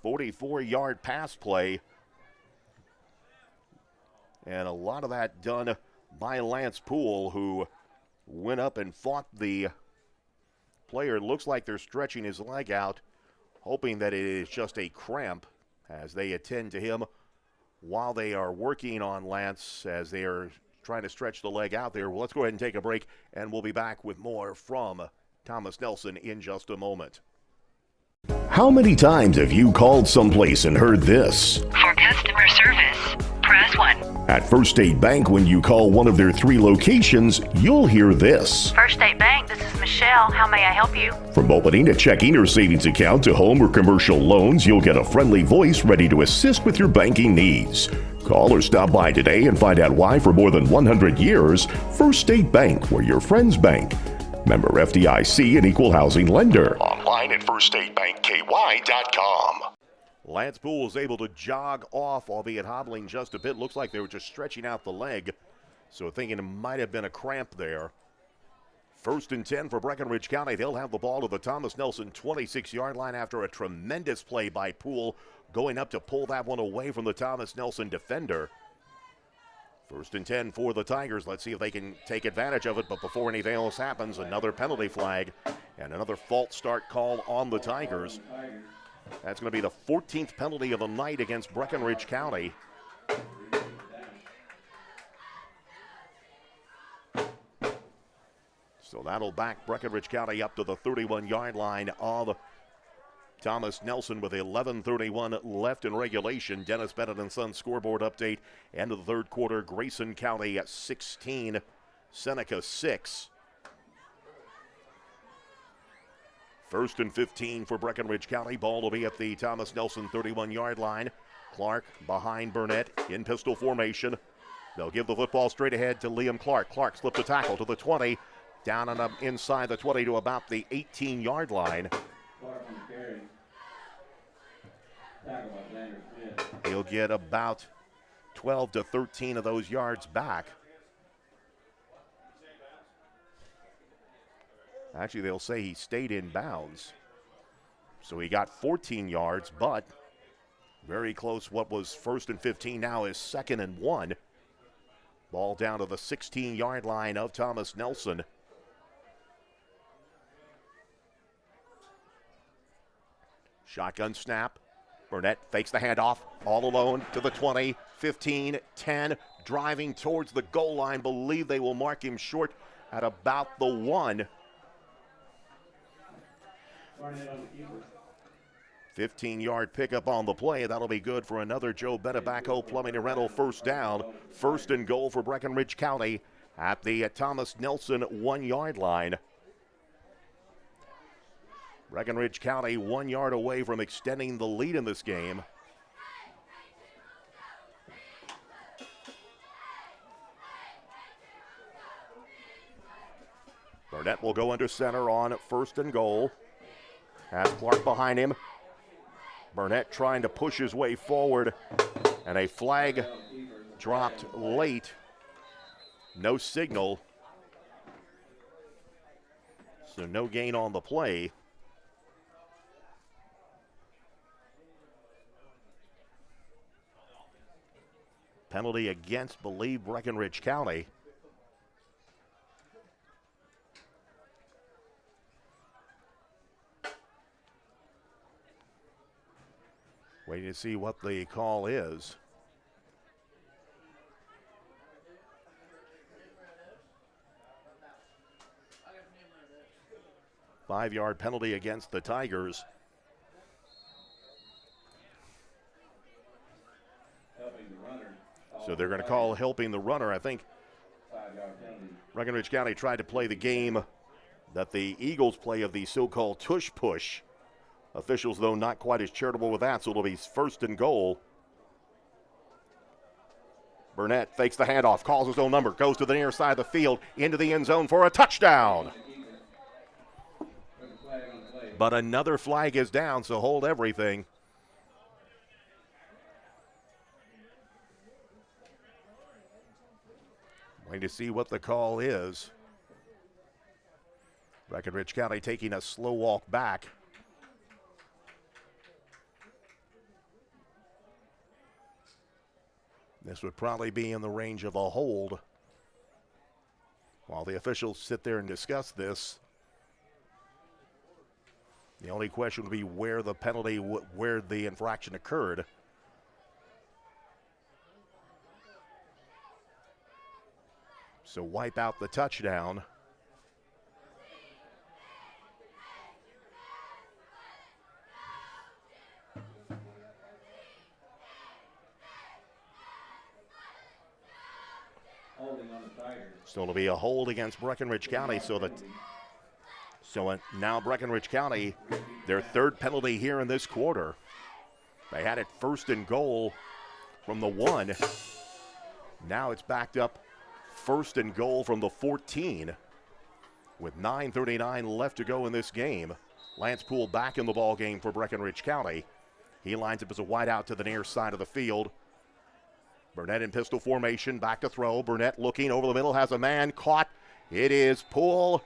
44-yard pass play. And a lot of that done by Lance Poole, who went up and fought the player. It looks like they're stretching his leg out, hoping that it is just a cramp as they attend to him while they are working on Lance as they are trying to stretch the leg out there. Well, let's go ahead and take a break, and we'll be back with more from Thomas Nelson in just a moment. How many times have you called someplace and heard this? For customer service, press 1. At First State Bank, when you call one of their 3 locations, you'll hear this. First State Bank, this is Michelle. How may I help you? From opening a checking or savings account to home or commercial loans, you'll get a friendly voice ready to assist with your banking needs. Call or stop by today and find out why for more than 100 years, First State Bank, where your friends bank. Member FDIC and equal housing lender. Online at firststatebankky.com. Lance Poole was able to jog off, albeit hobbling just a bit. Looks like they were just stretching out the leg, so thinking it might have been a cramp there. 1st and 10 for Breckinridge County. They'll have the ball to the Thomas Nelson 26-yard line after a tremendous play by Poole, going up to pull that one away from the Thomas Nelson defender. 1st and 10 for the Tigers. Let's see if they can take advantage of it, but before anything else happens, another penalty flag and another false start call on the Tigers. That's going to be the 14th penalty of the night against Breckinridge County. So that'll back Breckinridge County up to the 31-yard line of Thomas Nelson with 11:31 left in regulation. Dennis Bennett and Sons scoreboard update. End of the third quarter. Grayson County at 16, Seneca 6. 1st and 15 for Breckinridge County. Ball will be at the Thomas Nelson 31-yard line. Clark behind Burnett in pistol formation. They'll give the football straight ahead to Liam Clark. Clark slipped a tackle to the 20, down and up inside the 20 to about the 18-yard line. He'll get about 12 to 13 of those yards back. Actually, they'll say he stayed in bounds. So he got 14 yards, but very close. What was 1st and 15 now is 2nd and 1. Ball down to the 16-yard line of Thomas Nelson. Shotgun snap. Burnett fakes the handoff, all alone to the 20, 15, 10, driving towards the goal line. Believe they will mark him short at about the 1. 15-yard pickup on the play. That'll be good for another Joe Benebaco Plumbing and Rental first down. 1st and goal for Breckinridge County at the Thomas Nelson 1-yard line. Breckinridge County 1 yard away from extending the lead in this game. Burnett will go under center on 1st and goal. Has Clark behind him. Burnett trying to push his way forward, and a flag dropped late. No signal. So no gain on the play. Penalty against, believe, Breckinridge County. Waiting to see what the call is. Five-yard penalty against the Tigers. So they're going to call helping the runner. I think Breckinridge County tried to play the game that the Eagles play of the so-called tush push. Officials, though, not quite as charitable with that, so it'll be 1st and goal. Burnett fakes the handoff, calls his own number, goes to the near side of the field, into the end zone for a touchdown. But another flag is down, so hold everything. Waiting to see what the call is. Breckinridge County taking a slow walk back. This would probably be in the range of a hold. While the officials sit there and discuss this, the only question would be where the penalty, where the infraction occurred. So wipe out the touchdown. So it'll be a hold against Breckinridge County. So now Breckinridge County, their third penalty here in this quarter. They had it 1st and goal from the 1. Now it's backed up 1st and goal from the 14 with 9:39 left to go in this game. Lance Poole back in the ball game for Breckinridge County. He lines up as a wide out to the near side of the field. Burnett in pistol formation, back to throw. Burnett looking over the middle, has a man caught. It is Poole.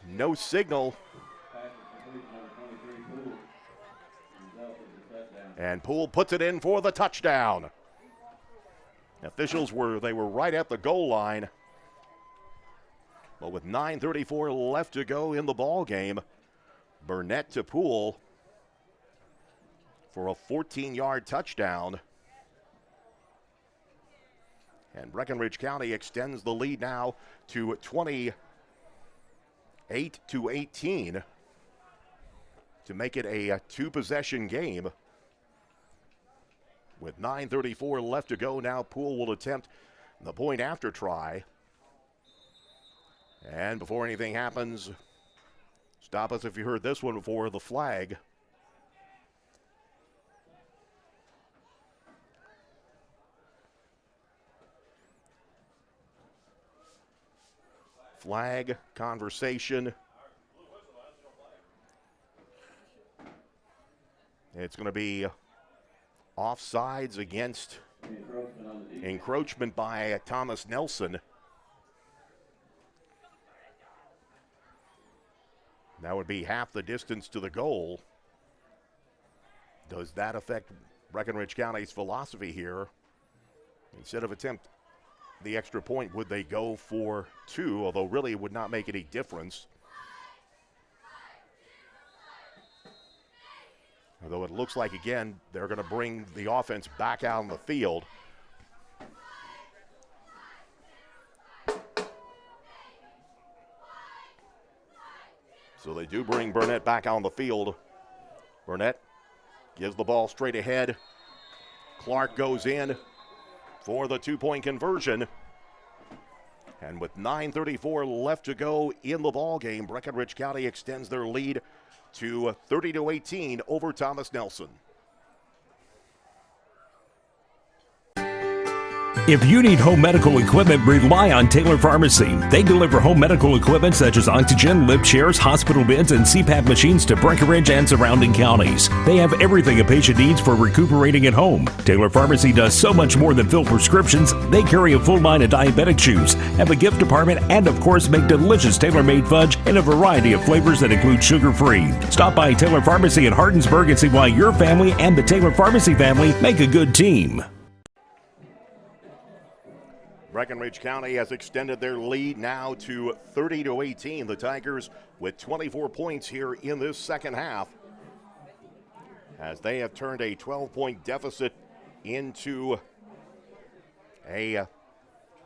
No signal. And Poole puts it in for the touchdown. Officials were right at the goal line. But with 9:34 left to go in the ball game, Burnett to Poole for a 14-yard touchdown. And Breckinridge County extends the lead now to 28-18 to make it a two-possession game. With 9:34 left to go, now Poole will attempt the point after try. And before anything happens, stop us if you heard this one before, the flag. Flag, conversation. It's going to be offsides against encroachment by Thomas Nelson. That would be half the distance to the goal. Does that affect Breckinridge County's philosophy here? Instead of attempt the extra point, would they go for 2, although really it would not make any difference. Although it looks like, again, they're going to bring the offense back out on the field. So they do bring Burnett back on the field. Burnett gives the ball straight ahead. Clark goes in for the 2-point conversion. And with 9:34 left to go in the ball game, Breckinridge County extends their lead to 30-18 over Thomas Nelson. If you need home medical equipment, rely on Taylor Pharmacy. They deliver home medical equipment such as oxygen, lip chairs, hospital beds, and CPAP machines to Breckinridge and surrounding counties. They have everything a patient needs for recuperating at home. Taylor Pharmacy does so much more than fill prescriptions. They carry a full line of diabetic shoes, have a gift department, and of course make delicious tailor-made fudge in a variety of flavors that include sugar-free. Stop by Taylor Pharmacy in Hardinsburg and see why your family and the Taylor Pharmacy family make a good team. Breckinridge County has extended their lead now to 30-18. The Tigers with 24 points here in this second half, as they have turned a 12-point deficit into a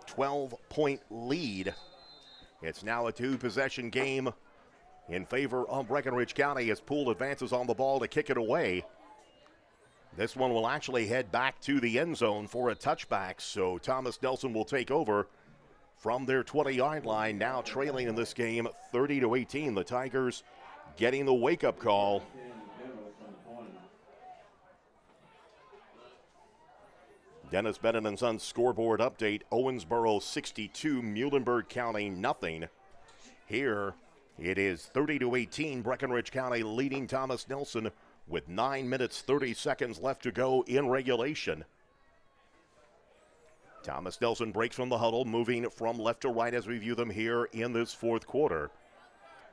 12-point lead. It's now a two-possession game in favor of Breckinridge County as Poole advances on the ball to kick it away. This one will actually head back to the end zone for a touchback, so Thomas Nelson will take over from their 20-yard line, now trailing in this game 30-18. The Tigers getting the wake-up call. Dennis Bennett & Sons scoreboard update: Owensboro 62, Muhlenberg County nothing. Here it is 30-18, Breckinridge County leading Thomas Nelson with 9 minutes, 30 seconds left to go in regulation. Thomas Nelson breaks from the huddle, moving from left to right as we view them here in this fourth quarter.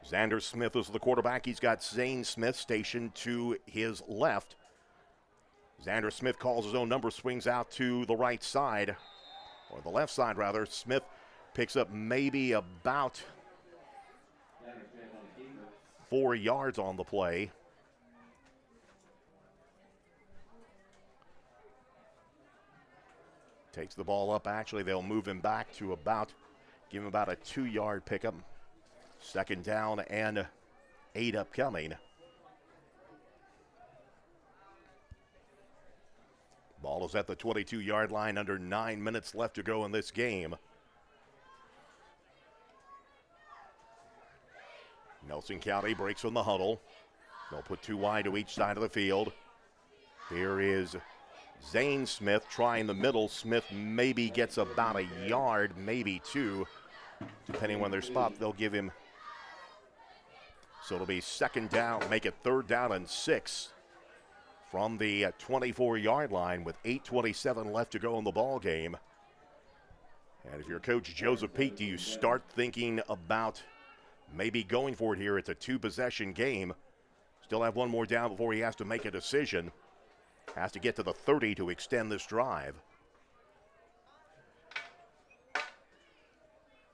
Xander Smith is the quarterback. He's got Zane Smith stationed to his left. Xander Smith calls his own number, swings out to the right side, or the left side rather. Smith picks up maybe about 4 yards on the play. Takes the ball up. Actually, they'll move him back to give him about a 2-yard pickup. Second down and 8 upcoming. Ball is at the 22-yard line, under 9 minutes left to go in this game. Nelson County breaks from the huddle. They'll put 2 wide to each side of the field. Here is Zane Smith trying the middle. Smith maybe gets about a yard, maybe 2, depending on their spot. They'll give him. So it'll be second down, make it third down and 6 from the 24-yard line with 8:27 left to go in the ball game. And if you're Coach Joseph Peak, do you start thinking about maybe going for it here? It's a 2-possession game. Still have 1 more down before he has to make a decision. Has to get to the 30 to extend this drive.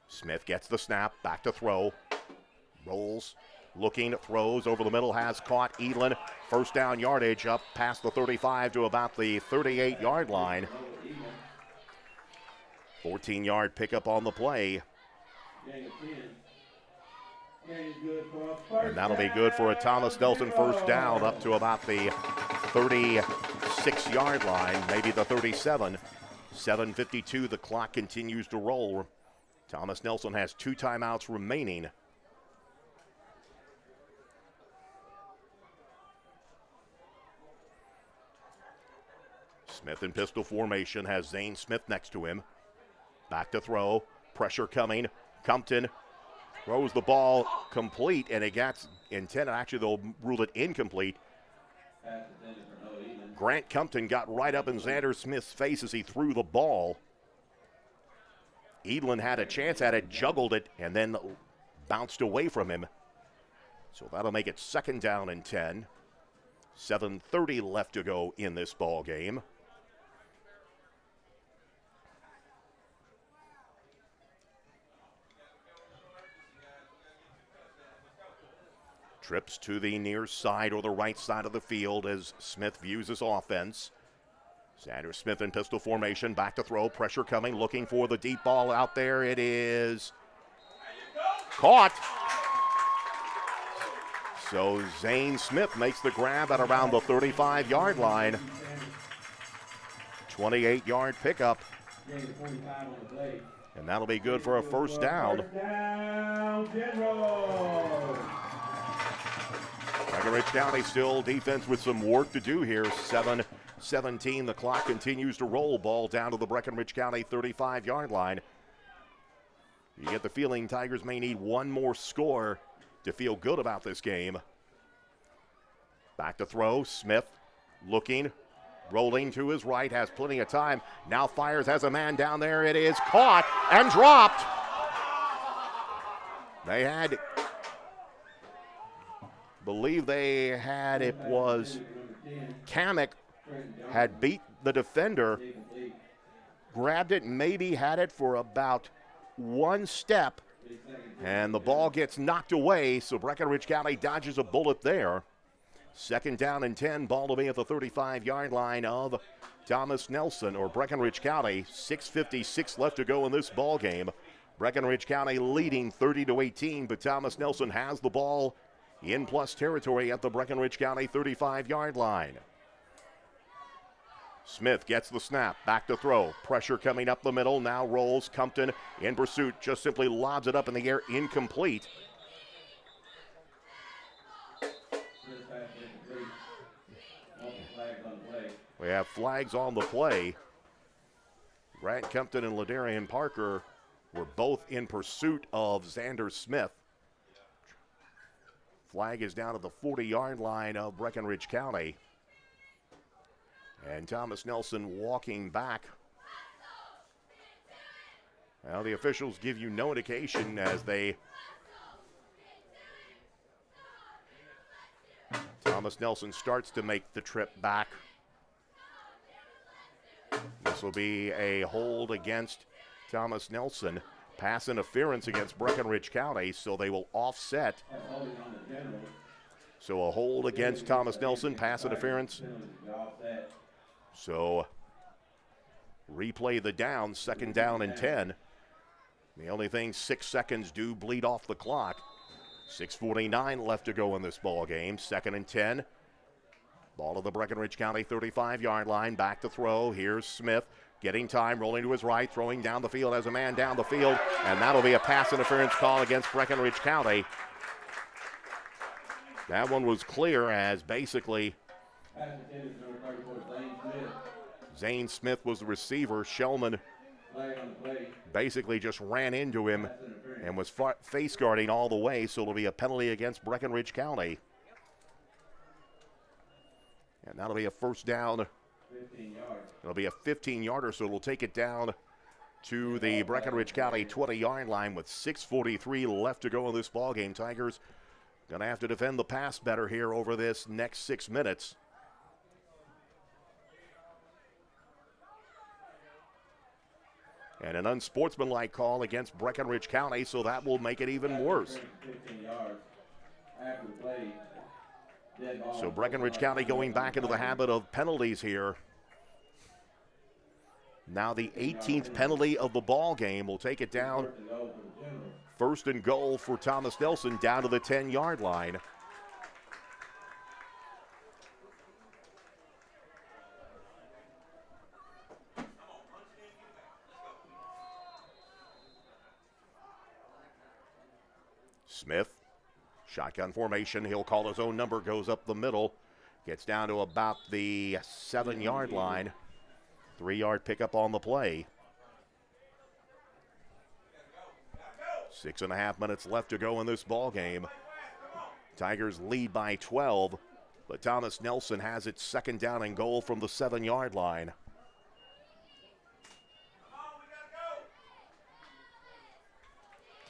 Smith gets the snap, back to throw. Rolls, looking, throws over the middle, has caught Edlin. First down yardage up past the 35 to about the 38-yard line. 14-yard pickup on the play. And that'll be good for a Thomas Nelson first down up to about the 36-yard line, maybe the 37. 7:52, the clock continues to roll. Thomas Nelson has 2 timeouts remaining. Smith in pistol formation, has Zane Smith next to him. Back to throw, pressure coming. Compton throws the ball complete, and it gets intended. Actually, they'll rule it incomplete. Grant Compton got right up in Xander Smith's face as he threw the ball. Edlin had a chance at it, juggled it, and then bounced away from him. So that'll make it second down and 10. 7:30 left to go in this ball game. Trips to the near side or the right side of the field as Smith views his offense. Xander Smith in pistol formation, back to throw, pressure coming, looking for the deep ball out there. It is caught. So Zane Smith makes the grab at around the 35-yard line. 28-yard pickup. And that'll be good for a first down. Breckenridge County still defense with some work to do here. 7:17, the clock continues to roll. Ball down to the Breckenridge County 35-yard line. You get the feeling Tigers may need 1 more score to feel good about this game. Back to throw, Smith looking, rolling to his right, has plenty of time. Now fires, has a man down there. It is caught and dropped. They had, believe they had, it was Kamek had beat the defender, grabbed it, maybe had it for about 1 step, and the ball gets knocked away, so Breckenridge County dodges a bullet there. Second down and 10, ball to be at the 35-yard line of Thomas Nelson, or Breckenridge County. 6:56 left to go in this ball game. Breckenridge County leading 30-18, but Thomas Nelson has the ball in plus territory at the Breckenridge County 35-yard line. Smith gets the snap, back to throw. Pressure coming up the middle, now rolls. Compton in pursuit, just simply lobs it up in the air, incomplete. We have flags on the play. Grant Compton and Ladarian Parker were both in pursuit of Xander Smith. Flag is down at the 40-yard line of Breckenridge County. And Thomas Nelson walking back Well, the officials give you no indication as they... Thomas Nelson starts to make the trip back. This will be a hold against Thomas Nelson. Pass interference against Breckinridge County, so they will offset. So a hold against Thomas Nelson, pass interference. So replay the down, 2nd down and 10. The only thing, 6 seconds do bleed off the clock. 6:49 left to go in this ball game. 2nd and 10. Ball to the Breckinridge County 35-yard line. Back to throw. Here's Smith getting time, rolling to his right, throwing down the field as a man down the field, and that'll be a pass interference call against Breckinridge County. That one was clear as basically Zane Smith was the receiver. Shellman basically just ran into him and was face guarding all the way, so it'll be a penalty against Breckinridge County. And that'll be a first down. It'll be a 15-yarder, so it'll take it down to the Breckinridge County 20-yard line with 6:43 left to go in this ball game. Tigers going to have to defend the pass better here over this next 6 minutes. And an unsportsmanlike call against Breckinridge County, so that will make it even worse. So Breckinridge County going back into the habit of penalties here. Now the 18th penalty of the ball game will take it down. 1st and goal for Thomas Nelson down to the 10-yard line. Smith, shotgun formation. He'll call his own number, goes up the middle, gets down to about the 7-yard line. 3-yard pickup on the play. 6.5 minutes left to go in this ball game. Tigers lead by 12, but Thomas Nelson has it 2nd down and goal from the 7-yard line.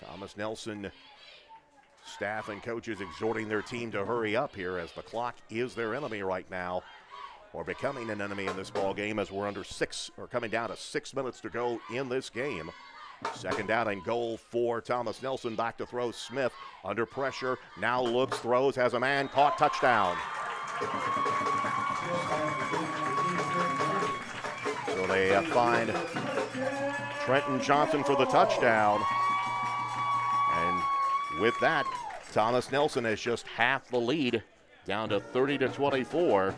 Thomas Nelson, staff and coaches exhorting their team to hurry up here as the clock is their enemy right now, or becoming an enemy in this ball game as we're coming down to 6 minutes to go in this game. 2nd down and goal for Thomas Nelson. Back to throw. Smith under pressure. Now looks, throws, has a man, caught, touchdown. So they find Trenton Johnson for the touchdown. And with that, Thomas Nelson has just half the lead, down to 30-24.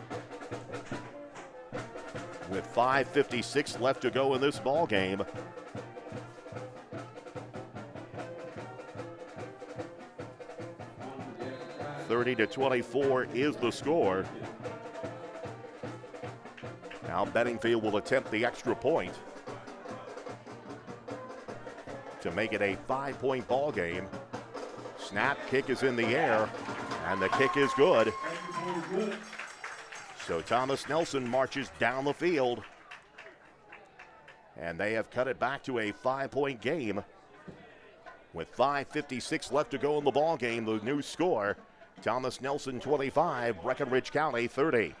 With 5:56 left to go in this ball game. (30-24) is the score. Now Bedingfield will attempt the extra point to make it a 5-point ball game. Snap, kick is in the air, and the kick is good. So Thomas Nelson marches down the field, and they have cut it back to a 5-point game. With 5:56 left to go in the ball game, the new score, Thomas Nelson 25, Breckinridge County 30.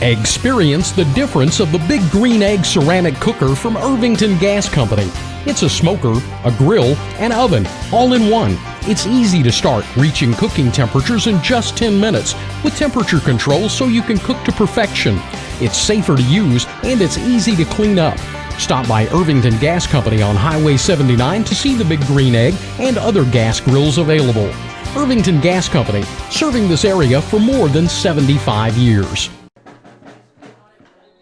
Experience the difference of the Big Green Egg ceramic cooker from Irvington Gas Company. It's a smoker, a grill, and oven, all in one. It's easy to start, reaching cooking temperatures in just 10 minutes with temperature control so you can cook to perfection. It's safer to use and it's easy to clean up. Stop by Irvington Gas Company on Highway 79 to see the Big Green Egg and other gas grills available. Irvington Gas Company, serving this area for more than 75 years.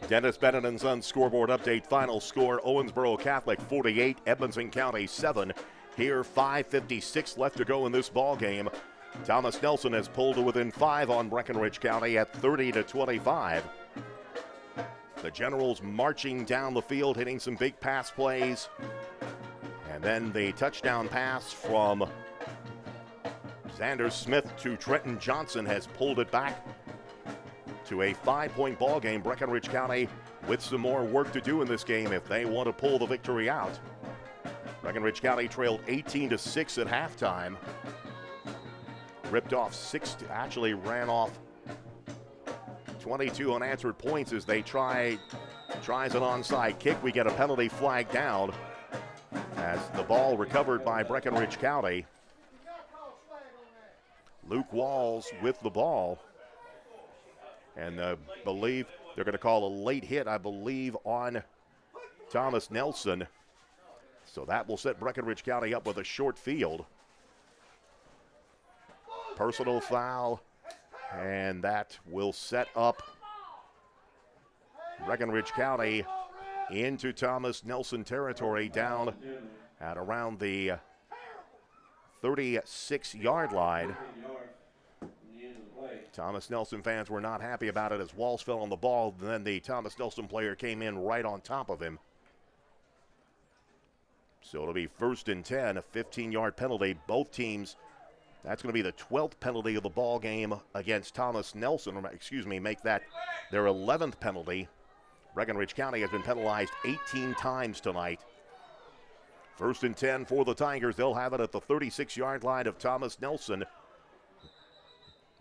Dennis Bennett and Sons scoreboard update. Final score, Owensboro Catholic 48, Edmonson County 7. Here, 5:56 left to go in this ball game. Thomas Nelson has pulled to within 5 on Breckinridge County at 30-25. The Generals marching down the field, hitting some big pass plays. And then the touchdown pass from Xander Smith to Trenton Johnson has pulled it back to a 5-point ball game. Breckinridge County with some more work to do in this game if they want to pull the victory out. Breckenridge County trailed 18-6 at halftime. Ripped off ran off 22 unanswered points as they tries an onside kick. We get a penalty flag down as the ball recovered by Breckenridge County. Luke Walls with the ball. And believe they're going to call a late hit, I believe, on Thomas Nelson. So that will set Breckenridge County up with a short field. Personal foul, and that will set up Breckenridge County into Thomas Nelson territory down at around the 36-yard line. Thomas Nelson fans were not happy about it as Walls fell on the ball. Then the Thomas Nelson player came in right on top of him. So it'll be 1st and 10, a 15-yard penalty. Both teams, that's going to be the 12th penalty of the ball game against Thomas Nelson. Make that their 11th penalty. Breckenridge County has been penalized 18 times tonight. 1st and 10 for the Tigers. They'll have it at the 36-yard line of Thomas Nelson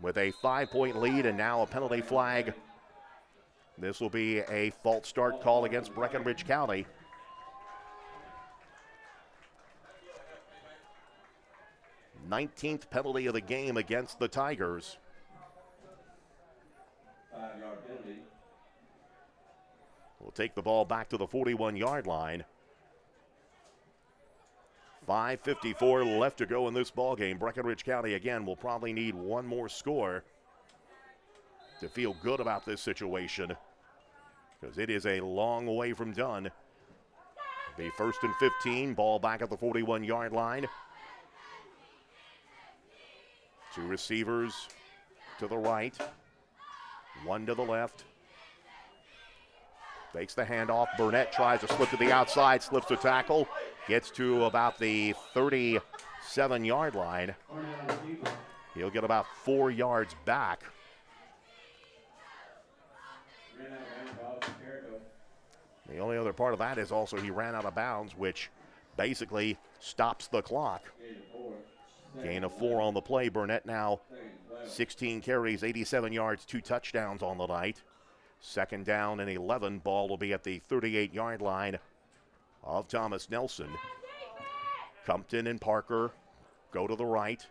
with a 5-point lead and now a penalty flag. This will be a false start call against Breckenridge County. Nineteenth penalty of the game against the Tigers. 5-yard penalty. We'll take the ball back to the 41-yard line. 5:54 left to go in this ball game. Breckenridge County, again, will probably need one more score to feel good about this situation because it is a long way from done. Be 1st and 15, ball back at the 41-yard line. Two receivers to the right, one to the left. Fakes the handoff. Burnett tries to slip to the outside, slips the tackle, gets to about the 37-yard line. He'll get about 4 yards back. The only other part of that is also he ran out of bounds, which basically stops the clock. Gain of 4 on the play. Burnett now 16 carries, 87 yards, 2 touchdowns on the night. 2nd down and 11. Ball will be at the 38-yard line of Thomas Nelson. Compton and Parker go to the right.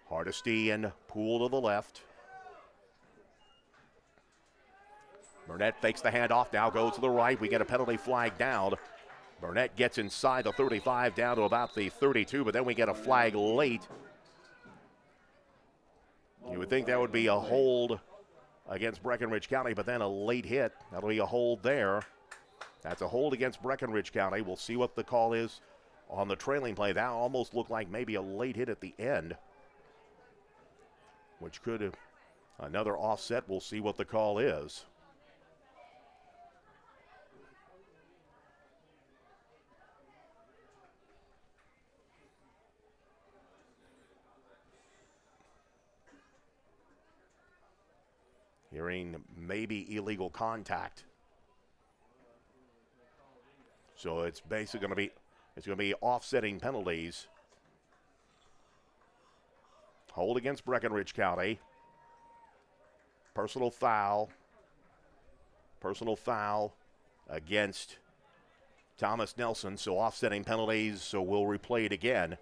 Hardesty and Poole to the left. Burnett fakes the handoff, now goes to the right. We get a penalty flag down. Burnett gets inside the 35 down to about the 32, but then we get a flag late. You would think that would be a hold against Breckenridge County, but then a late hit. That'll be a hold there. That's a hold against Breckenridge County. We'll see what the call is on the trailing play. That almost looked like maybe a late hit at the end, which could have another offset. We'll see what the call is. Hearing maybe illegal contact. So it's basically going to be offsetting penalties. Hold against Breckenridge County. Personal foul against Thomas Nelson. So offsetting penalties. So we'll replay it again.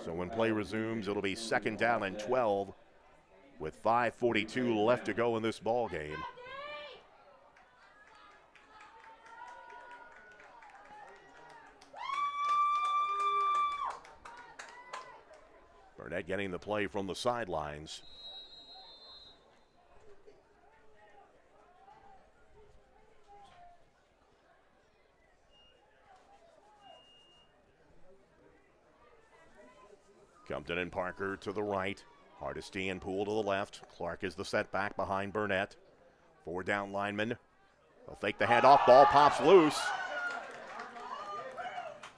So when play resumes, it'll be 2nd down and 12 with 5:42 left to go in this ball game. Burnett getting the play from the sidelines. Compton and Parker to the right. Hardesty and Poole to the left. Clark is the setback behind Burnett. 4 down linemen. They'll fake the handoff. Ball pops loose.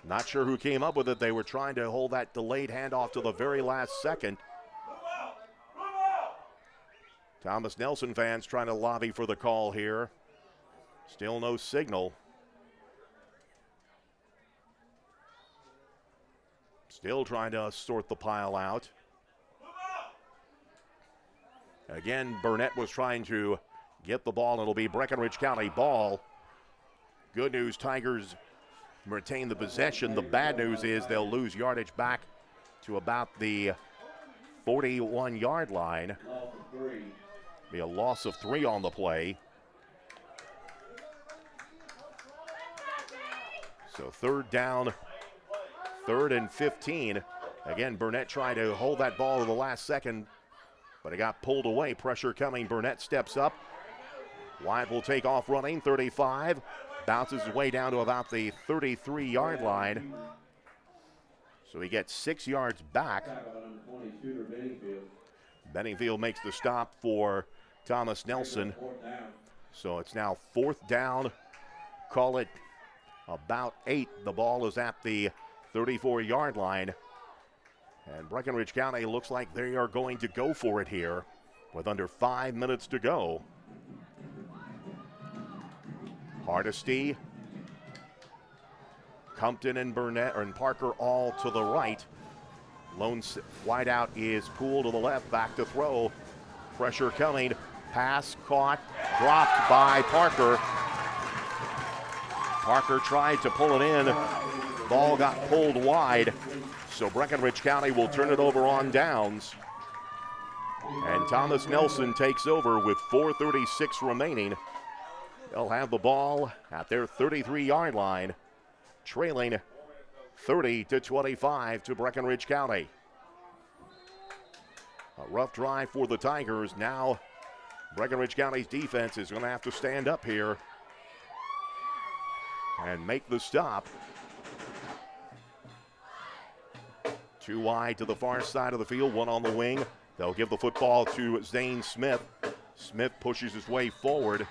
Not sure who came up with it. They were trying to hold that delayed handoff to the very last second. Thomas Nelson fans trying to lobby for the call here. Still no signal. Still trying to sort the pile out. Again, Burnett was trying to get the ball. It'll be Breckinridge County ball. Good news, Tigers retain the possession. The bad news is they'll lose yardage back to about the 41-yard line. Be a loss of 3 on the play. So third down, 3rd and 15. Again, Burnett trying to hold that ball to the last second, but it got pulled away. Pressure coming. Burnett steps up. Wyatt will take off running, 35. Bounces his way down to about the 33-yard line. So he gets 6 yards back. Benningfield makes the stop for Thomas Nelson. So it's now 4th down. Call it about 8. The ball is at the 34-yard line. And Breckinridge County looks like they are going to go for it here with under 5 minutes to go. Hardesty, Compton and Burnett and Parker all to the right. Lone wideout is Poole to the left, back to throw. Pressure coming, pass caught, dropped by Parker. Parker tried to pull it in, ball got pulled wide, so Breckinridge County will turn it over on downs. And Thomas Nelson takes over with 4:36 remaining. They'll have the ball at their 33-yard line, trailing 30-25 to Breckinridge County. A rough drive for the Tigers. Now Breckinridge County's defense is going to have to stand up here and make the stop. 2 wide to the far side of the field, 1 on the wing. They'll give the football to Zane Smith. Smith pushes his way forward.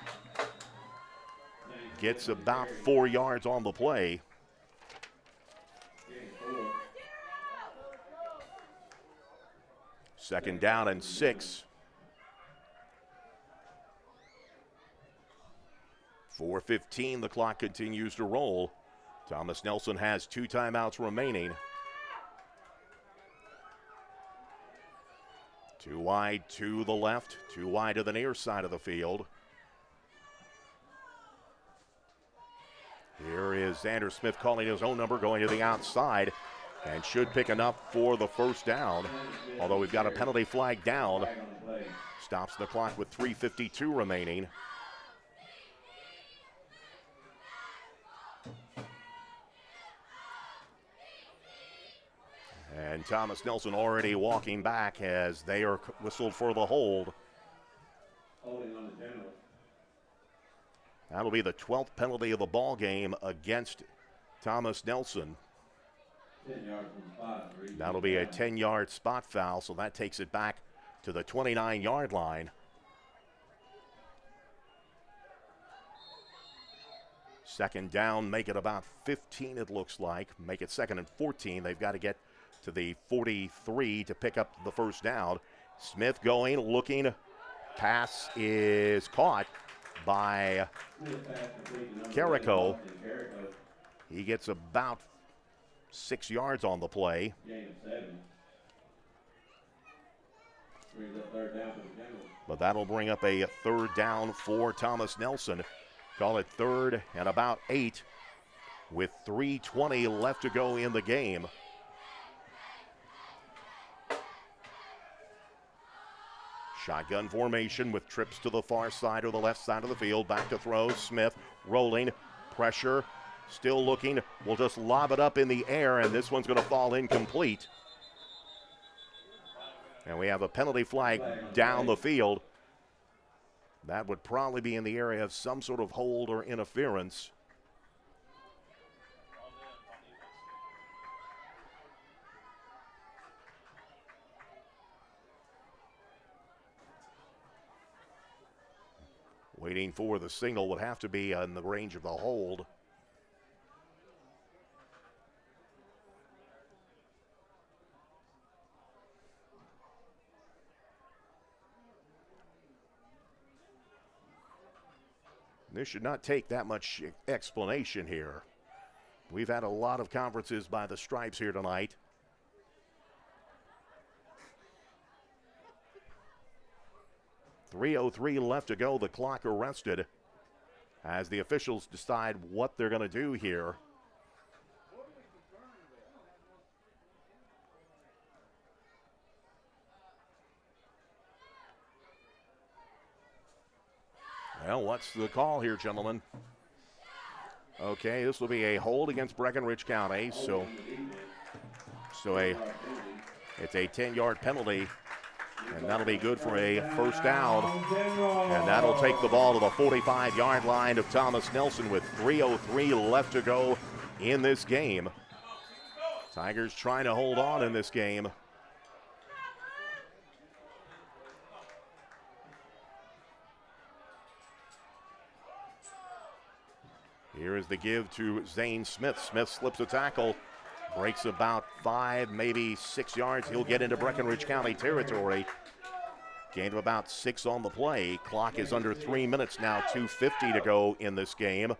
Gets about 4 yards on the play. Second down and 6. 4:15, the clock continues to roll. Thomas Nelson has 2 timeouts remaining. 2 wide to the left, 2 wide to the near side of the field. Here is Xander Smith calling his own number, going to the outside, and should pick enough for the first down. Although we've got a penalty flag down. Stops the clock with 3:52 remaining. And Thomas Nelson already walking back as they are whistled for the hold. That'll be the 12th penalty of the ball game against Thomas Nelson. That'll be a 10-yard spot foul, so that takes it back to the 29-yard line. Second down, make it about 15, it looks like. Make it 2nd and 14. They've got to get to the 43 to pick up the first down. Smith going, looking. Pass is caught by Carrico. He gets about 6 yards on the play. But that'll bring up a 3rd down for Thomas Nelson. Call it 3rd and about 8 with 3:20 left to go in the game. Shotgun formation with trips to the far side or the left side of the field. Back to throw. Smith rolling. Pressure. Still looking. Will just lob it up in the air, and this one's going to fall incomplete. And we have a penalty flag down the field. That would probably be in the area of some sort of hold or interference. Waiting for the signal, would have to be in the range of the hold. This should not take that much explanation here. We've had a lot of conferences by the Stripes here tonight. .303 left to go. The clock arrested as the officials decide what they're going to do here. Well, what's the call here, gentlemen? Okay, this will be a hold against Breckinridge County. So it's a 10-yard penalty, and that'll be good for a first down. And that'll take the ball to the 45-yard line of Thomas Nelson with .303 left to go in this game. Tigers trying to hold on in this game. Here is the give to Zane Smith. Smith slips a tackle, breaks about 5, maybe 6 yards. He'll get into Breckinridge County territory. Gain of about 6 on the play. Clock is under 3 minutes now, 2:50 to go in this game.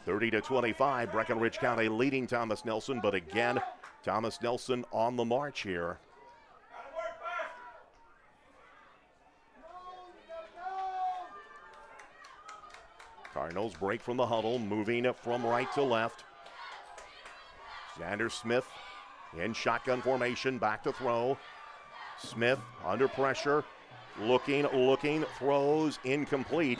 30-25, Breckinridge County leading Thomas Nelson, but again, Thomas Nelson on the march here. Cardinals break from the huddle, moving from right to left. Xander Smith in shotgun formation, back to throw. Smith under pressure, looking, throws incomplete.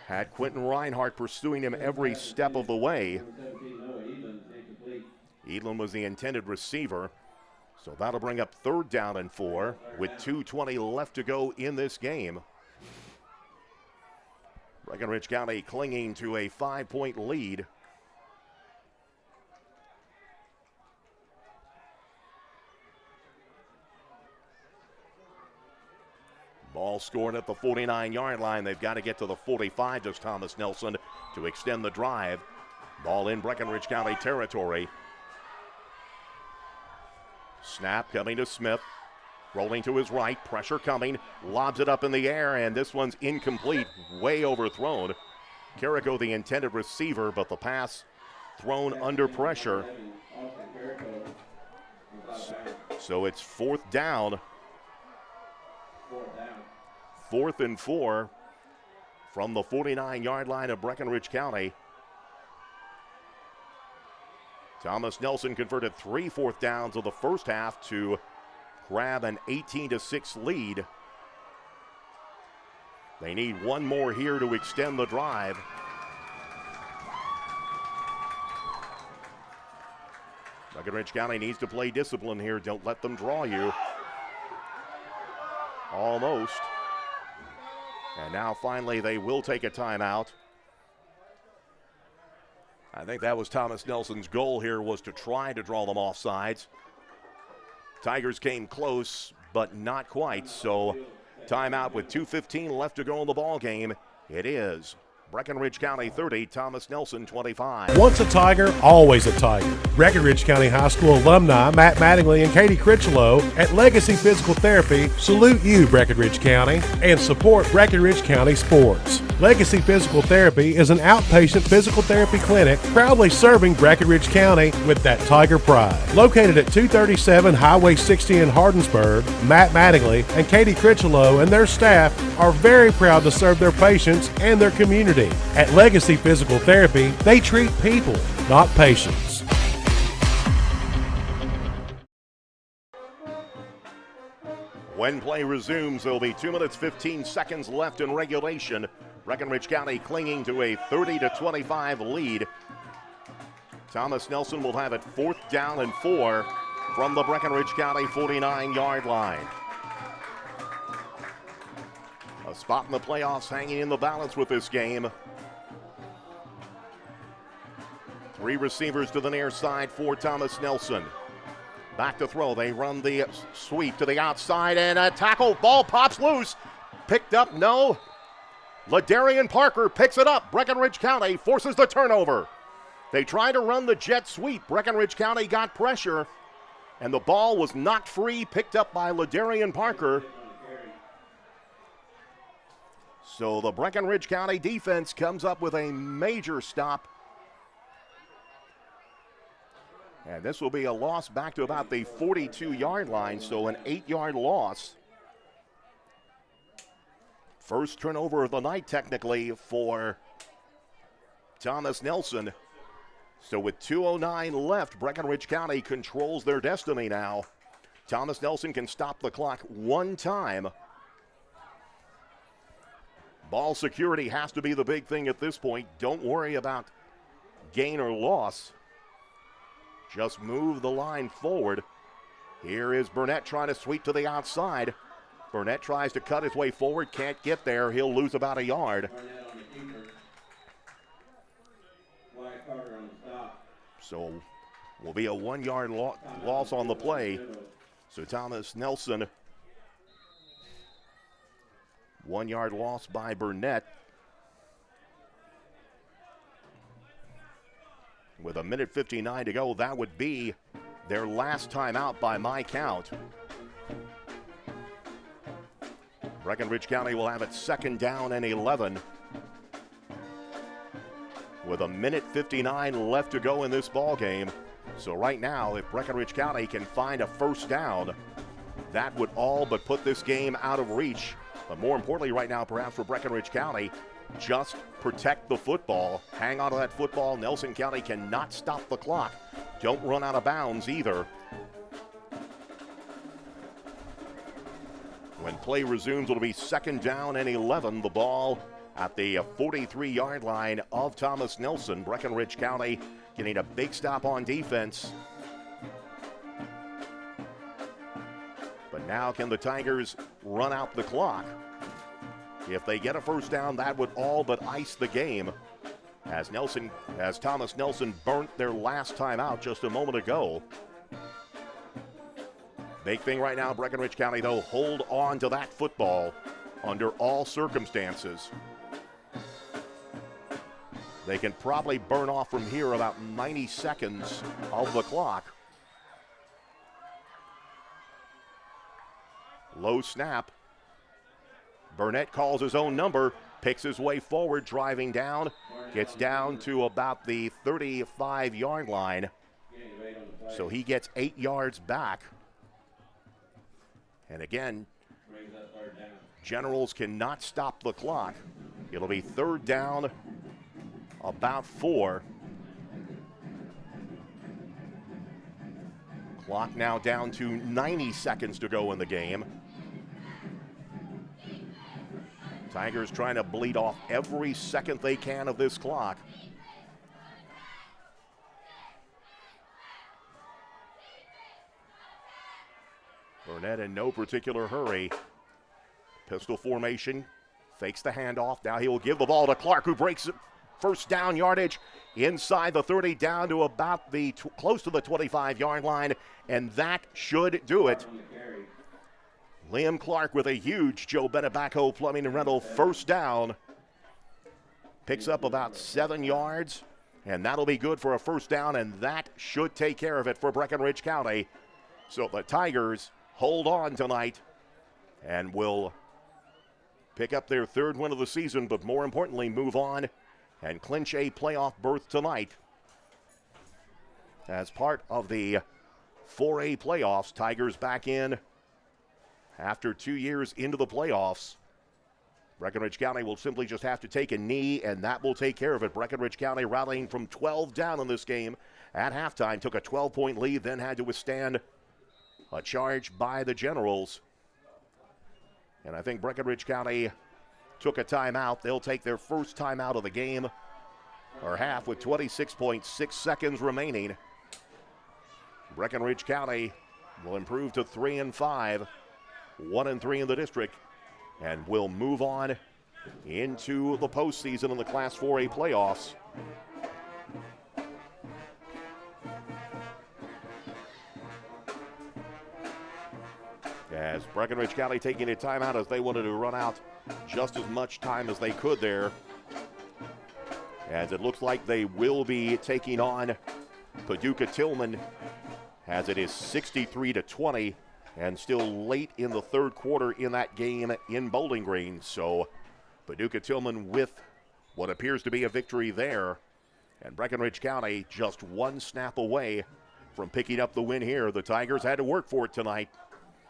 Had Quentin Reinhardt pursuing him every step of the way. Edlin was the intended receiver. So that'll bring up 3rd down and 4 with 2:20 left to go in this game. Breckinridge County clinging to a 5-point lead. Ball scored at the 49-yard line. They've got to get to the 45, does Thomas Nelson, to extend the drive. Ball in Breckinridge County territory. Snap coming to Smith, rolling to his right, pressure coming, lobs it up in the air, and this one's incomplete, way overthrown. Carrico the intended receiver, but the pass thrown under pressure. So it's 4th down. 4th and 4 from the 49-yard line of Breckinridge County. Thomas Nelson converted 3 4th downs of the first half to grab an 18-6 lead. They need one more here to extend the drive. Breckinridge County needs to play discipline here. Don't let them draw you. Almost. And now finally they will take a timeout. I think that was Thomas Nelson's goal here, was to try to draw them off sides. Tigers came close, but not quite. So timeout with 2:15 left to go in the ball game. It is Breckinridge County 30, Thomas Nelson 25. Once a Tiger, always a Tiger. Breckinridge County High School alumni Matt Mattingly and Katie Critchlow at Legacy Physical Therapy salute you, Breckinridge County, and support Breckinridge County sports. Legacy Physical Therapy is an outpatient physical therapy clinic proudly serving Breckinridge County with that Tiger pride. Located at 237 Highway 60 in Hardinsburg, Matt Mattingly and Katie Critchlow and their staff are very proud to serve their patients and their community. At Legacy Physical Therapy, they treat people, not patients. When play resumes, there'll be 2 minutes, 15 seconds left in regulation. Breckinridge County clinging to a 30-25 lead. Thomas Nelson will have it 4th down and 4 from the Breckinridge County 49-yard line. A spot in the playoffs hanging in the balance with this game. 3 receivers to the near side for Thomas Nelson. Back to throw. They run the sweep to the outside and a tackle. Ball pops loose. Picked up, no. Ladarian Parker picks it up. Breckinridge County forces the turnover. They try to run the jet sweep. Breckinridge County got pressure, and the ball was knocked free, picked up by Ladarian Parker. So the Breckinridge County defense comes up with a major stop. And this will be a loss back to about the 42-yard line, so an 8-yard loss. First turnover of the night, technically, for Thomas Nelson. So with 2:09 left, Breckinridge County controls their destiny now. Thomas Nelson can stop the clock one time. Ball security has to be the big thing at this point. Don't worry about gain or loss. Just move the line forward. Here is Burnett trying to sweep to the outside. Burnett tries to cut his way forward, can't get there. He'll lose about a yard. So will be a 1-yard loss on the play. So Thomas Nelson, 1-yard loss by Burnett. With 1:59 to go, that would be their last timeout by my count. Breckinridge County will have it 2nd down and 11. With 1:59 left to go in this ball game. So right now, if Breckinridge County can find a 1st down, that would all but put this game out of reach. But more importantly right now, perhaps for Breckinridge County, just protect the football. Hang on to that football. Nelson County cannot stop the clock. Don't run out of bounds either. When play resumes, it'll be 2nd down and 11. The ball at the 43-yard line of Thomas Nelson. Breckinridge County getting a big stop on defense. But now can the Tigers run out the clock? If they get a 1st down, that would all but ice the game. As Thomas Nelson burnt their last time out just a moment ago. Big thing right now, Breckinridge County, though, hold on to that football under all circumstances. They can probably burn off from here about 90 seconds of the clock. Low snap. Burnett calls his own number, picks his way forward, driving down, gets down to about the 35-yard line. So he gets 8 yards back. And again, Generals cannot stop the clock. It'll be 3rd down, about 4. Clock now down to 90 seconds to go in the game. Tigers trying to bleed off every second they can of this clock. Burnett in no particular hurry. Pistol formation, fakes the handoff. Now he will give the ball to Clark, who breaks it. 1st down yardage inside the 30, down to about the close to the 25-yard line, and that should do it. Liam Clark with a huge Joe Bennett backhoe plumbing and rental 1st down. Picks up about 7 yards, and that'll be good for a 1st down, and that should take care of it for Breckinridge County. So the Tigers hold on tonight and will pick up their 3rd win of the season, but more importantly, move on and clinch a playoff berth tonight. As part of the 4A playoffs, Tigers back in after 2 years into the playoffs. Breckinridge County will simply just have to take a knee, and that will take care of it. Breckinridge County rallying from 12 down in this game at halftime, took a 12-point lead, then had to withstand a charge by the Generals. And I think Breckinridge County took a timeout. They'll take their 1st timeout of the game, or half, with 26.6 seconds remaining. Breckinridge County will improve to 3-5, 1-3 in the district, and will move on into the postseason in the Class 4A playoffs. As Breckinridge County taking a timeout as they wanted to run out just as much time as they could there. As it looks like they will be taking on Paducah Tillman, as it is 63-20 and still late in the 3rd quarter in that game in Bowling Green. So Paducah Tillman with what appears to be a victory there. And Breckenridge County just one snap away from picking up the win here. The Tigers had to work for it tonight.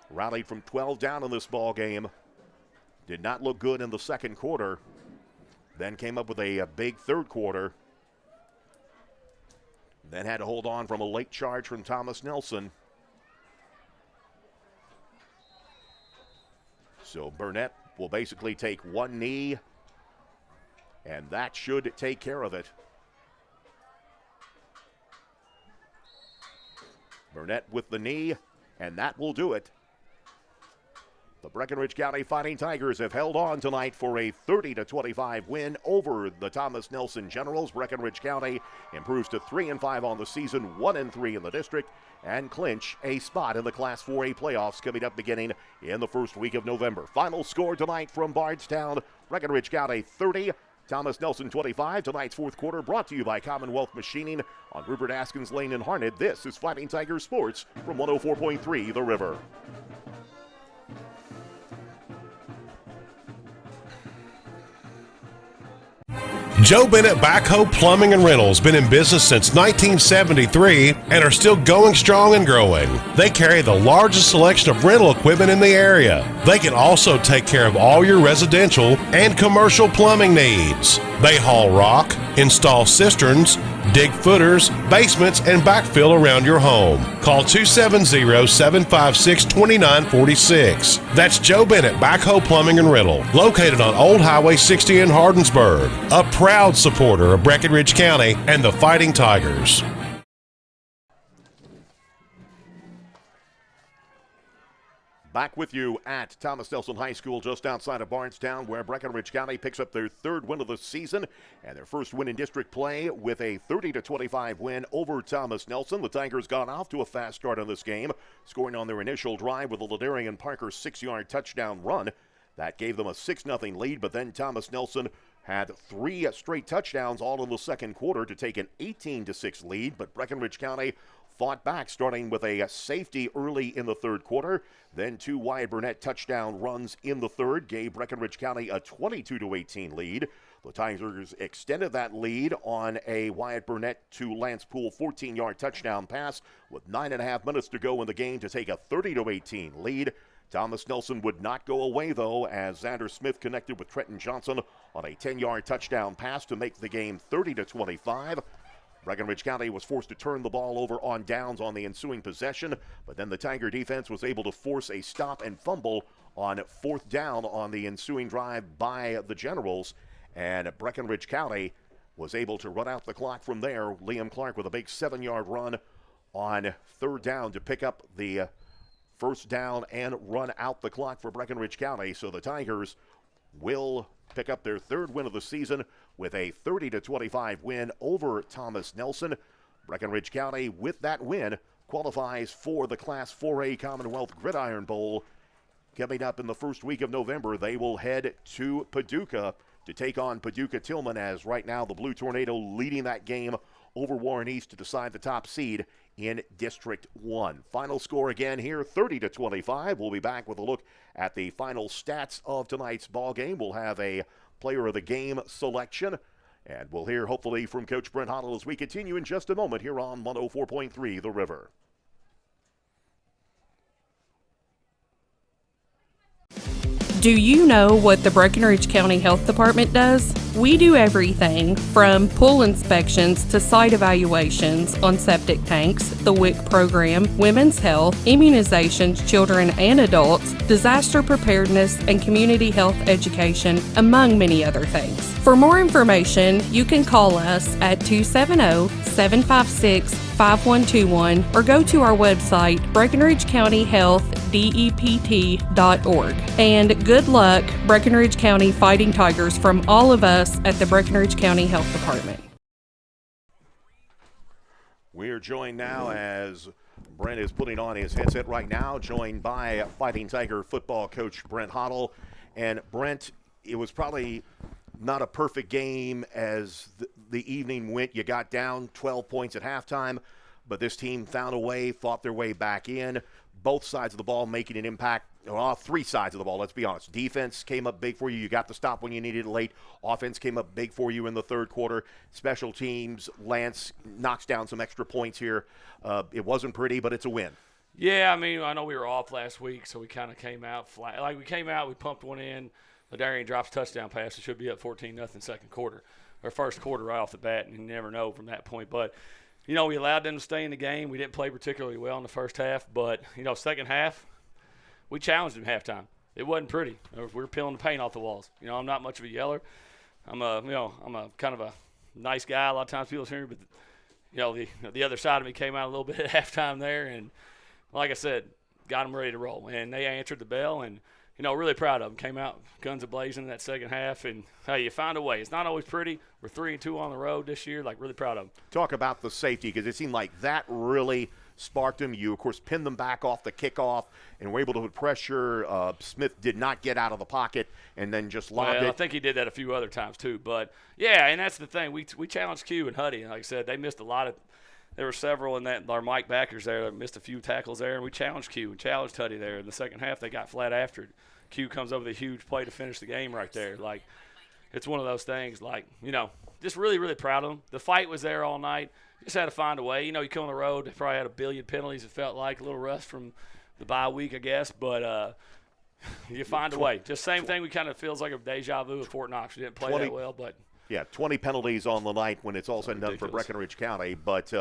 Rallied from 12 down in this ball game. Did not look good in the second quarter. Then came up with a big third quarter. Then had to hold on from a late charge from Thomas Nelson. So Burnett will basically take one knee, and that should take care of it. Burnett with the knee, and that will do it. The Breckenridge County Fighting Tigers have held on tonight for a 30-25 win over the Thomas Nelson Generals. Breckenridge County improves to 3-5 on the season, 1-3 in the district, and clinch a spot in the Class 4A playoffs coming up beginning in the first week of November. Final score tonight from Bardstown, Breckenridge County 30, Thomas Nelson 25. Tonight's fourth quarter brought to you by Commonwealth Machining on Rupert Askins Lane in Harnett. This is Fighting Tiger Sports from 104.3 The River. Joe Bennett Backhoe Plumbing and Rentals been in business since 1973 and are still going strong and growing. They carry the largest selection of rental equipment in the area. They can also take care of all your residential and commercial plumbing needs. They haul rock, install cisterns, dig footers, basements, and backfill around your home. Call 270-756-2946. That's Joe Bennett Backhoe Plumbing and Rental, located on Old Highway 60 in Hardinsburg, a proud supporter of Breckenridge County and the Fighting Tigers. Back with you at Thomas Nelson High School just outside of Bardstown, where Breckenridge County picks up their third win of the season and their first win in district play with a 30-25 win over Thomas Nelson. The Tigers got off to a fast start on this game, scoring on their initial drive with a Ladarian Parker 6-yard touchdown run. That gave them a 6-0 lead, but then Thomas Nelson had 3 straight touchdowns all in the second quarter to take an 18-6 lead, but Breckenridge County fought back, starting with a safety early in the third quarter. Then 2 Wyatt Burnett touchdown runs in the third gave Breckenridge County a 22-18 lead. The Tigers extended that lead on a Wyatt Burnett to Lance Poole 14-yard touchdown pass with 9.5 minutes to go in the game to take a 30-18 lead. Thomas Nelson would not go away, though, as Xander Smith connected with Trenton Johnson on a 10-yard touchdown pass to make the game 30-25. Breckenridge County was forced to turn the ball over on downs on the ensuing possession, but then the Tiger defense was able to force a stop and fumble on fourth down on the ensuing drive by the Generals, and Breckenridge County was able to run out the clock from there. Liam Clark with a big 7-yard run on third down to pick up the first down and run out the clock for Breckenridge County. So the Tigers will pick up their third win of the season with a 30-25 win over Thomas Nelson. Breckenridge County, with that win, qualifies for the Class 4A Commonwealth Gridiron Bowl. Coming up in the first week of November, they will head to Paducah to take on Paducah Tillman, as right now the Blue Tornado leading that game over Warren East to decide the top seed in District 1. Final score again here, 30-25. We'll be back with a look at the final stats of tonight's ball game. We'll have a player of the game selection, and we'll hear hopefully from Coach Brent Hoddle as we continue in just a moment here on 104.3 The River. Do you know what the Breckenridge County Health Department does? We do everything from pool inspections to site evaluations on septic tanks, the WIC program, women's health, immunizations, children and adults, disaster preparedness, and community health education, among many other things. For more information, you can call us at 270-756-5121 or go to our website, BreckenridgeCountyHealthDEPT.org. And good luck, Breckenridge County Fighting Tigers, from all of us at the Breckenridge County Health Department. We are joined now, as Brent is putting on his headset right now, joined by Fighting Tiger football coach Brent Hoddle. And Brent, it was probably not a perfect game as the evening went. You got down 12 points at halftime, but this team found a way, fought their way back in. Both sides of the ball making an impact three sides of the ball, let's be honest. Defense came up big for you. You got the stop when you needed it late. Offense came up big for you in the third quarter. Special teams, Lance knocks down some extra points here. It wasn't pretty, but it's a win. Yeah, I mean, I know we were off last week, so we kind of came out flat. Like, we came out, we pumped one in. Ladarian drops a touchdown pass. It should be up 14-0 second quarter. Or first quarter right off the bat, and you never know from that point. But, we allowed them to stay in the game. We didn't play particularly well in the first half. But, second half, we challenged them halftime. It wasn't pretty. We were peeling the paint off the walls. I'm not much of a yeller. I'm a kind of a nice guy. A lot of times people hear me, but, the other side of me came out a little bit at halftime there. And, like I said, got them ready to roll. And they answered the bell, and, really proud of them. Came out guns a-blazing in that second half. And, hey, you find a way. It's not always pretty. We're 3-2 on the road this year. Really proud of them. Talk about the safety, because it seemed like that really sparked them. You, of course, pinned them back off the kickoff and were able to put pressure. Smith did not get out of the pocket and then just lobbed it. I think he did that a few other times too. But, yeah, and that's the thing. We challenged Q and Huddy. And like I said, they missed a lot of – there were several in that. Our Mike backers there that missed a few tackles there, and we challenged Q and challenged Huddy there. In the second half, they got flat after it. Q comes over with a huge play to finish the game right there. Like, it's one of those things, just really, really proud of them. The fight was there all night. Just had to find a way. You come on the road, they probably had a billion penalties, it felt like. A little rust from the bye week, I guess. But you find a way. Just same thing. We kind of feels like a deja vu at Fort Knox. We didn't play that well, but – yeah, 20 penalties on the night when it's all said and done for Breckenridge County, but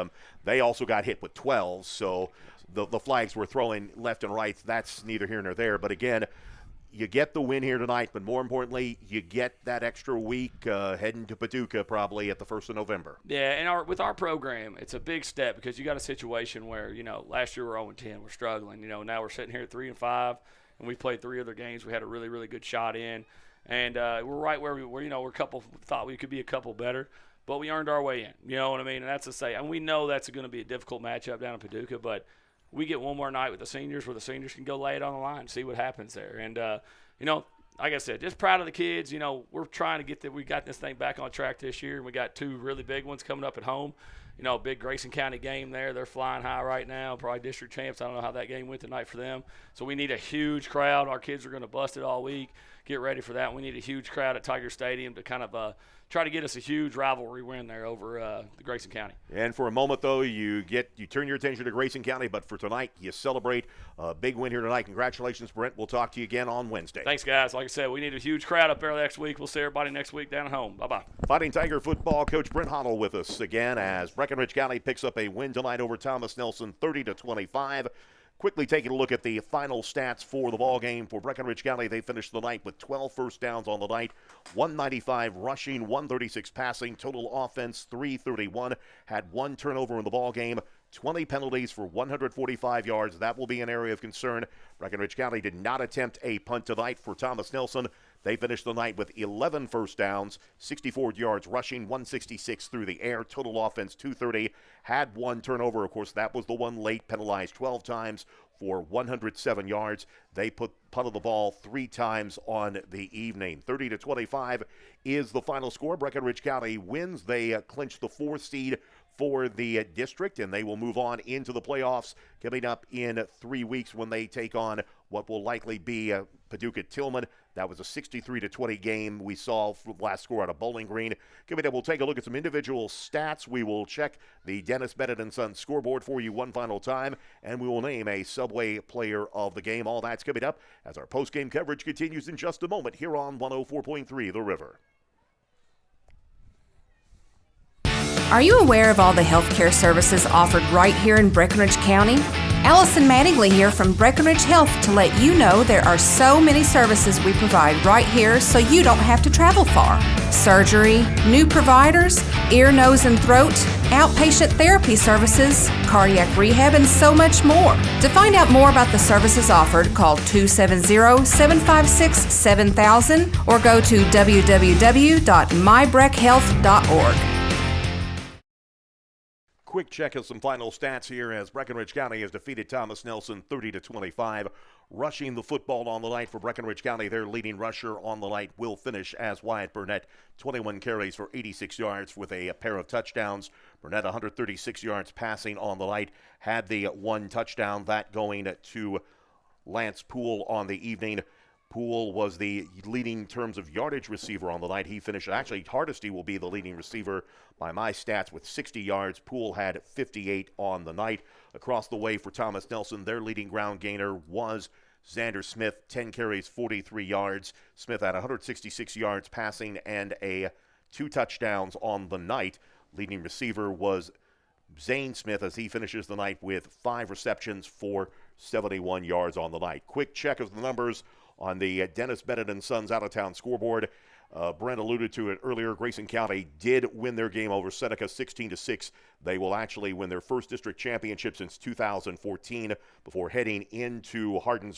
they also got hit with 12, so the flags were throwing left and right. That's neither here nor there. But, again, you get the win here tonight, but more importantly, you get that extra week heading to Paducah probably at the 1st of November. Yeah, and with our program, it's a big step because you got a situation where, last year we were 0-10. We're struggling. Now we're sitting here at 3-5, and we played 3 other games. We had a really, really good shot in. And we're right where we were. We're a couple thought we could be a couple better, but we earned our way in. You know what I mean? And that's to say, and we know that's going to be a difficult matchup down in Paducah, but we get one more night with the seniors where the seniors can go lay it on the line, see what happens there. And like I said, just proud of the kids. We're trying to we got this thing back on track this year, and we got 2 really big ones coming up at home. Big Grayson County game there. They're flying high right now, probably district champs. I don't know how that game went tonight for them. So we need a huge crowd. Our kids are going to bust it all week. Get ready for that. We need a huge crowd at Tiger Stadium to kind of try to get us a huge rivalry win there over the Grayson County. And for a moment, though, you turn your attention to Grayson County, but for tonight, you celebrate a big win here tonight. Congratulations, Brent. We'll talk to you again on Wednesday. Thanks, guys. Like I said, we need a huge crowd up there next week. We'll see everybody next week down at home. Bye-bye. Fighting Tiger Football coach Brent Hoddle with us again as Breckenridge County picks up a win tonight over Thomas Nelson, 30-25. Quickly taking a look at the final stats for the ball game for Breckenridge County. They finished the night with 12 first downs on the night, 195 rushing, 136 passing, total offense 331, had 1 turnover in the ball game, 20 penalties for 145 yards. That will be an area of concern. Breckenridge County did not attempt a punt tonight for Thomas Nelson. They finished the night with 11 first downs, 64 yards rushing, 166 through the air, total offense 230, had 1 turnover. Of course, that was the one late, penalized 12 times for 107 yards. They punted the ball 3 times on the evening. 30-25 is the final score. Breckenridge County wins. They clinch the 4th seed for the district, and they will move on into the playoffs coming up in 3 weeks when they take on what will likely be Paducah Tillman. That was a 63-20 game we saw last score out of Bowling Green. Coming up, we'll take a look at some individual stats. We will check the Dennis Bennett & Sons scoreboard for you one final time, and we will name a Subway player of the game. All that's coming up as our post-game coverage continues in just a moment here on 104.3 The River. Are you aware of all the healthcare services offered right here in Breckenridge County? Allison Mattingly here from Breckenridge Health to let you know there are so many services we provide right here so you don't have to travel far. Surgery, new providers, ear, nose, and throat, outpatient therapy services, cardiac rehab, and so much more. To find out more about the services offered, call 270-756-7000 or go to www.mybreckhealth.org. Quick check of some final stats here as Breckenridge County has defeated Thomas Nelson 30-25. Rushing the football on the night for Breckenridge County, their leading rusher on the night will finish as Wyatt Burnett. 21 carries for 86 yards with a pair of touchdowns. Burnett 136 yards passing on the night, had the 1 touchdown, that going to Lance Poole on the evening. Poole was the leading in terms of yardage receiver on the night. He finished, actually Hardesty will be the leading receiver by my stats with 60 yards. Poole had 58 on the night. Across the way for Thomas Nelson, their leading ground gainer was Xander Smith, 10 carries, 43 yards. Smith had 166 yards passing and 2 touchdowns on the night. Leading receiver was Zane Smith as he finishes the night with 5 receptions for 71 yards on the night. Quick check of the numbers on the Dennis Bennett and Sons out-of-town scoreboard. Brent alluded to it earlier. Grayson County did win their game over Seneca 16-6. They will actually win their first district championship since 2014 before heading into Hardin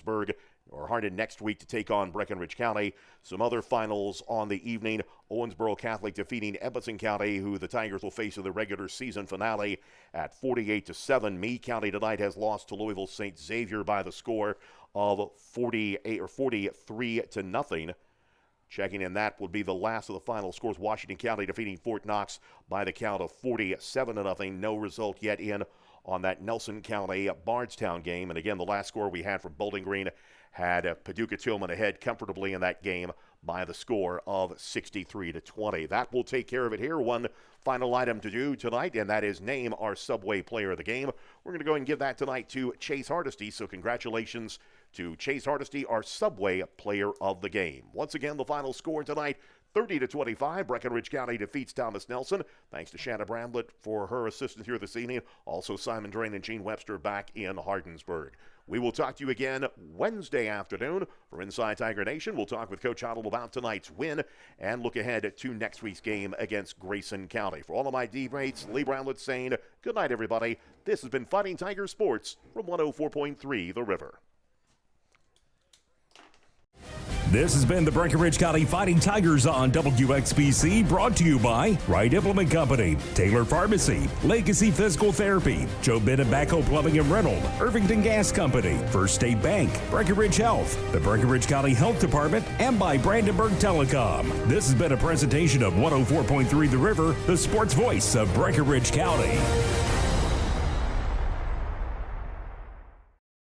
next week to take on Breckenridge County. Some other finals on the evening. Owensboro Catholic defeating Edmonson County, who the Tigers will face in the regular season finale at 48-7. Meade County tonight has lost to Louisville St. Xavier by the score of 43-0. Checking in, that would be the last of the final scores. Washington County defeating Fort Knox by the count of 47-0. No result yet in on that Nelson County Bardstown game. And again, the last score we had from Bowling Green had Paducah Tillman ahead comfortably in that game by the score of 63-20. That will take care of it here. One final item to do tonight, and that is name our Subway player of the game. We're going to go ahead and give that tonight to Chase Hardesty. So congratulations to Chase Hardesty, our Subway player of the game. Once again, the final score tonight, 30-25. Breckenridge County defeats Thomas Nelson. Thanks to Shanna Bramlett for her assistance here this evening. Also Simon Drain and Gene Webster back in Hardensburg. We will talk to you again Wednesday afternoon for Inside Tiger Nation. We'll talk with Coach Hoddle about tonight's win and look ahead to next week's game against Grayson County. For all of my D-mates, Lee Bramlett saying good night, everybody. This has been Fighting Tiger Sports from 104.3 The River. This has been the Breckenridge County Fighting Tigers on WXBC, brought to you by Wright Implement Company, Taylor Pharmacy, Legacy Physical Therapy, Joe Bennett Backhoe Plumbing and Rental, Irvington Gas Company, First State Bank, Breckenridge Health, the Breckenridge County Health Department, and by Brandenburg Telecom. This has been a presentation of 104.3 The River, the sports voice of Breckenridge County.